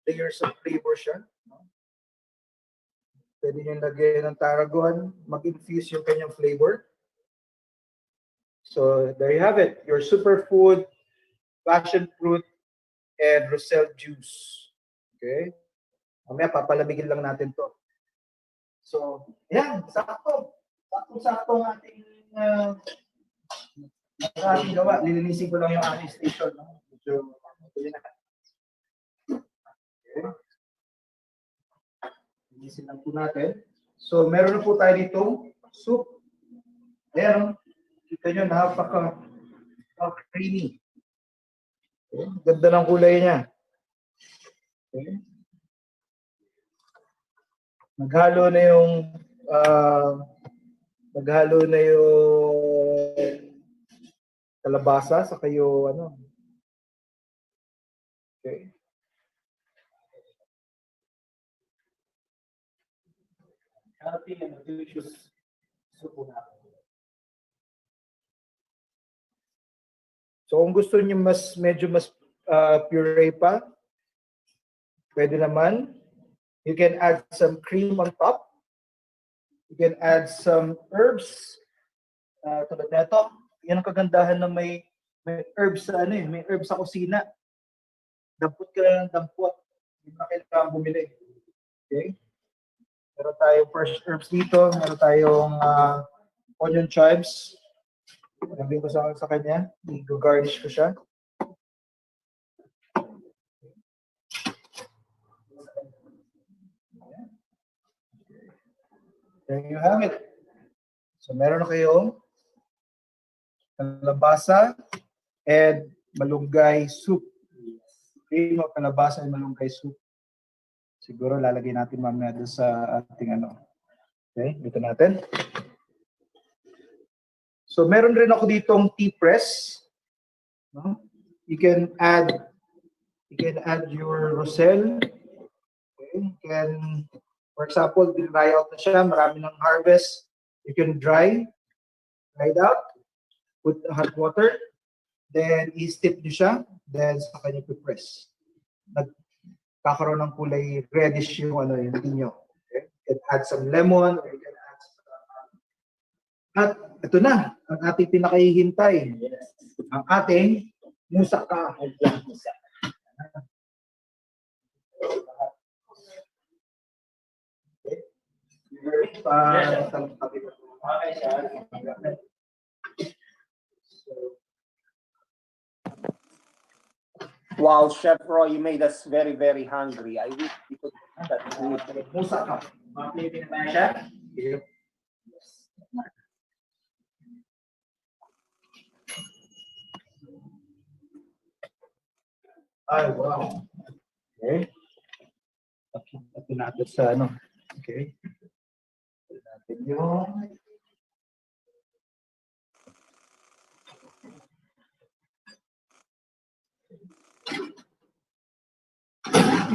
layers of flavor siya. Pwede nyo lagay ng tarragon, mag-infuse yung kanyang flavor. So there you have it, your superfood, passion fruit, and roselle juice. Okay? Mamaya papalamigin lang natin to. So, yan, sakto. Sakto-sakto ang ating gawa. Lilinisin ko lang yung ating station. No? So, okay. Lilinisin lang po natin. So, meron na po tayo ditong soup. Ayan, kita nyo, napaka-creamy. Okay. Ganda ng kulay niya. Okay. Naghalo na yung kalabasa sa kayo ano. Okay. Healthy and delicious soup natin. So kung gusto niyo medyo mas puree pa, pwede naman. You can add some cream on top. You can add some herbs. Tulad nito, yan ang kagandahan na may herbs sa ano may herbs sa kusina. Dampot ka lang ng dampot. Hindi na kailangan bumili. Okay? Meron tayong fresh herbs dito. Meron tayong onion chives. Sabihin ko sa kanya. I-garnish ko siya. There you have it. So meron na kayong kalabasa and malunggay soup. Cream of kalabasa and malunggay soup. Siguro lalagay natin mamaya doon sa ating ano. Okay, dito natin. So meron rin ako ditong tea press. No? You can add your roselle. Okay, you can, for example, dry out na siya, marami ng harvest. You can dry it out, put hot water, then i-steep nyo siya, then sa kanya press. Nagkakaroon ng kulay reddish yung ano yung tinyo. Okay? You can add some lemon, or you can add some... At ito na, ang ating pinakahihintay. Ang ating musaka. Wow, Chef Roy, you made us very, very hungry. I wish we could have that food. Musaka. Mapilitin na siya. Ay, wow. Okay. Ito natin sa ano. Okay. Ito natin yung...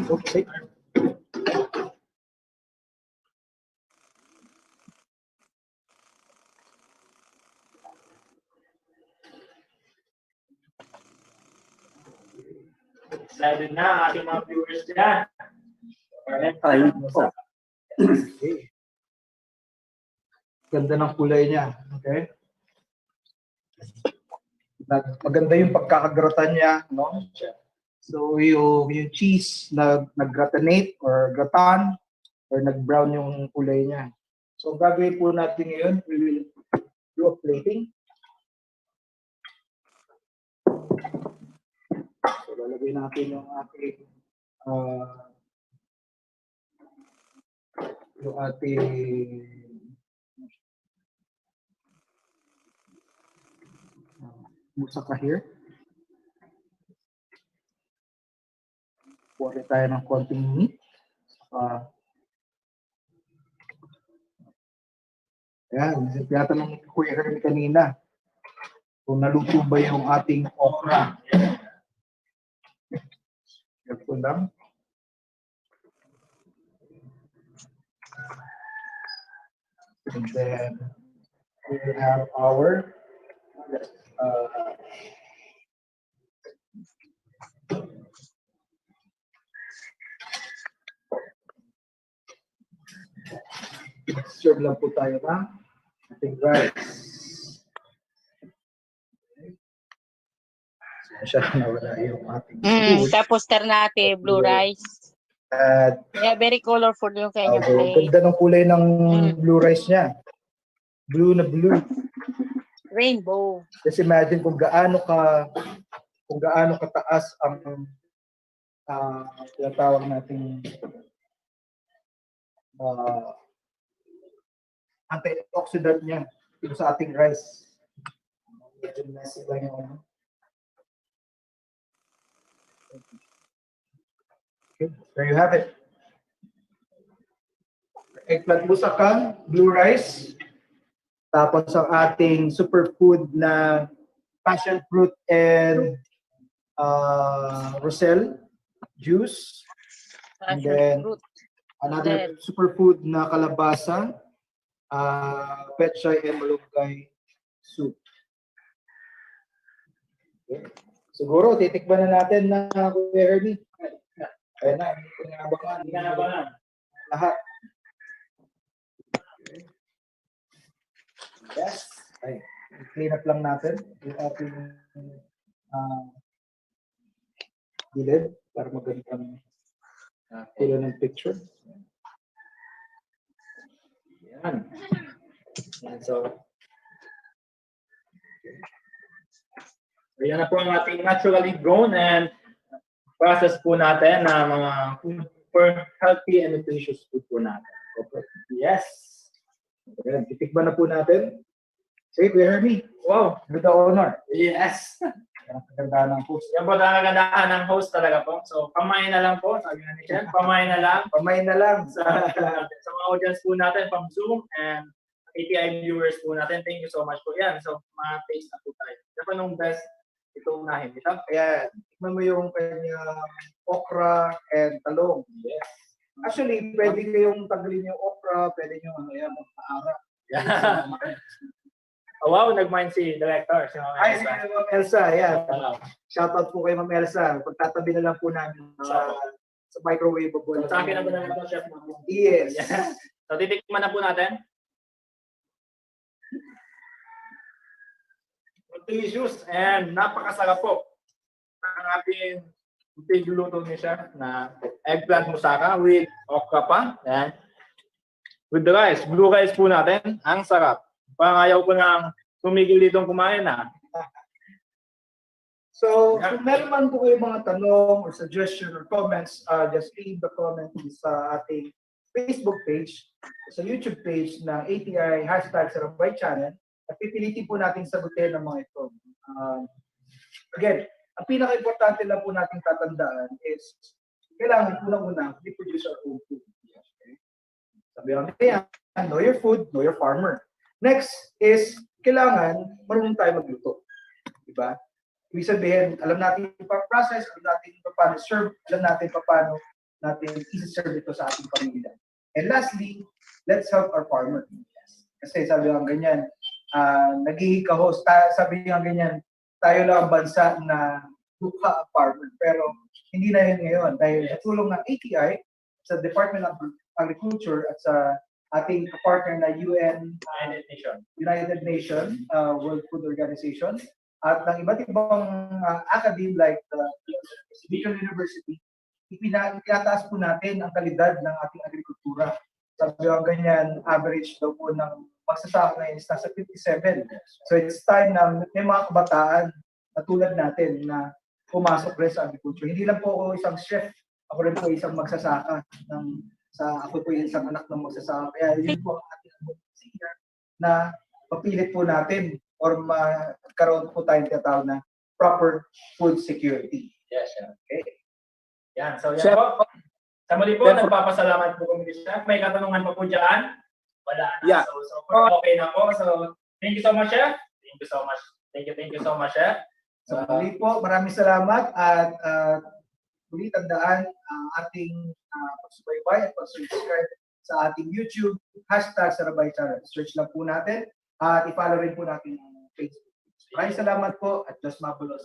Okay. Excited na ang ating mga viewers dyan. Okay. Ganda ng kulay niya. Okay. Maganda yung pagkakagratan niya, no? So yung cheese nag-gratinate or gratan or nag-brown yung kulay niya. So gagawin po natin ngayon, we will do a plating. So lalagay natin yung ating musaka here. Kuha tayo ng konting meat. Ayan, tinatanong ni Kuya Hermie kanina kung naluto ba yung ating okra. Ito lang. And then we have our serve lang po tayo ng ating rice. Siya nawala yung ating food. Tapos ternate, blue rice. At Yeah, very colorful yung kanyang plate. ganda ng kulay ng blue rice niya. Blue na blue. Rainbow. Just imagine kung gaano kataas ang tinatawag nating antioxidant niya yung sa ating rice. Medyo messy lang yung Okay, there you have it. Eggplant musaka, blue rice, tapos ang ating superfood na passion fruit and roselle juice, and then another superfood na kalabasa, pechay and malunggay soup. Okay. Siguro titikman na natin na Kuya Hermie. Ayan na, inabangan. Lahat. Okay. Yes. Ay, clean up lang natin yung ating gilid para magandang kulo ng picture. Yan. So, Ayan na po ang ating naturally grown and process po natin na mga food for healthy and nutritious food po natin. Okay. Yes. Ayan, titikman na po natin. Sige, Kuya Hermie. Wow. With the honor. Yes. Ang kagandahan ng host. Yan po ang kagandahan ng host talaga po. So, pamain na lang po. Sabi nga ni Chen, pamain na lang. Pamain na lang. Sa mga audience po natin from Zoom and ATI viewers po natin. Thank you so much po. Yan. So, ma-taste na po tayo. Yan po nung best ito unahin. Ayan. Tignan mo yung kanyang okra and talong. Yes. Actually, pwede kayong tanggalin yung okra, pwede nyo magpaara. Yeah. Oh, wow, nag-mind si Director. Si Ma'am Ay, Elsa. si Ma'am Elsa, yan. Shoutout po kay Ma'am Elsa. Pagtatabi na lang po namin sa microwavable. Sa akin na ba naman ito, Chef? Yes. Yeah. So, titikman na po natin. Delicious and napakasarap po ang ating luto ni Chef na eggplant moussaka with okra pa. Yan. With the rice, blue rice po natin. Ang sarap. Parang ayaw ko nang tumigil dito kumain na. So, kung meron man po kayo mga tanong or suggestion or comments, just leave the comment sa ating Facebook page, sa YouTube page ng ATI #Sarambay Channel. At pipilitin po natin sagutin ang mga ito. Again, ang pinaka-importante lang po natin tatandaan is kailangan unang-una, we produce our own food. Okay? Sabi lang kaya, know your food, know your farmer. Next is, kailangan marunong tayo magluto. Diba? Ibig sabihin, alam natin yung process, alam natin yung paano serve, alam natin paano natin i-serve ito sa ating pamilya. And lastly, let's help our farmer. Kasi sabi lang ganyan, nagihika-host, sabi nga ganyan, tayo lang ang bansa na dukha ang farmer. Pero hindi na yun ngayon dahil sa tulong ng ATI, sa Department of Agriculture at sa ating partner na United Nations World Food Organization, at ng iba't ibang academe like the Indigenous University, itinataas po natin ang kalidad ng ating agrikultura. Sabi ko ganyan, average daw po ng magsasaka ngayon is nasa 57. So it's time na may mga kabataan na tulad natin na pumasok rin sa agriculture. Hindi lang po ako isang chef, ako rin po isang magsasaka. Ako po isang anak ng magsasaka. Kaya yun po ang ating advocacy na mapilit po natin or magkaroon po tayong tinatawag na proper food security. Yes, okay. Yan, so yan Chef, po. Sa muli po, nagpapasalamat po kami, Chef. May katanungan pa po dyan? Wala na. Yeah. So okay na po. So, thank you so much, Chef. Thank you so much. Thank you so much, Chef. So, muli po, maraming salamat at muli tandaan ang ating pagsubaybay at pag-subscribe sa ating YouTube, #Sarabay Channel. Search lang po natin at i-follow rin po natin ang Facebook. Maraming salamat po at Diyos mabulos.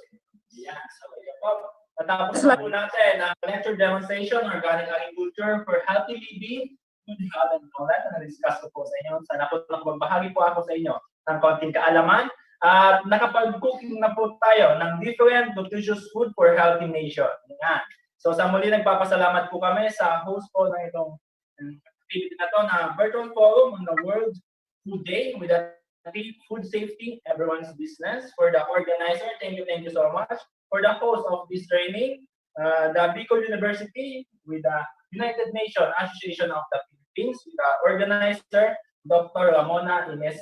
Yan, so yan po. Natapos na po natin ang lecture demonstration, Organic Agriculture for Healthy Living, Good Health and Knowledge na na-discuss ko po sa inyo. Sana po magbahagi po ako sa inyo ng konting kaalaman. At nakapag-cooking na po tayo ng different nutritious food for healthy nation. Yan. So sa muli, nagpapasalamat po kami sa host po ng itong activity na to na virtual forum on the World Food Day with the food safety, everyone's business. For the organizer, thank you so much. For the host of this training, the Bicol University with the United Nations Association of the Philippines, with the organizer, Dr. Ramona Ines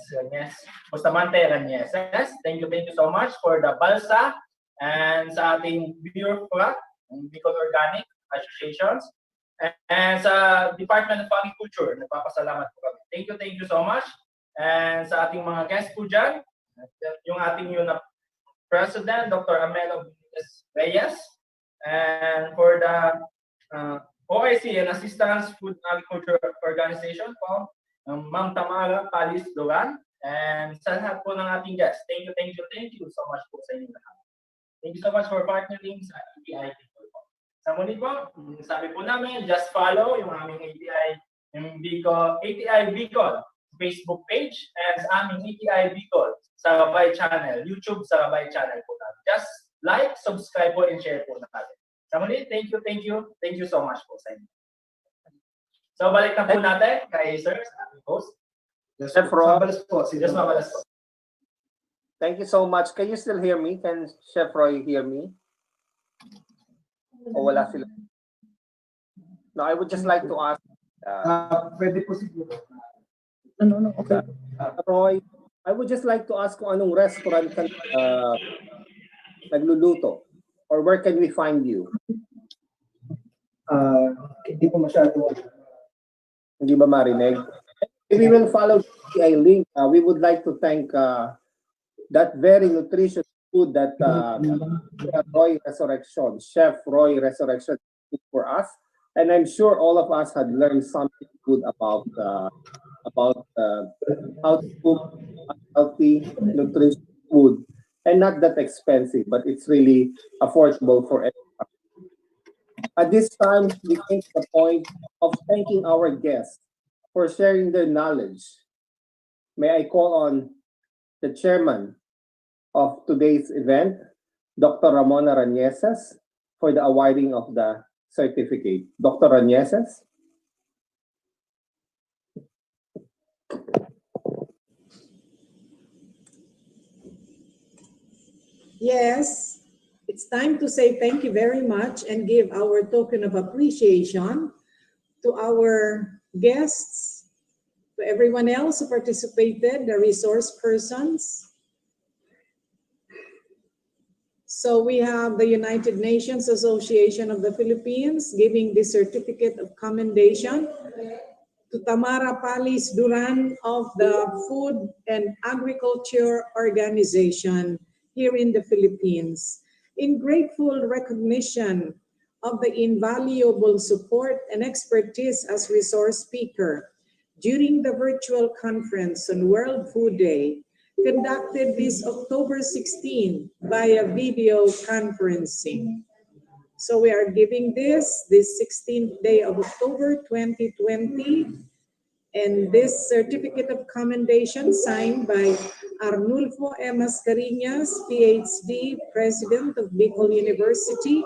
Bustamante Ranieses. Thank you so much for the BALSA and sa ating bureaucrat, Bicol Organic Associations, and sa Department of Agriculture, nagpapasalamat po kami. Thank you so much. And sa ating mga guests po dyan, yung ating President, Dr. Amelo Reyes, and for the OIC and Assistance Food Agriculture Organization po, Ma'am Tamara Palis Duran, and sa lahat po ng ating guests. Thank you so much po sa inyo lahat. Thank you so much for partnering sa ATI Bicol po. Sa muli po, sabi po namin, just follow yung aming ATI Bicol Facebook page and sa aming ATI Bicol Sarabay Channel, YouTube Sarabay Channel po natin. Just like, subscribe po, and share po natin. Sa muli, thank you so much po sa inyo. So balik na po natin kay Sir, sa ating host. Chef Roy. Just mabalas po. Thank you so much. Can you still hear me? Can Chef Roy hear me? O wala sila? No, I would just like to ask. Pwede po siguro. No, okay. Roy, I would just like to ask kung anong restaurant ka nagluluto or where can we find you? Hindi po masyado. Hindi ba marinig? We will follow the link. We would like to thank that very nutritious food that Chef Roy Resurrection did for us. And I'm sure all of us had learned something good about how to cook healthy, nutritious food, and not that expensive, but it's really affordable for everyone. At this time, we came to the point of thanking our guests for sharing their knowledge. May I call on the chairman of today's event, Dr. Ramona Ranieses, for the awarding of the certificate. Dr. Ranieses? Yes, it's time to say thank you very much and give our token of appreciation to our guests, to everyone else who participated, the resource persons. So we have the United Nations Association of the Philippines giving the certificate of commendation to Tamara Palis Duran of the Food and Agriculture Organization here in the Philippines, in grateful recognition of the invaluable support and expertise as resource speaker during the virtual conference on World Food Day, conducted this October 16 via video conferencing. So we are giving this 16th day of October 2020 And this certificate of commendation signed by Arnulfo M. Mascareñas, PhD, President of Bicol University,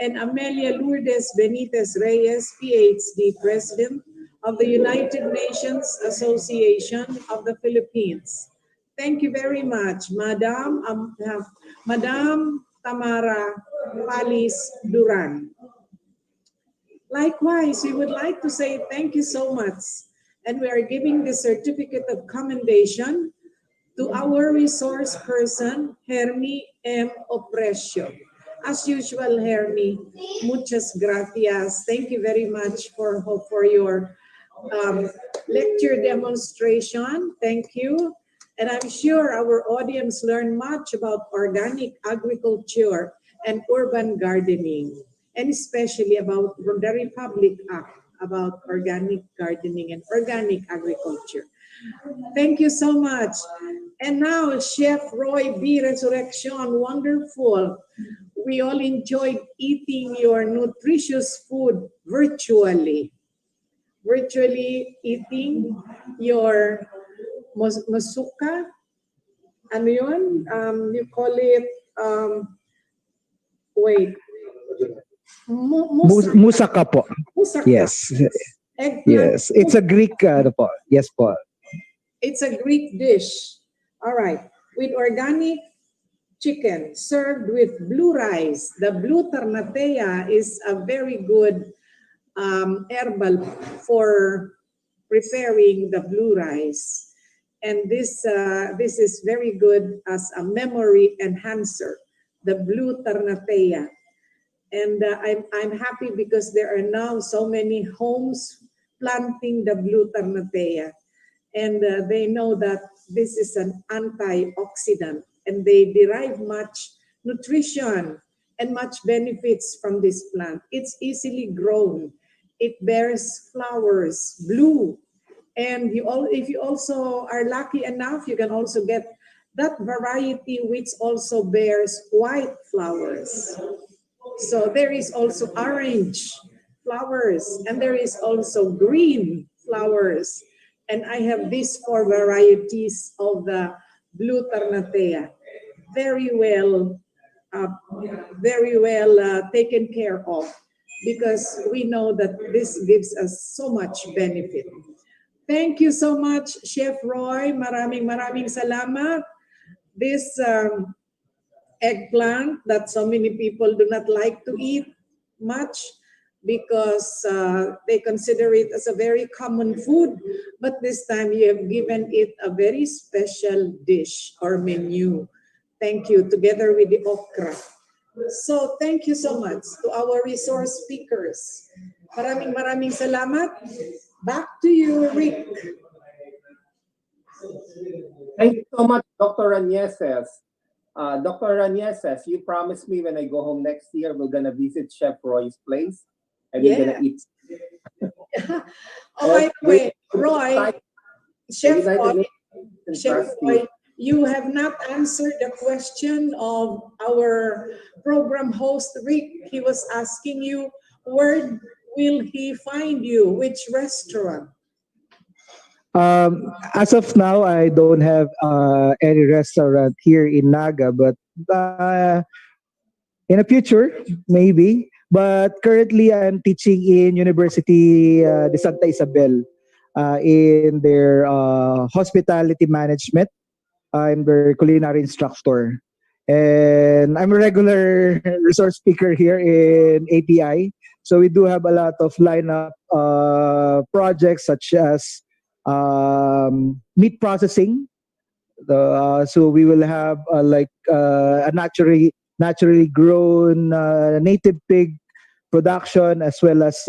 and Amelia Lourdes Benitez Reyes, PhD, President of the United Nations Association of the Philippines. Thank you very much, Madam Tamara Palis Duran. Likewise, we would like to say thank you so much. And we are giving the certificate of commendation to our resource person, Hermi M. Opresio. As usual, Hermi, muchas gracias. Thank you very much for your lecture demonstration. Thank you. And I'm sure our audience learned much about organic agriculture and urban gardening, and especially about the Republic Act about organic gardening and organic agriculture. Thank you so much. And now, Chef Roy B. Resurrection, wonderful. We all enjoyed eating your nutritious food virtually. Virtually eating your masuka. Ano yun? You call it, wait. Musaka po. Musaka. Yes. Eggplant. Yes. It's a Greek po. Yes po. It's a Greek dish. All right. With organic chicken served with blue rice. The blue tarnatea is a very good herbal for preparing the blue rice. And this is very good as a memory enhancer, the blue tarnatea. And I'm happy because there are now so many homes planting the blue tarnatea. And they know that this is an antioxidant and they derive much nutrition and much benefits from this plant. It's easily grown. It bears flowers, blue. And if you also are lucky enough, you can also get that variety which also bears white flowers. So there is also orange flowers and there is also green flowers. And I have these 4 varieties of the blue tarnatea. Very well taken care of because we know that this gives us so much benefit. Thank you so much, Chef Roy. Maraming salamat. This eggplant that so many people do not like to eat much because they consider it as a very common food. But this time you have given it a very special dish or menu. Thank you, together with the okra. So thank you so much to our resource speakers. Maraming salamat. Back to you, Rick. Thank you so much, Dr. Ranieses. Dr. Ranieses, you promised me when I go home next year, we're gonna visit Chef Roy's place and we're gonna eat. Oh, by the way, Roy, Chef Roy, you have not answered the question of our program host, Rick. He was asking you, where will he find you? Which restaurant? As of now, I don't have any restaurant here in Naga, but in the future, maybe. But currently, I'm teaching in University de Santa Isabel in their hospitality management. I'm their culinary instructor. And I'm a regular resource speaker here in ATI. So we do have a lot of lineup projects such as meat processing. So we will have a naturally grown native pig production as well as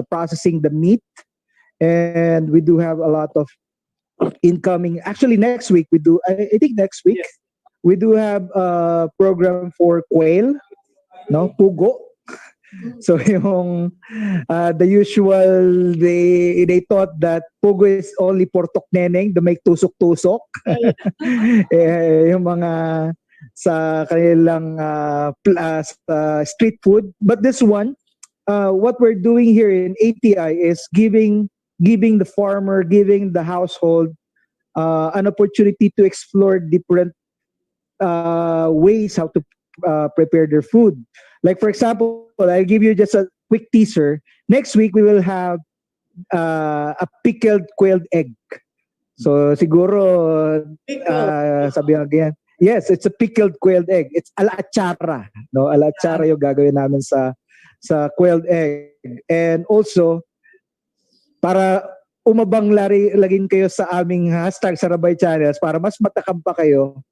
processing the meat. And we do have a lot of incoming. Actually, next week we do. I think next week we do have a program for quail, no pugo. So yung the usual, they thought that pugo is only for neneng to make tusok-tusok. Yung mga sa kanilang street food. But this one, what we're doing here in ATI is giving giving the farmer, giving the household an opportunity to explore different ways how to prepare their food. Like for example, I'll give you just a quick teaser. Next week we will have a pickled quailed egg. So siguro sabi nga ganyan. Yes, it's a pickled quailed egg. It's ala-achara, no? Ala-achara yung gagawin namin sa quailed egg. And also para umabang laging kayo sa aming hashtag Sarabay Channels para mas matakam pa kayo,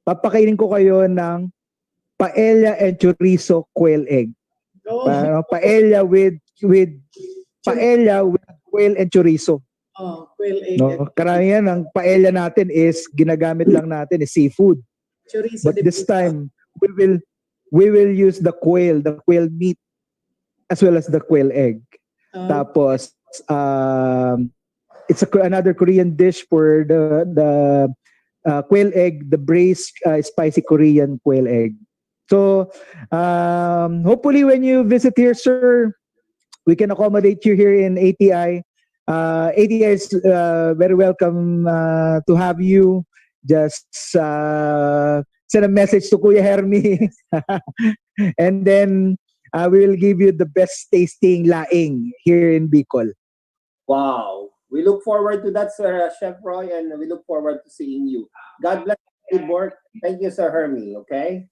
papakainin ko kayo ng paella and chorizo quail egg. Paella with quail and chorizo. Oh, quail egg. No, karamihan ng paella natin is ginagamit lang natin is seafood. Chorizo But this time we will use the quail meat as well as the quail egg. Tapos it's another Korean dish for the quail egg, the braised spicy Korean quail egg. So hopefully when you visit here, sir, we can accommodate you here in ATI. ATI is very welcome to have you. Just send a message to Kuya Hermi. And then we will give you the best tasting laing here in Bicol. Wow. We look forward to that, Sir Chef Roy, and we look forward to seeing you. God bless you, good work. Thank you, Sir Hermi, okay?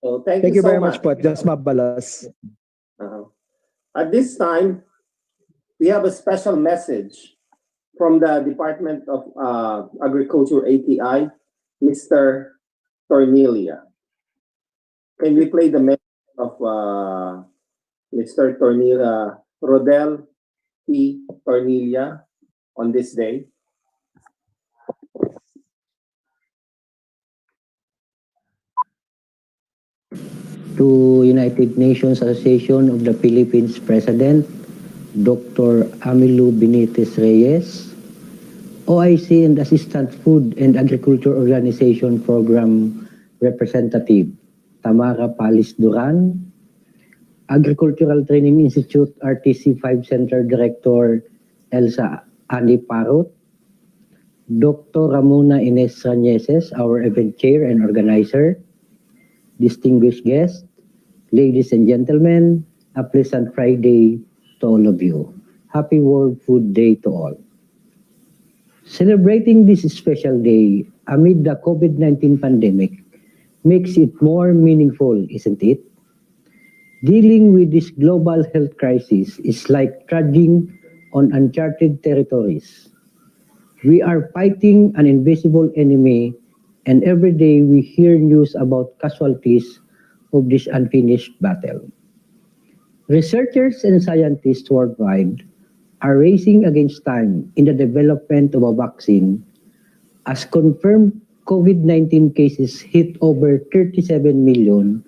So thank you so very much, po. Just mabalas. At this time, we have a special message from the Department of Agriculture ATI, Mr. Tornilia. Can we play the message of Mr. Tornilia, Rodel P. Tornilia on this day? To United Nations Association of the Philippines President, Dr. Amilu Benitez Reyes, OIC and Assistant Food and Agriculture Organization Program Representative, Tamara Palis Duran, Agricultural Training Institute RTC 5 Center Director, Elsa Ani Parot, Dr. Ramona Ines Rañeses, our event chair and organizer, distinguished guests, ladies and gentlemen, a pleasant Friday to all of you. Happy World Food Day to all. Celebrating this special day amid the COVID-19 pandemic makes it more meaningful, isn't it? Dealing with this global health crisis is like trudging on uncharted territories. We are fighting an invisible enemy, and every day we hear news about casualties of this unfinished battle. Researchers and scientists worldwide are racing against time in the development of a vaccine, as confirmed COVID-19 cases hit over 37 million,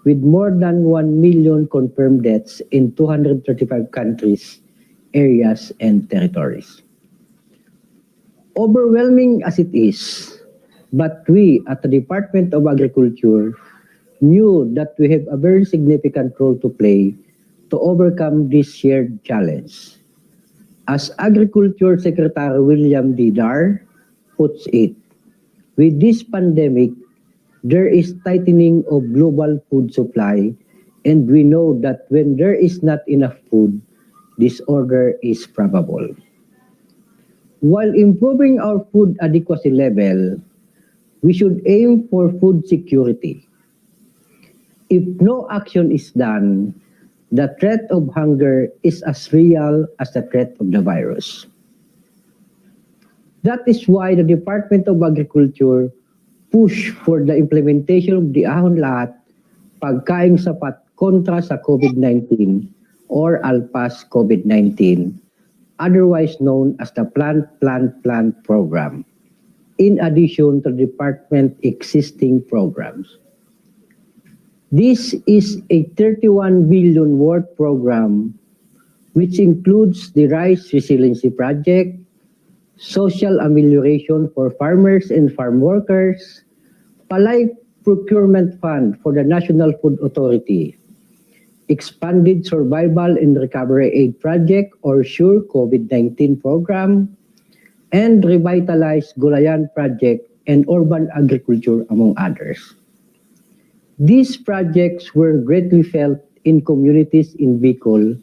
with more than 1 million confirmed deaths in 235 countries, areas, and territories. Overwhelming as it is, but we at the Department of Agriculture knew that we have a very significant role to play to overcome this shared challenge. As Agriculture Secretary William D. Dar puts it, with this pandemic, there is tightening of global food supply, and we know that when there is not enough food, disorder is probable. While improving our food adequacy level, we should aim for food security. If no action is done, the threat of hunger is as real as the threat of the virus. That is why the Department of Agriculture push for the implementation of the Ahon Lahat, Pagkaing Sapat kontra sa COVID-19 or ALPAS COVID-19, otherwise known as the Plant program, in addition to the department's existing programs. This is a 31 billion worth program which includes the Rice Resiliency Project, social amelioration for farmers and farm workers, Palay Procurement Fund for the National Food Authority, Expanded Survival and Recovery Aid Project or SURE COVID-19 program, and revitalized Gulayan Project and urban agriculture, among others. These projects were greatly felt in communities in Bicol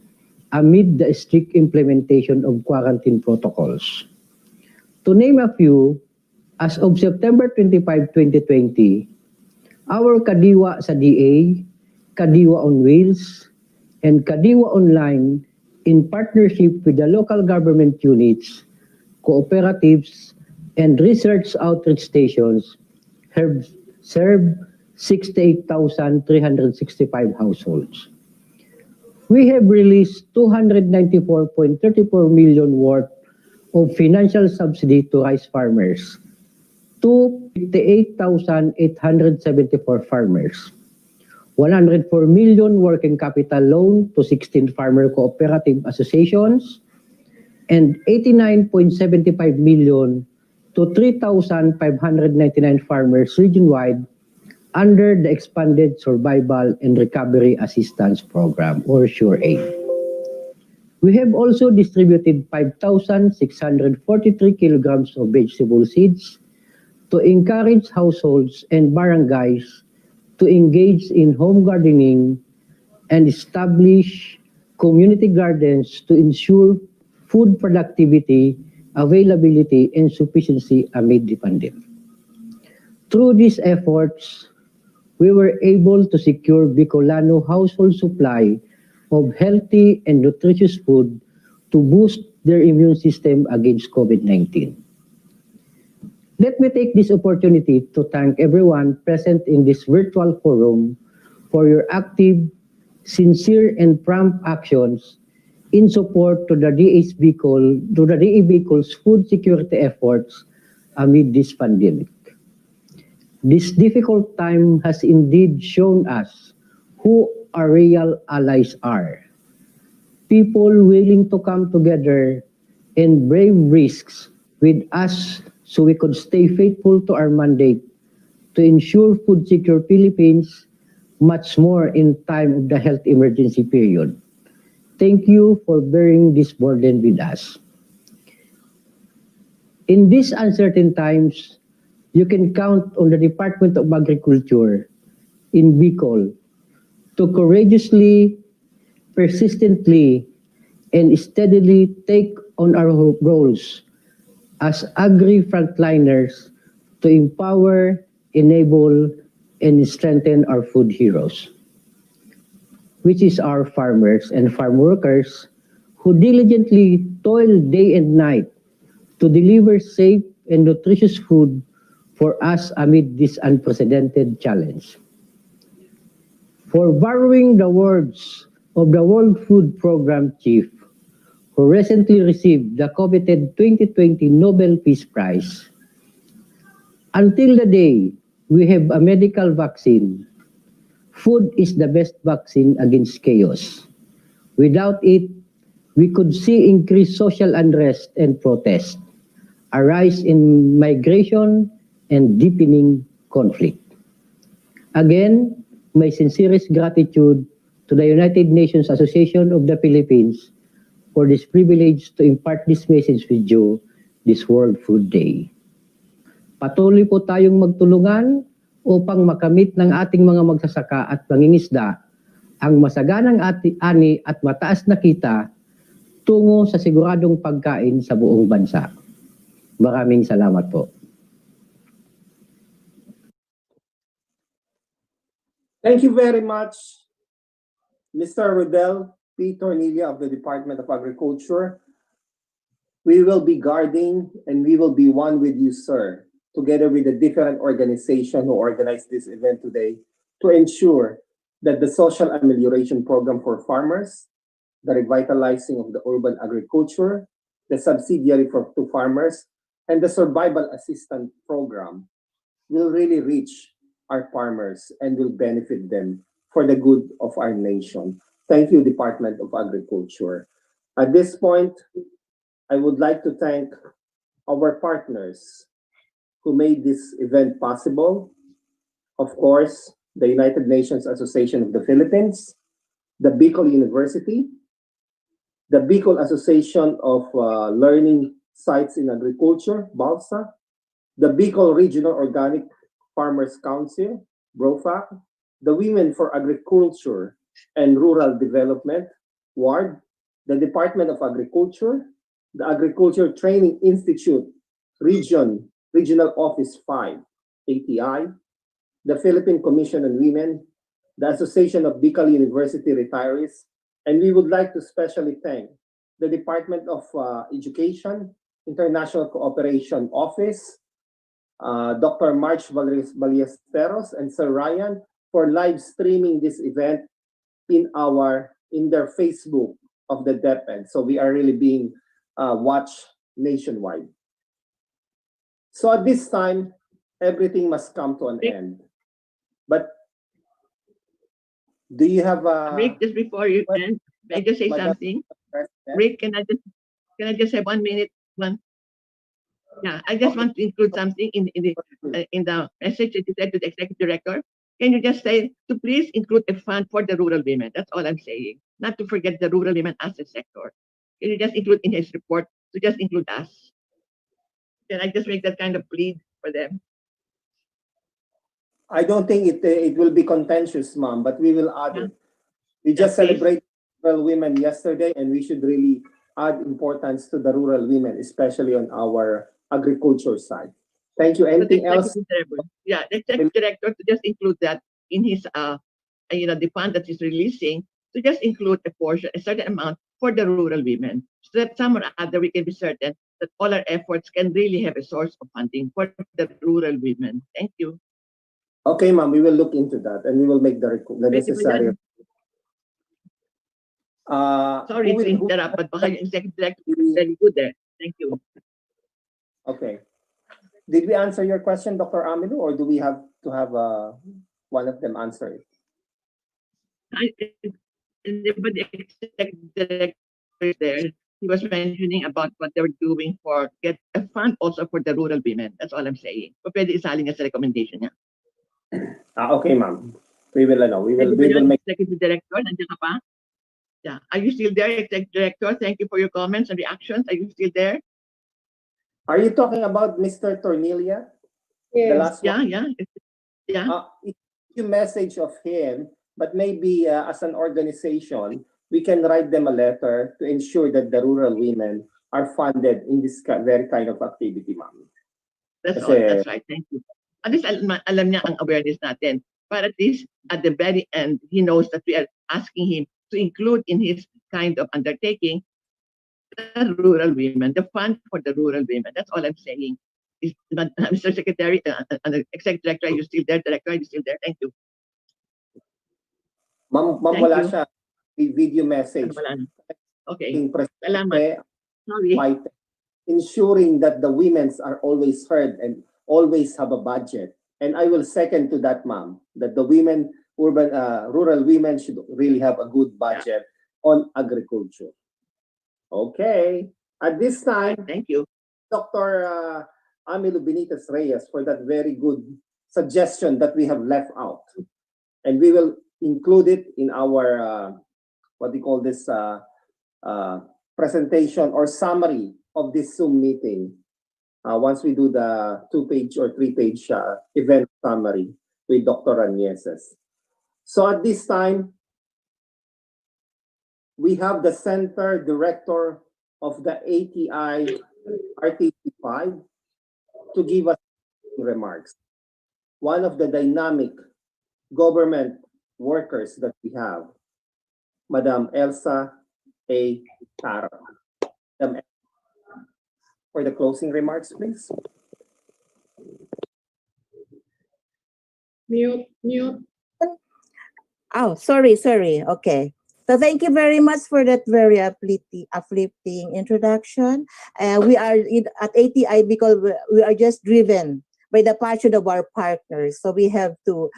amid the strict implementation of quarantine protocols. To name a few, as of September 25, 2020, our Kadiwa sa DA, Kadiwa on Wheels, and Kadiwa Online, in partnership with the local government units, cooperatives, and research outreach stations, have served 68,365 households. We have released 294.34 million worth of financial subsidy to rice farmers, to 58,874 farmers, 104 million working capital loan to 16 farmer cooperative associations, and 89.75 million to 3,599 farmers region-wide under the Expanded Survival and Recovery Assistance Program, or SURE-Aid. We have also distributed 5,643 kilograms of vegetable seeds to encourage households and barangays to engage in home gardening and establish community gardens to ensure food productivity, availability, and sufficiency amid the pandemic. Through these efforts, we were able to secure Bicolano household supply of healthy and nutritious food to boost their immune system against COVID-19. Let me take this opportunity to thank everyone present in this virtual forum for your active, sincere, and prompt actions in support to the DA Bicol's food security efforts amid this pandemic. This difficult time has indeed shown us who our real allies are. People willing to come together and brave risks with us so we could stay faithful to our mandate to ensure food secure Philippines, much more in time of the health emergency period. Thank you for bearing this burden with us. In these uncertain times, you can count on the Department of Agriculture in Bicol to courageously, persistently, and steadily take on our roles as agri-frontliners to empower, enable, and strengthen our food heroes, which is our farmers and farm workers who diligently toil day and night to deliver safe and nutritious food for us amid this unprecedented challenge. For borrowing the words of the World Food Program chief, who recently received the coveted 2020 Nobel Peace Prize, until the day we have a medical vaccine, food is the best vaccine against chaos. Without it, we could see increased social unrest and protest, a rise in migration, and deepening conflict. Again, my sincerest gratitude to the United Nations Association of the Philippines for this privilege to impart this message with you this World Food Day. Patuloy po tayong magtulungan upang makamit ng ating mga magsasaka at mangingisda ang masaganang ani at mataas na kita tungo sa siguradong pagkain sa buong bansa. Maraming salamat po. Thank you very much, Mr. Rodel P. Tornilla of the Department of Agriculture. We will be guarding and we will be one with you, sir, together with the different organizations who organized this event today to ensure that the social amelioration program for farmers, the revitalizing of the urban agriculture, the subsidiary to farmers, and the survival assistance program will really reach our farmers and will benefit them for the good of our nation. Thank you, Department of Agriculture. At this point, I would like to thank our partners who made this event possible. Of course, the United Nations Association of the Philippines, the Bicol University, the Bicol Association of Learning Sites in Agriculture, BALSA, the Bicol Regional Organic Farmers Council, BROFAC, the Women for Agriculture and Rural Development, WARD, the Department of Agriculture, the Agriculture Training Institute, Regional Office 5, ATI, the Philippine Commission on Women, the Association of Bicol University Retirees, and we would like to specially thank the Department of Education, International Cooperation Office, Dr. March Ballesteros and Sir Ryan for live streaming this event in their Facebook of the DepEd. So we are really being watched nationwide. So at this time, everything must come to an end. But do you have Rick, just before you end, may I just say something? Rick, can I just have 1 minute? Yeah, I just want to include something in the message that you said to the executive director. Can you just say to please include a fund for the rural women? That's all I'm saying. Not to forget the rural women as a sector. Can you just include in his report to just include us? Can I just make that kind of plea for them? I don't think it will be contentious, ma'am, but we will add it. We just please. celebrated rural women yesterday, and we should really add importance to the rural women, especially on our agriculture side. Thank you. Anything else? Yeah, the executive director to just include that in his the fund that he's releasing, to just include a portion, a certain amount for the rural women, so that some or other we can be certain that all our efforts can really have a source of funding for the rural women. Thank you. Okay, ma'am, we will look into that and we will make the necessary. Sorry to interrupt, but baka yung executive director is very good there. Thank you. Okay. Did we answer your question, Dr. Amilu, or do we have to have one of them answer it? But the executive director is there. He was mentioning about what they were doing for get a fund also for the rural women. That's all I'm saying. So pwede isali niya sa recommendation niya. Okay, ma'am. We will make. Executive director, nandiyan ka pa? Yeah. Are you still there, executive director? Thank you for your comments and reactions. Are you still there? Are you talking about Mr. Tornelia? Yes. The last one? Yeah. You message of him, but maybe as an organization, we can write them a letter to ensure that the rural women are funded in this very kind of activity, ma'am. That's all. That's right. Thank you. At least alam niya ang awareness natin. But at least at the very end, he knows that we are asking him to include in his kind of undertaking the rural women, the fund for the rural women. That's all I'm saying. Mr. Secretary, Executive Director, are you still there? Director, are you still there? Thank you. Ma'am, wala siya. Video message. Okay. Salamat. Sorry. Ensuring that the women's are always heard and always have a budget. And I will second to that, ma'am, that the rural women should really have a good budget on agriculture. Okay. At this time, thank you, Dr. Amilu Benitez Reyes, for that very good suggestion that we have left out. And we will include it in our, what we call this, presentation or summary of this Zoom meeting. Once we do the 2-page or 3-page event summary with Dr. Ranieses. So at this time, we have the Center Director of the ATI RTC5 to give us remarks. One of the dynamic government workers that we have, Madam Elsa A. Tara. For the closing remarks, please. Mute. Oh, sorry. Okay. So thank you very much for that very uplifting introduction. We are at ATI because we are just driven by the passion of our partners. So we have to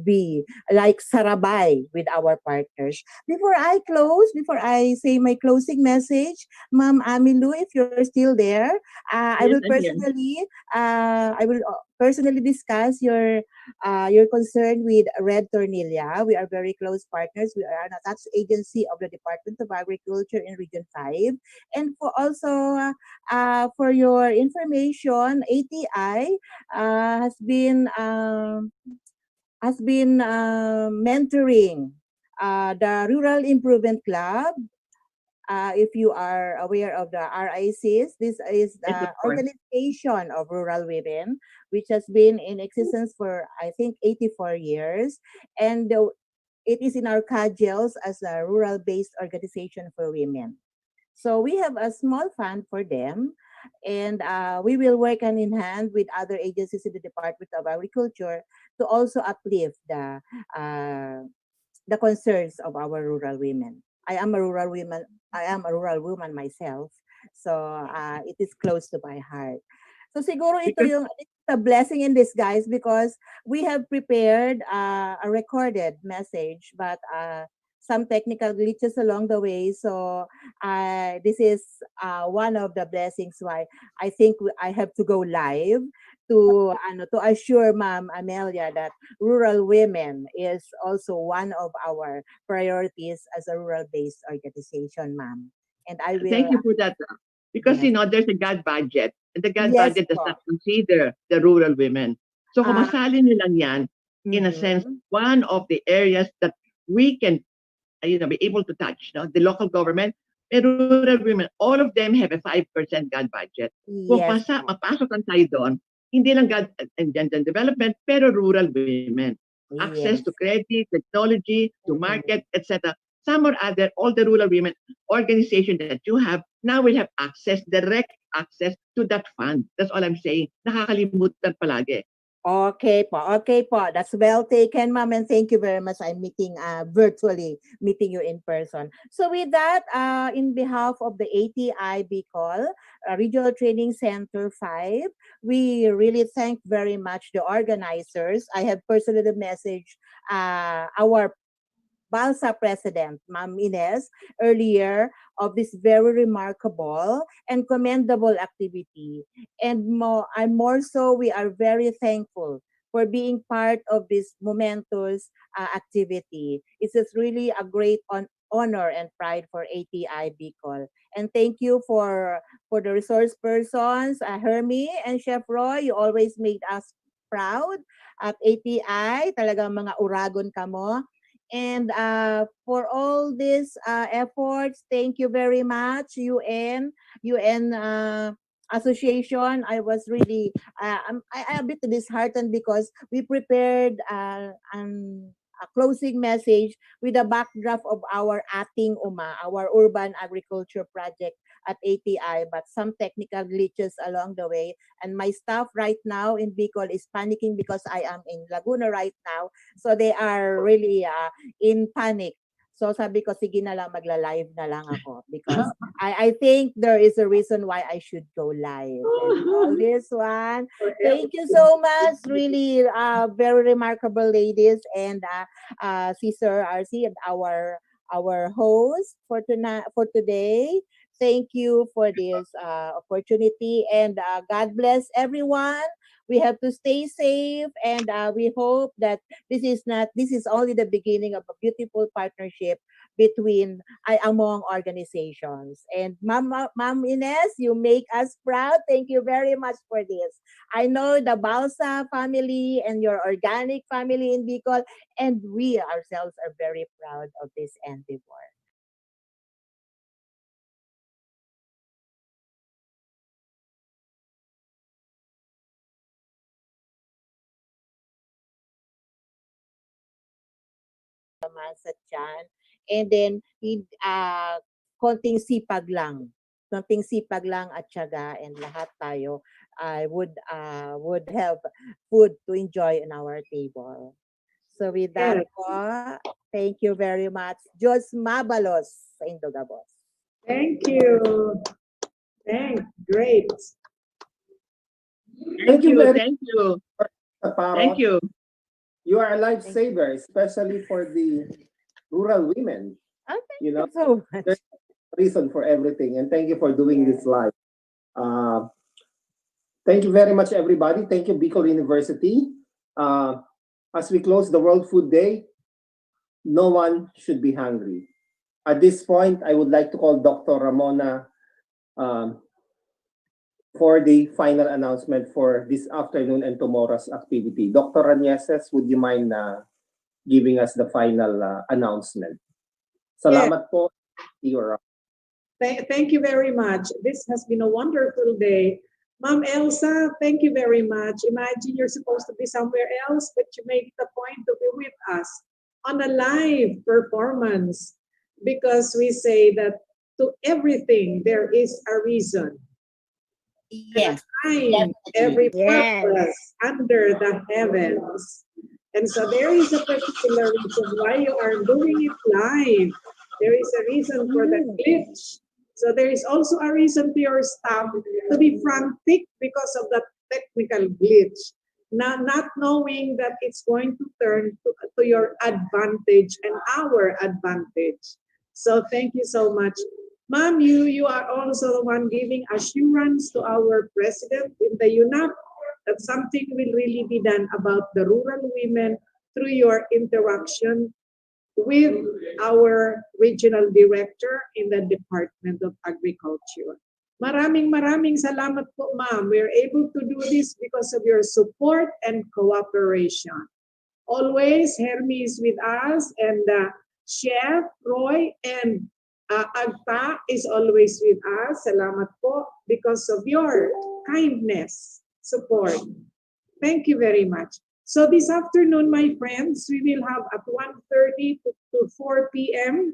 be like Sarabay with our partners. Before I say my closing message, Ma'am Amilu, if you're still there, I will personally discuss your concern with Red Tornilla. We are very close partners. We are an attached agency of the Department of Agriculture in Region 5. And for also for your information, ATI has been mentoring the Rural Improvement Club. If you are aware of the RICs, this is Yes, the of course. Organization of Rural Women, which has been in existence for, I think, 84 years. And it is in our cudgels as a rural-based organization for women. So we have a small fund for them, and we will work hand in hand with other agencies in the Department of Agriculture to also uplift the concerns of our rural women. I am a rural woman. I am a rural woman myself, so it is close to my heart. So siguro ito Because yung it's a blessing in disguise because we have prepared a recorded message, but some technical glitches along the way. So this is one of the blessings why I think I have to go live to assure Ma'am Amelia that rural women is also one of our priorities as a rural-based organization, Ma'am. And I will, thank you for that. Because yes, there's a God budget, and the God yes budget does po. not consider the rural women. So kung Ah, masali nyo lang yan, in a sense, mhm. one of the areas that we can, be able to touch, the local government, and rural women, all of them have a 5% God budget. Kung Yes po. mapasok lang tayo doon, hindi lang God and gender development, pero rural women. Access Yes. to credit, technology, to Mhm. market, etc. Some or other, all the rural women organization that you have now will have access, direct access to that fund. That's all I'm saying. Nakakalimutan palagi. Okay po, okay po. That's well taken, ma'am, and thank you very much. I'm meeting virtually, meeting you in person. So with that, in behalf of the ATI Bicol Regional Training Center 5, we really thank very much the organizers. I have personally messaged our Balsa President, Ma'am Ines, earlier of this very remarkable and commendable activity. And more so, we are very thankful for being part of this momentous activity. It's just really a great honor and pride for ATI Bicol. And thank you for the resource persons, Hermie and Chef Roy. You always made us proud at ATI. Talagang mga uragon kamo. And for all these efforts, thank you very much, UN Association. I was really, I'm a bit disheartened because we prepared a closing message with a backdrop of our Ating Uma, our urban agriculture project at ATI, but some technical glitches along the way. And my staff right now in Bicol is panicking because I am in Laguna right now. So they are really in panic. So sabi ko, sige na lang, magla-live na lang ako because I think there is a reason why I should go live. And all this one, thank you so much. Really very remarkable ladies and Sister RC and our host for today. Thank you for this opportunity and God bless everyone. We have to stay safe and we hope that this is only the beginning of a beautiful partnership between among organizations. And Ma'am Ines, you make us proud. Thank you very much for this. I know the Balsa family and your organic family in Bicol, and we ourselves are very proud of this endeavor. Naman sa tiyan. And then, konting sipag lang. Konting sipag lang at tiyaga and lahat tayo would have food to enjoy in our table. So with that Yes. po, thank you very much. Diyos mabalos sa Indogabos. Thank you. Thanks. Great. Thank you very Thank you. Parot. Thank you. You are a lifesaver, especially for the rural women. Okay, You know, so much. there's a reason for everything, and thank you for doing this live. Thank you very much, everybody. Thank you, Bicol University. As we close the World Food Day, no one should be hungry. At this point, I would like to call Dr. Ramona for the final announcement for this afternoon and tomorrow's activity. Dr. Ranieses, would you mind giving us the final announcement? Salamat po. You're up. Thank you very much. This has been a wonderful day. Ma'am Elsa, thank you very much. Imagine you're supposed to be somewhere else, but you made it a point to be with us on a live performance, because we say that to everything there is a reason. Yes. Time, every Yes. purpose under the heavens. And so there is a particular reason why you are doing it live. There is a reason for the glitch. So there is also a reason to your staff to be frantic because of that technical glitch. Not knowing that it's going to turn to your advantage and our advantage. So thank you so much. Ma'am, you are also the one giving assurance to our president in the UNAP that something will really be done about the rural women through your interaction with our regional director in the Department of Agriculture. Maraming salamat po, ma'am. We're able to do this because of your support and cooperation. Always, Hermi is with us, and Chef Roy and Agta is always with us. Salamat po because of your kindness, support. Thank you very much. So this afternoon, my friends, we will have at 1:30 to 4 p.m.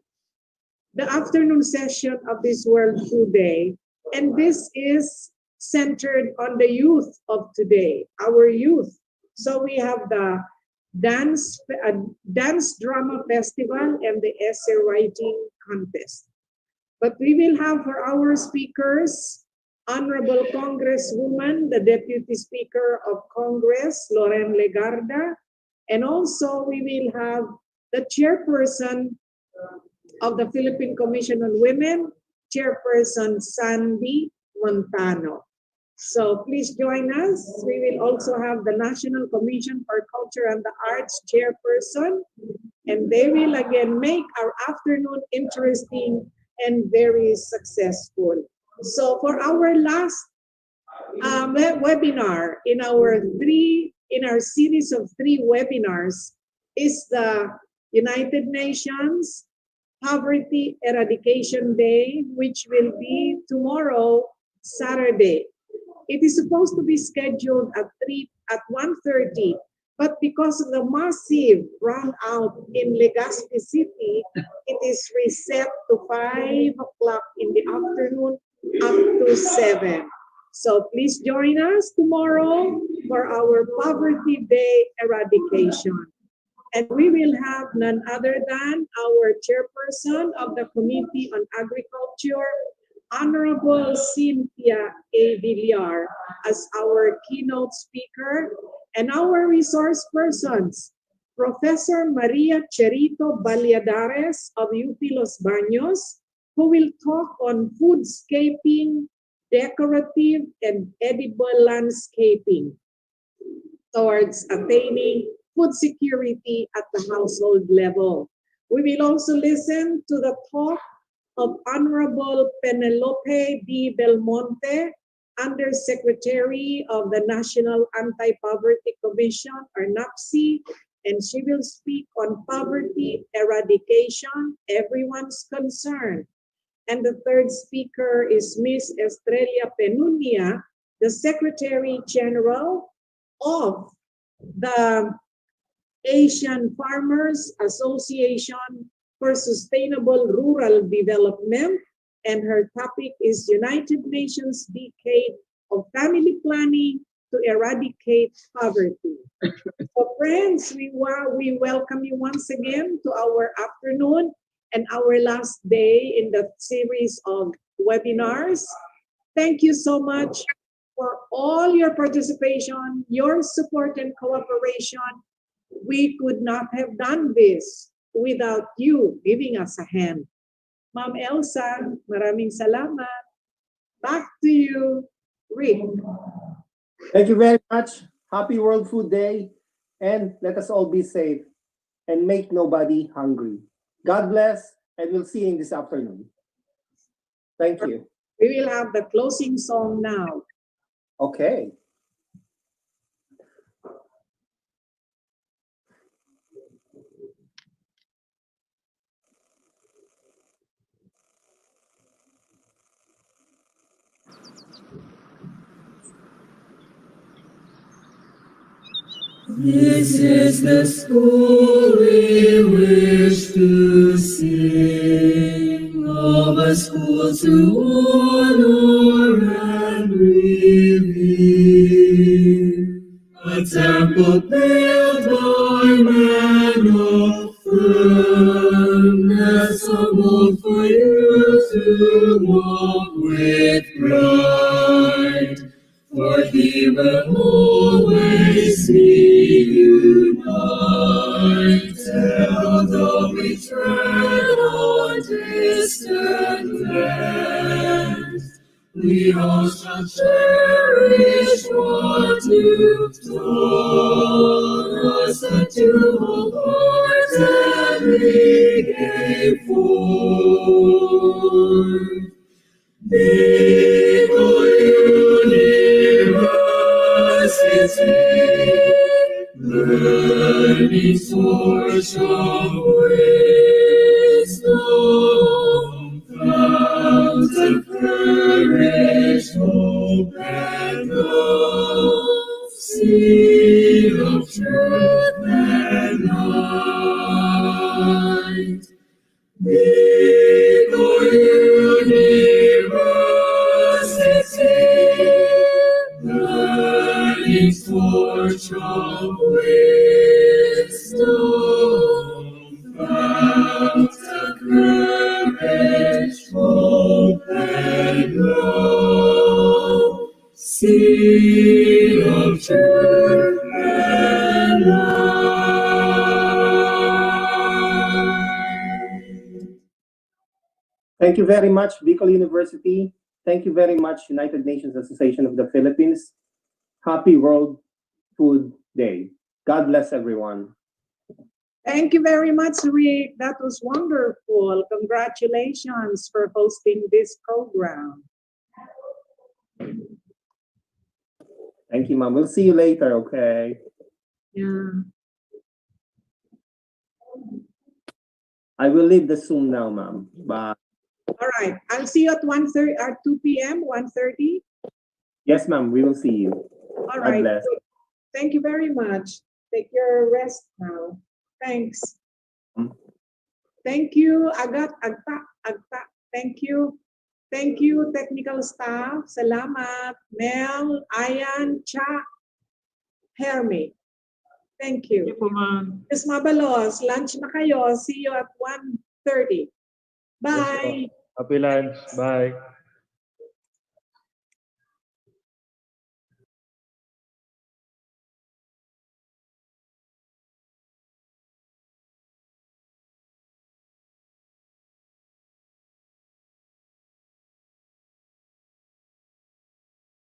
the afternoon session of this World Food Day. And this is centered on the youth of today, our youth. So we have the dance drama festival and the essay writing contest. But we will have for our speakers Honorable Congresswoman, the Deputy Speaker of Congress, Loren Legarda, and also we will have the Chairperson of the Philippine Commission on Women, Chairperson Sandy Montano. So please join us. We will also have the National Commission for Culture and the Arts Chairperson, and they will again make our afternoon interesting and very successful. So for our last webinar in our series of 3 webinars is the United Nations Poverty Eradication Day, which will be tomorrow, Saturday. It is supposed to be scheduled at 1:30, but because of the massive brownout in Legazpi City, it is reset to 5 o'clock in the afternoon up to 7. So please join us tomorrow for our Poverty Day eradication. And we will have none other than our chairperson of the Committee on Agriculture, Honorable Cynthia A. Villar, as our keynote speaker, and our resource persons, Professor Maria Cherito Baliadares of UP Los Baños, who will talk on foodscaping, decorative, and edible landscaping towards attaining food security at the household level. We will also listen to the talk of Honorable Penelope D. Belmonte, Undersecretary of the National Anti-Poverty Commission, or NAPSI, and she will speak on poverty eradication, everyone's concern. And the third speaker is Ms. Estrella Penunia, the Secretary General of the Asian Farmers Association for Sustainable Rural Development, and her topic is United Nations Decade of Family Planning to Eradicate Poverty. So friends, we welcome you once again to our afternoon and our last day in the series of webinars. Thank you so much for all your participation, your support and cooperation. We could not have done this without you giving us a hand. Ma'am Elsa, maraming salamat. Back to you, Rick. Thank you very much. Happy World Food Day. And let us all be safe and make nobody hungry. God bless, and we'll see you in this afternoon. Thank you. We will have the closing song now. Okay. This is the school we wish to sing, of a school to honor and revere, a temple built by men of firmness, a mold for you to walk with pride. For He will always be united, although we tread on distant lands. We all shall cherish what you've taught us, that you wholeheartedly gave forth. Big University, learning source of wisdom, fount of courage, hope, and love, seed of truth and light. Big University, learning torch of wisdom, fount of courage, hope, and love, seed of truth and Thank you very much, Bicol University. Thank you very much, United Nations Association of the Philippines. Happy World Food Day. God bless everyone. Thank you very much, Rick. That was wonderful. Congratulations for hosting this program. Thank you, Ma'am. We'll see you later, okay? Yeah. I will leave the Zoom now, Ma'am. Bye. All right. I'll see you at 1:30 at 2 p.m. 1:30. Yes, ma'am. We will see you. All right. God bless. Thank you very much. Take your rest now. Thanks. Thank you, Agta. Thank you. Thank you, technical staff. Salamat. Mel, Ayan, Cha, Hermie. Thank you. Thank you, ma'am. Miss Mabalos, lunch na kayo. See you at 1:30. Bye. Happy lunch. Bye.